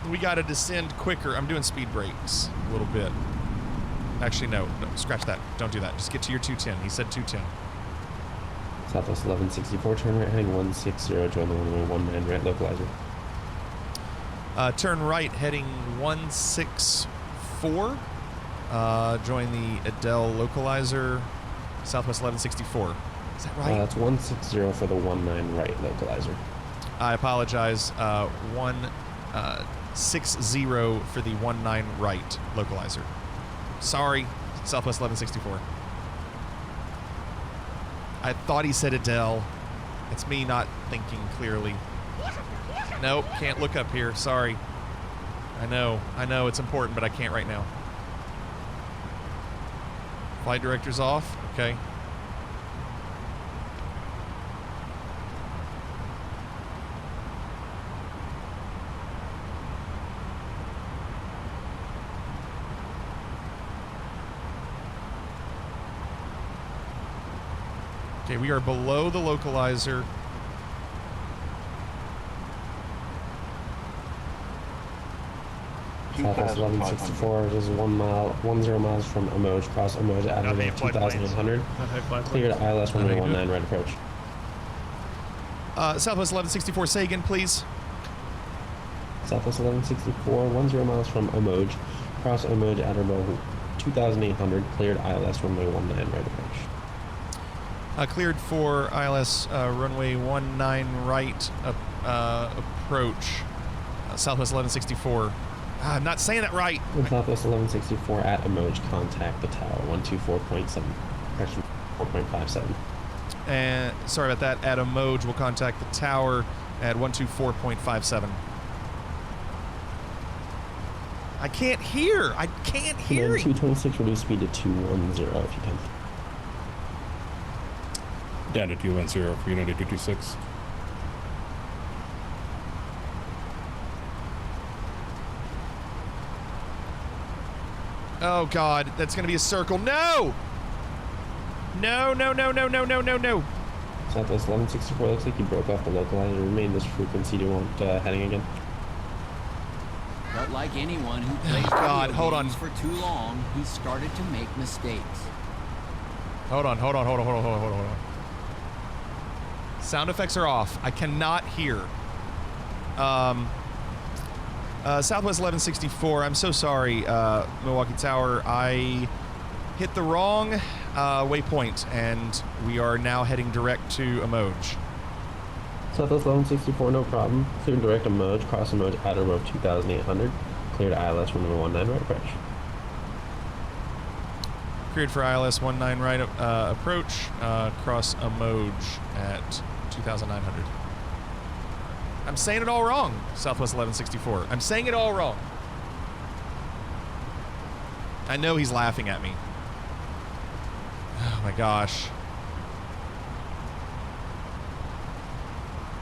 We gotta descend quicker. I'm doing speed brakes a little bit. Actually, no, scratch that. Don't do that. Just get to your 210. He said 210. Southwest 1164, turn right heading 160, join the runway 19 right localizer. Turn right heading 164. Join the Adele localizer, Southwest 1164. Is that right? That's 160 for the 19 right localizer. I apologize. 160 for the 19 right localizer. Sorry, Southwest 1164. I thought he said Adele. It's me not thinking clearly. Nope, can't look up here. Sorry. I know it's important, but I can't right now. Flight director's off. Okay. Okay, we are below the localizer. Southwest 1164, this is 10 miles from Amoj, cross Amoj at 2,100. Cleared ILS runway 19 right approach. Southwest 1164, say again, please. Southwest 1164, 10 miles from Omoj. Cross Omoj at about 2,800. Cleared ILS runway 19 right approach. Cleared for ILS runway 19 right approach. Southwest 1164. I'm not saying that right. Southwest 1164 at Omoj. Contact the tower 124.7. Correction 4.57. And sorry about that. At Omoj, we'll contact the tower at 124.57. I can't hear. I can't hear. 226, reduce speed to 210 if you can. Down to 210 for United 226. Oh God, that's gonna be a circle. No! No, no, no, no, no, no, no, no. Southwest 1164, looks like you broke off the localizer. Remain this frequency. Do you want heading again? But like anyone who plays video games for too long, he started to make mistakes. Hold on. Sound effects are off. I cannot hear. Southwest 1164, I'm so sorry, Milwaukee Tower. I hit the wrong waypoint, and we are now heading direct to Omoj. Southwest 1164, no problem. Cleared direct Omoj, cross Omoj at or above 2,800. Cleared ILS runway 19 right approach. Cleared for ILS 19 right approach, cross Omoj at 2,900. I'm saying it all wrong, Southwest 1164. I'm saying it all wrong. I know he's laughing at me. Oh my gosh.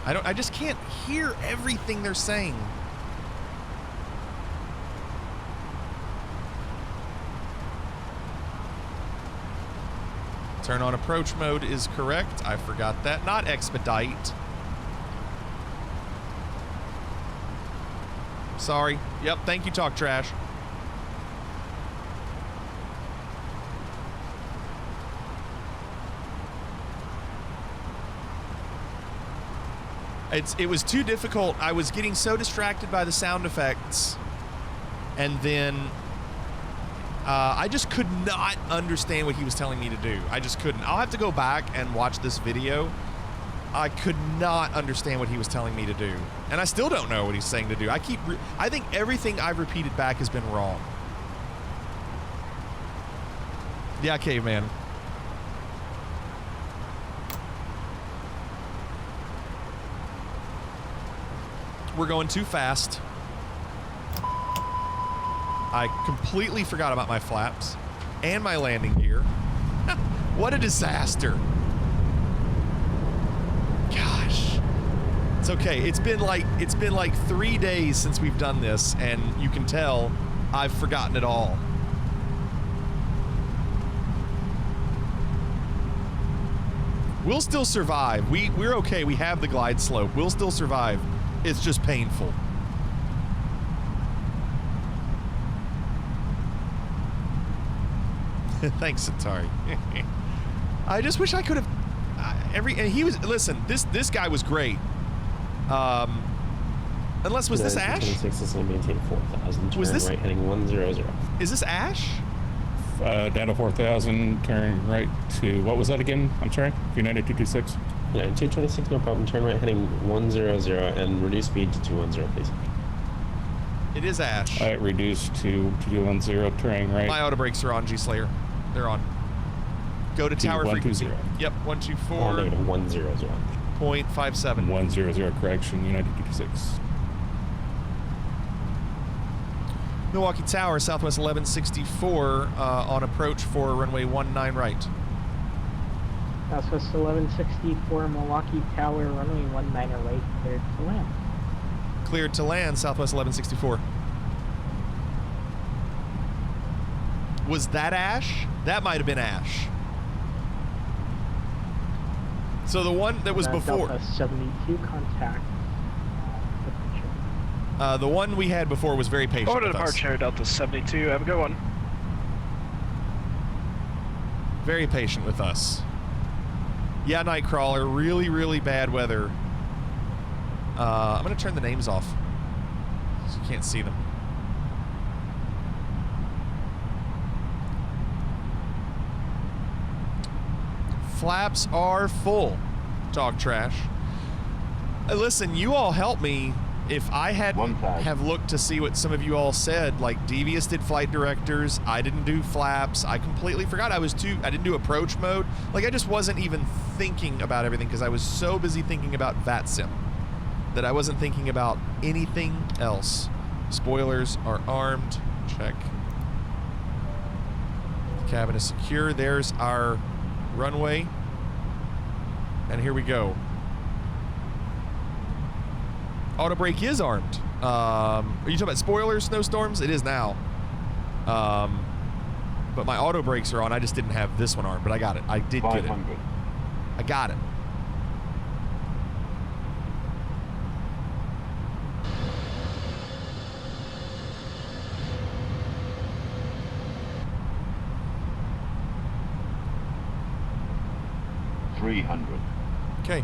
I just can't hear everything they're saying. Turn on approach mode is correct. I forgot that. Not expedite. Sorry. Yep, thank you, Talk Trash. It was too difficult. I was getting so distracted by the sound effects, and then I just could not understand what he was telling me to do. I just couldn't. I'll have to go back and watch this video. I could not understand what he was telling me to do, and I still don't know what he's saying to do. I think everything I've repeated back has been wrong. Yeah, caveman. We're going too fast. I completely forgot about my flaps and my landing gear. What a disaster. Gosh. It's okay. It's been like 3 days since we've done this, and you can tell I've forgotten it all. We'll still survive. We're okay. We have the glide slope. We'll still survive. It's just painful. Thanks, Atari. I just wish I could have and he was, listen, this guy was great. Unless, was this Ash? 26 is going to maintain 4,000. Was this right heading 100? Is this Ash? Down to 4,000, turn right to, what was that again? I'm sorry, United 226. Yeah, 226, no problem. Turn right heading 100 and reduce speed to 210, please. It is Ash. Reduced to 210, turning right. My auto brakes are on, G Slayer. They're on. Go to tower frequency. Yep, 124. Negative 100. 0.57. 100, correction, United 226. Milwaukee Tower, Southwest 1164, on approach for runway 19 right. Southwest 1164, Milwaukee Tower, runway 19 right, cleared to land. Cleared to land, Southwest 1164. Was that Ash? That might have been Ash. So the one that was before. Delta 72, contact. The one we had before was very patient Order with us. departure, Delta 72. Have a good one. Very patient with us. Yeah, Nightcrawler. Really, really bad weather I'm going to turn the names off so you can't see them. Flaps are full. Talk trash. Listen, you all help me. If I hadn't have looked to see what some of you all said, like Devious did flight directors, I didn't do flaps. I completely forgot. I didn't do approach mode. Like I just wasn't even thinking about everything because I was so busy thinking about Vatsim that I wasn't thinking about anything else. Spoilers are armed. Check. The cabin is secure. There's our runway. And here we go. Auto brake is armed. Are you talking about spoilers, snowstorms? It is now. But my auto brakes are on. I just didn't have this one armed, but I got it. I did get it. I got it. Okay.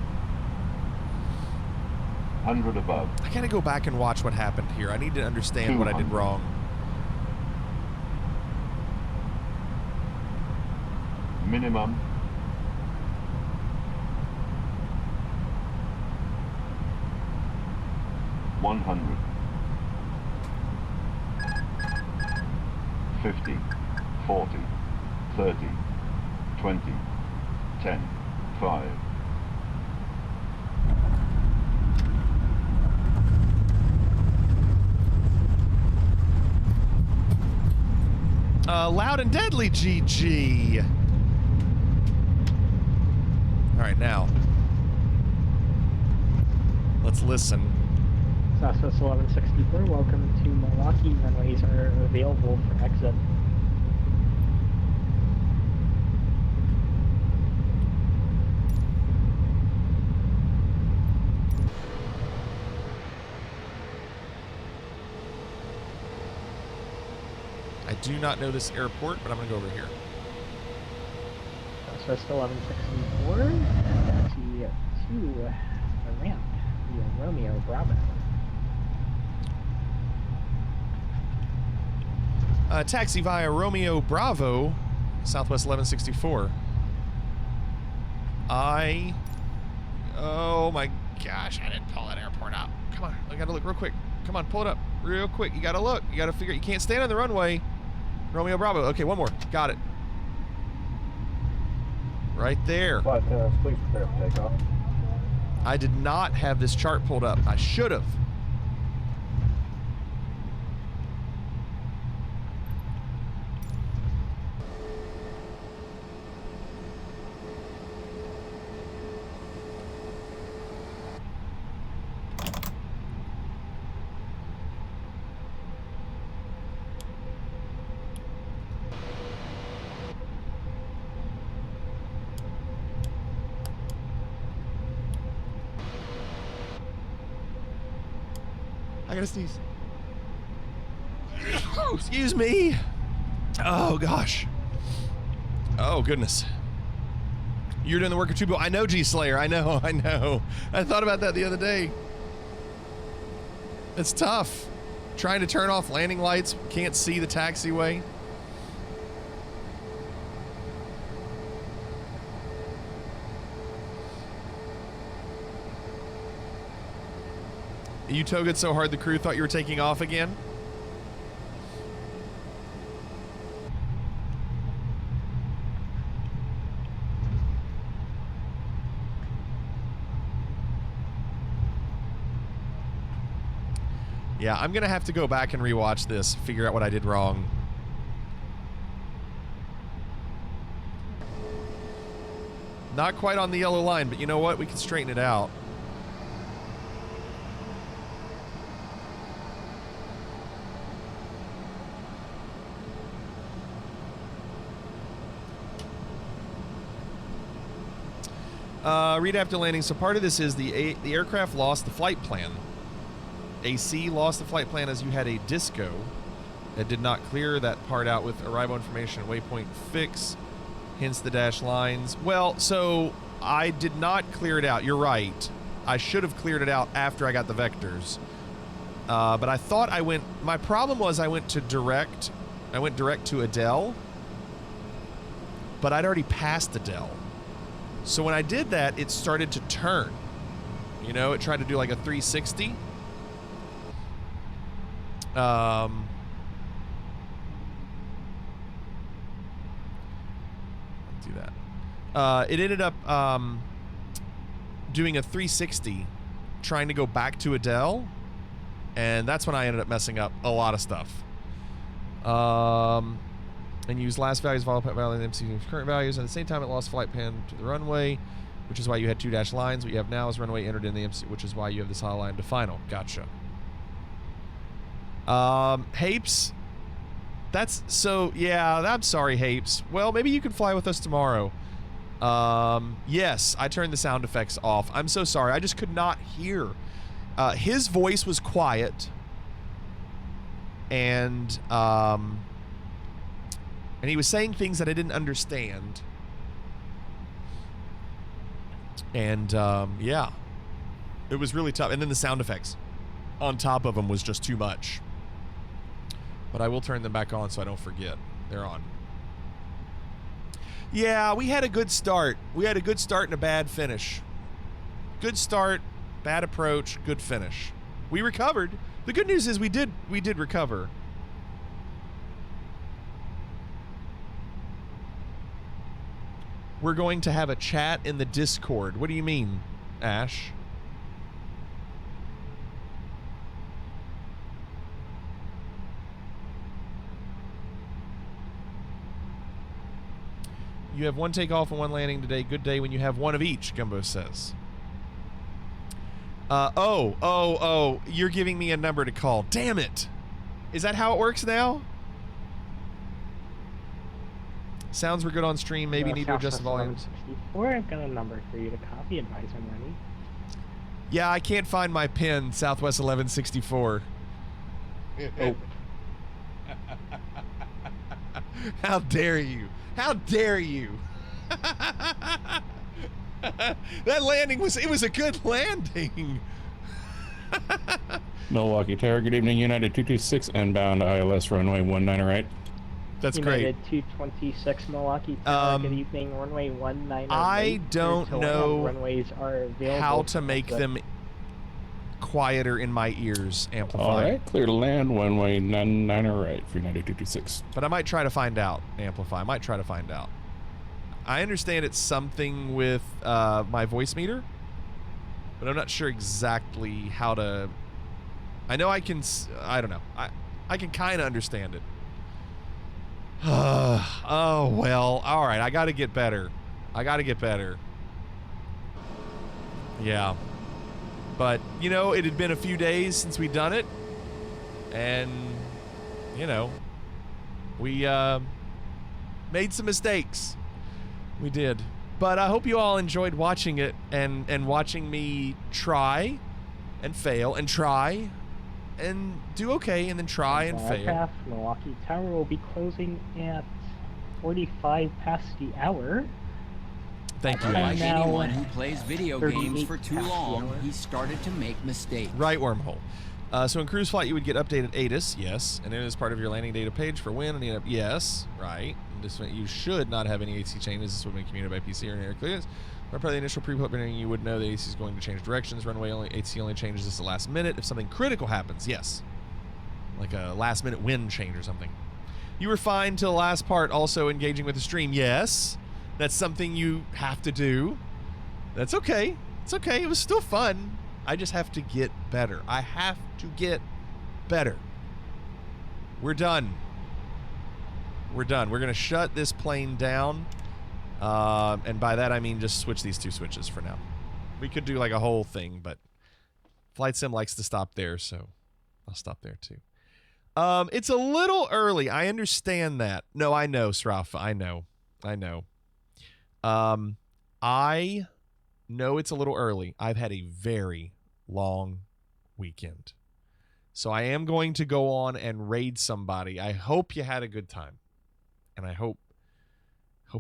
100 above. I gotta go back and watch what happened here. I need to understand what I did wrong. Minimum. $100. 50, 40, 30, 20, 10, 5. Loud and deadly, GG. All right, now let's listen. Southwest 1164, welcome to Milwaukee. Runways are available for exit. I do not know this airport, but I'm going to go over here. Southwest 1164, taxi to the ramp via Romeo Bravo. Taxi via Romeo Bravo, Southwest 1164. Oh my gosh, I didn't pull that airport up. Come on, I gotta look real quick. Come on, pull it up real quick. You gotta look. You gotta figure. You can't stand on the runway. Romeo Bravo. Okay, one more. Got it. Right there. Flight attendants, please prepare for takeoff. I did not have this chart pulled up. I should have. I gotta sneeze. Oh, excuse me. Oh, gosh. Oh, goodness. You're doing the work of two people. I know, G-Slayer. I know. I thought about that the other day. It's tough. Trying to turn off landing lights. Can't see the taxiway. You towed it so hard the crew thought you were taking off again? Yeah, I'm gonna have to go back and rewatch this, figure out what I did wrong. Not quite on the yellow line, but you know what? We can straighten it out. Read after landing. So part of this is the aircraft lost the flight plan. AC lost the flight plan as you had a disco. It did not clear that part out with arrival information and waypoint fix, hence the dash lines. Well, so I did not clear it out. You're right. I should have cleared it out after I got the vectors. But I thought I went... My problem was I went direct to Adele. But I'd already passed Adele. So when I did that, it started to turn. You know, it tried to do like a 360. Let's do that. It ended up doing a 360, trying to go back to Adele, and that's when I ended up messing up a lot of stuff. And use last values, volatile value, and MC's current values. At the same time, it lost flight pan to the runway, which is why you had 2 dash lines. What you have now is runway entered in the MC, which is why you have this hollow line to final. Gotcha. Hapes. That's so, yeah, I'm sorry, Hapes. Well, maybe you can fly with us tomorrow. Yes, I turned the sound effects off. I'm so sorry. I just could not hear. His voice was quiet. And he was saying things that I didn't understand. And, yeah. It was really tough. And then the sound effects on top of them was just too much. But I will turn them back on so I don't forget. They're on. Yeah, we had a good start. We had a good start and a bad finish. Good start, bad approach, good finish. We recovered. The good news is we did recover. We're going to have a chat in the Discord. What do you mean, Ash? You have 1 takeoff and 1 landing today. Good day when you have 1 of each, Gumbo says. Oh, you're giving me a number to call. Damn it. Is that how it works now? Sounds were good on stream. Maybe need to adjust the volumes. I've got a number for you to copy. Advise when ready. Yeah, I can't find my pin, Southwest 1164. Oh. How dare you? How dare you? That landing was a good landing. Milwaukee Tower, good evening, United 226, inbound ILS runway 19 right. That's United great. 226 Milwaukee Tower, good evening, runway 19 I don't know runways are available how to make them quieter in my ears, amplified. All right, clear to land, runway 19 right for United 226. But I might try to find out, amplify. I might try to find out. I understand it's something with my voice meter, but I'm not sure exactly how to... I know I can... I don't know. I can kind of understand it. Oh, well. All right. I got to get better. Yeah. But, you know, it had been a few days since we'd done it. And, you know, we made some mistakes. We did. But I hope you all enjoyed watching it and watching me try and fail and try and do okay and then try and fail. Aircraft, Milwaukee Tower will be closing at 45 past the hour. Thank you. Like now, anyone who plays video games for too long, he started to make mistakes. Right wormhole. So in cruise flight, you would get updated ATIS, yes, and it is part of your landing data page for when and yes, right. And this you should not have any AC changes. This would be communicated by PC or air clearance. But part of the initial pre-planning, you would know the AC is going to change directions. Runway only AC only changes this at the last minute if something critical happens. Yes, like a last-minute wind change or something. You were fine till the last part. Also engaging with the stream. Yes, that's something you have to do. That's okay. It's okay. It was still fun. I just have to get better. I have to get better. We're done. We're done. We're gonna shut this plane down. And by that I mean just switch these 2 switches for now. We could do like a whole thing, but Flight Sim likes to stop there, so I'll stop there too. It's a little early. I understand that. No, I know, Srafa. I know. I know it's a little early. I've had a very long weekend. So I am going to go on and raid somebody. I hope you had a good time. And I hope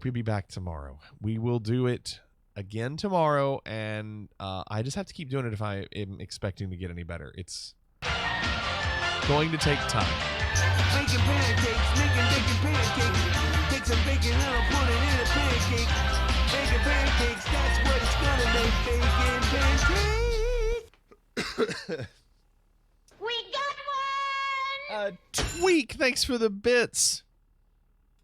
you'll be back tomorrow. We will do it again tomorrow, and I just have to keep doing it if I am expecting to get any better. It's going to take time. Making pancakes, making pancakes. Take some bacon and I'll put it in a pancake. Making pancakes, that's what it's gonna make. Bacon pancakes. We got one! Tweak, thanks for the bits.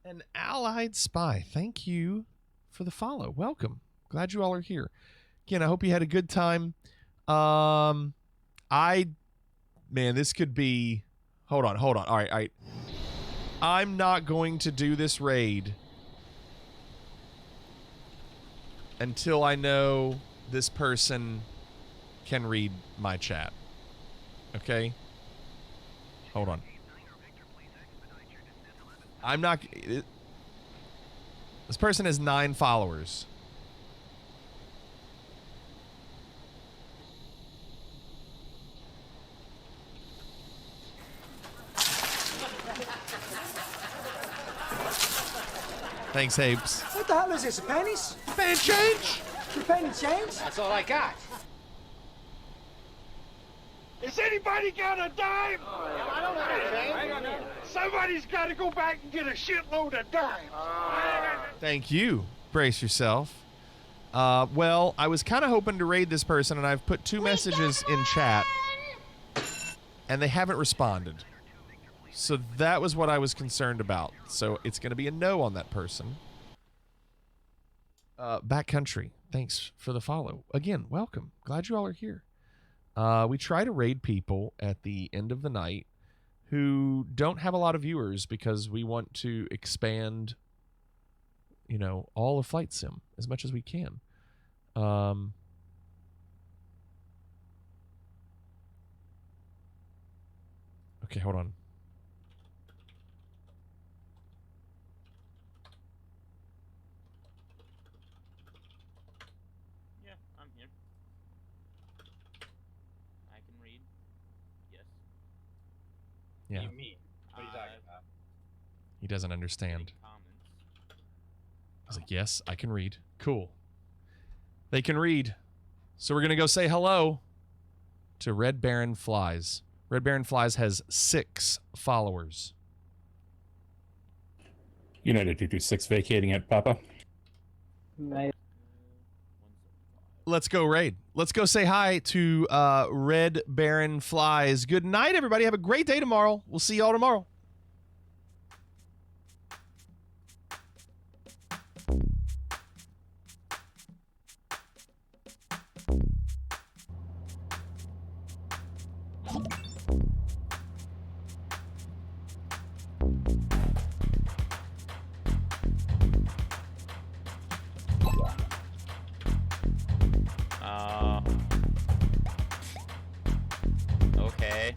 An Allied Spy, thank you for the follow. Welcome. Glad you all are here. Again, I hope you had a good time. Man, this could be... Hold on. All right. I'm not going to do this raid until I know this person can read my chat. Okay? Hold on. I'm not... This person has 9 followers. Thanks, Apes. What the hell is this, pennies? Penny change? Your penny change? That's all I got. Has anybody got a dime? I don't have a dime. Somebody's got to go back and get a shitload of dimes. Thank you. Brace yourself. Well, I was kind of hoping to raid this person, and I've put 2 messages in chat, and they haven't responded. So that was what I was concerned about. So it's going to be a no on that person. Backcountry, thanks for the follow. Again, welcome. Glad you all are here. We try to raid people at the end of the night who don't have a lot of viewers because we want to expand, you know, all of Flight Sim as much as we can. Okay, hold on. Yeah, I'm here. I can read. Yes. Yeah. What do you mean? What are you talking about? He doesn't understand. Comments. I was like, yes, I can read. Cool. They can read. So we're going to go say hello to Red Baron Flies. Red Baron Flies has 6 followers. United 226 vacating at Papa. Let's go raid. Let's go say hi to Red Baron Flies. Good night, everybody. Have a great day tomorrow. We'll see y'all tomorrow. Okay.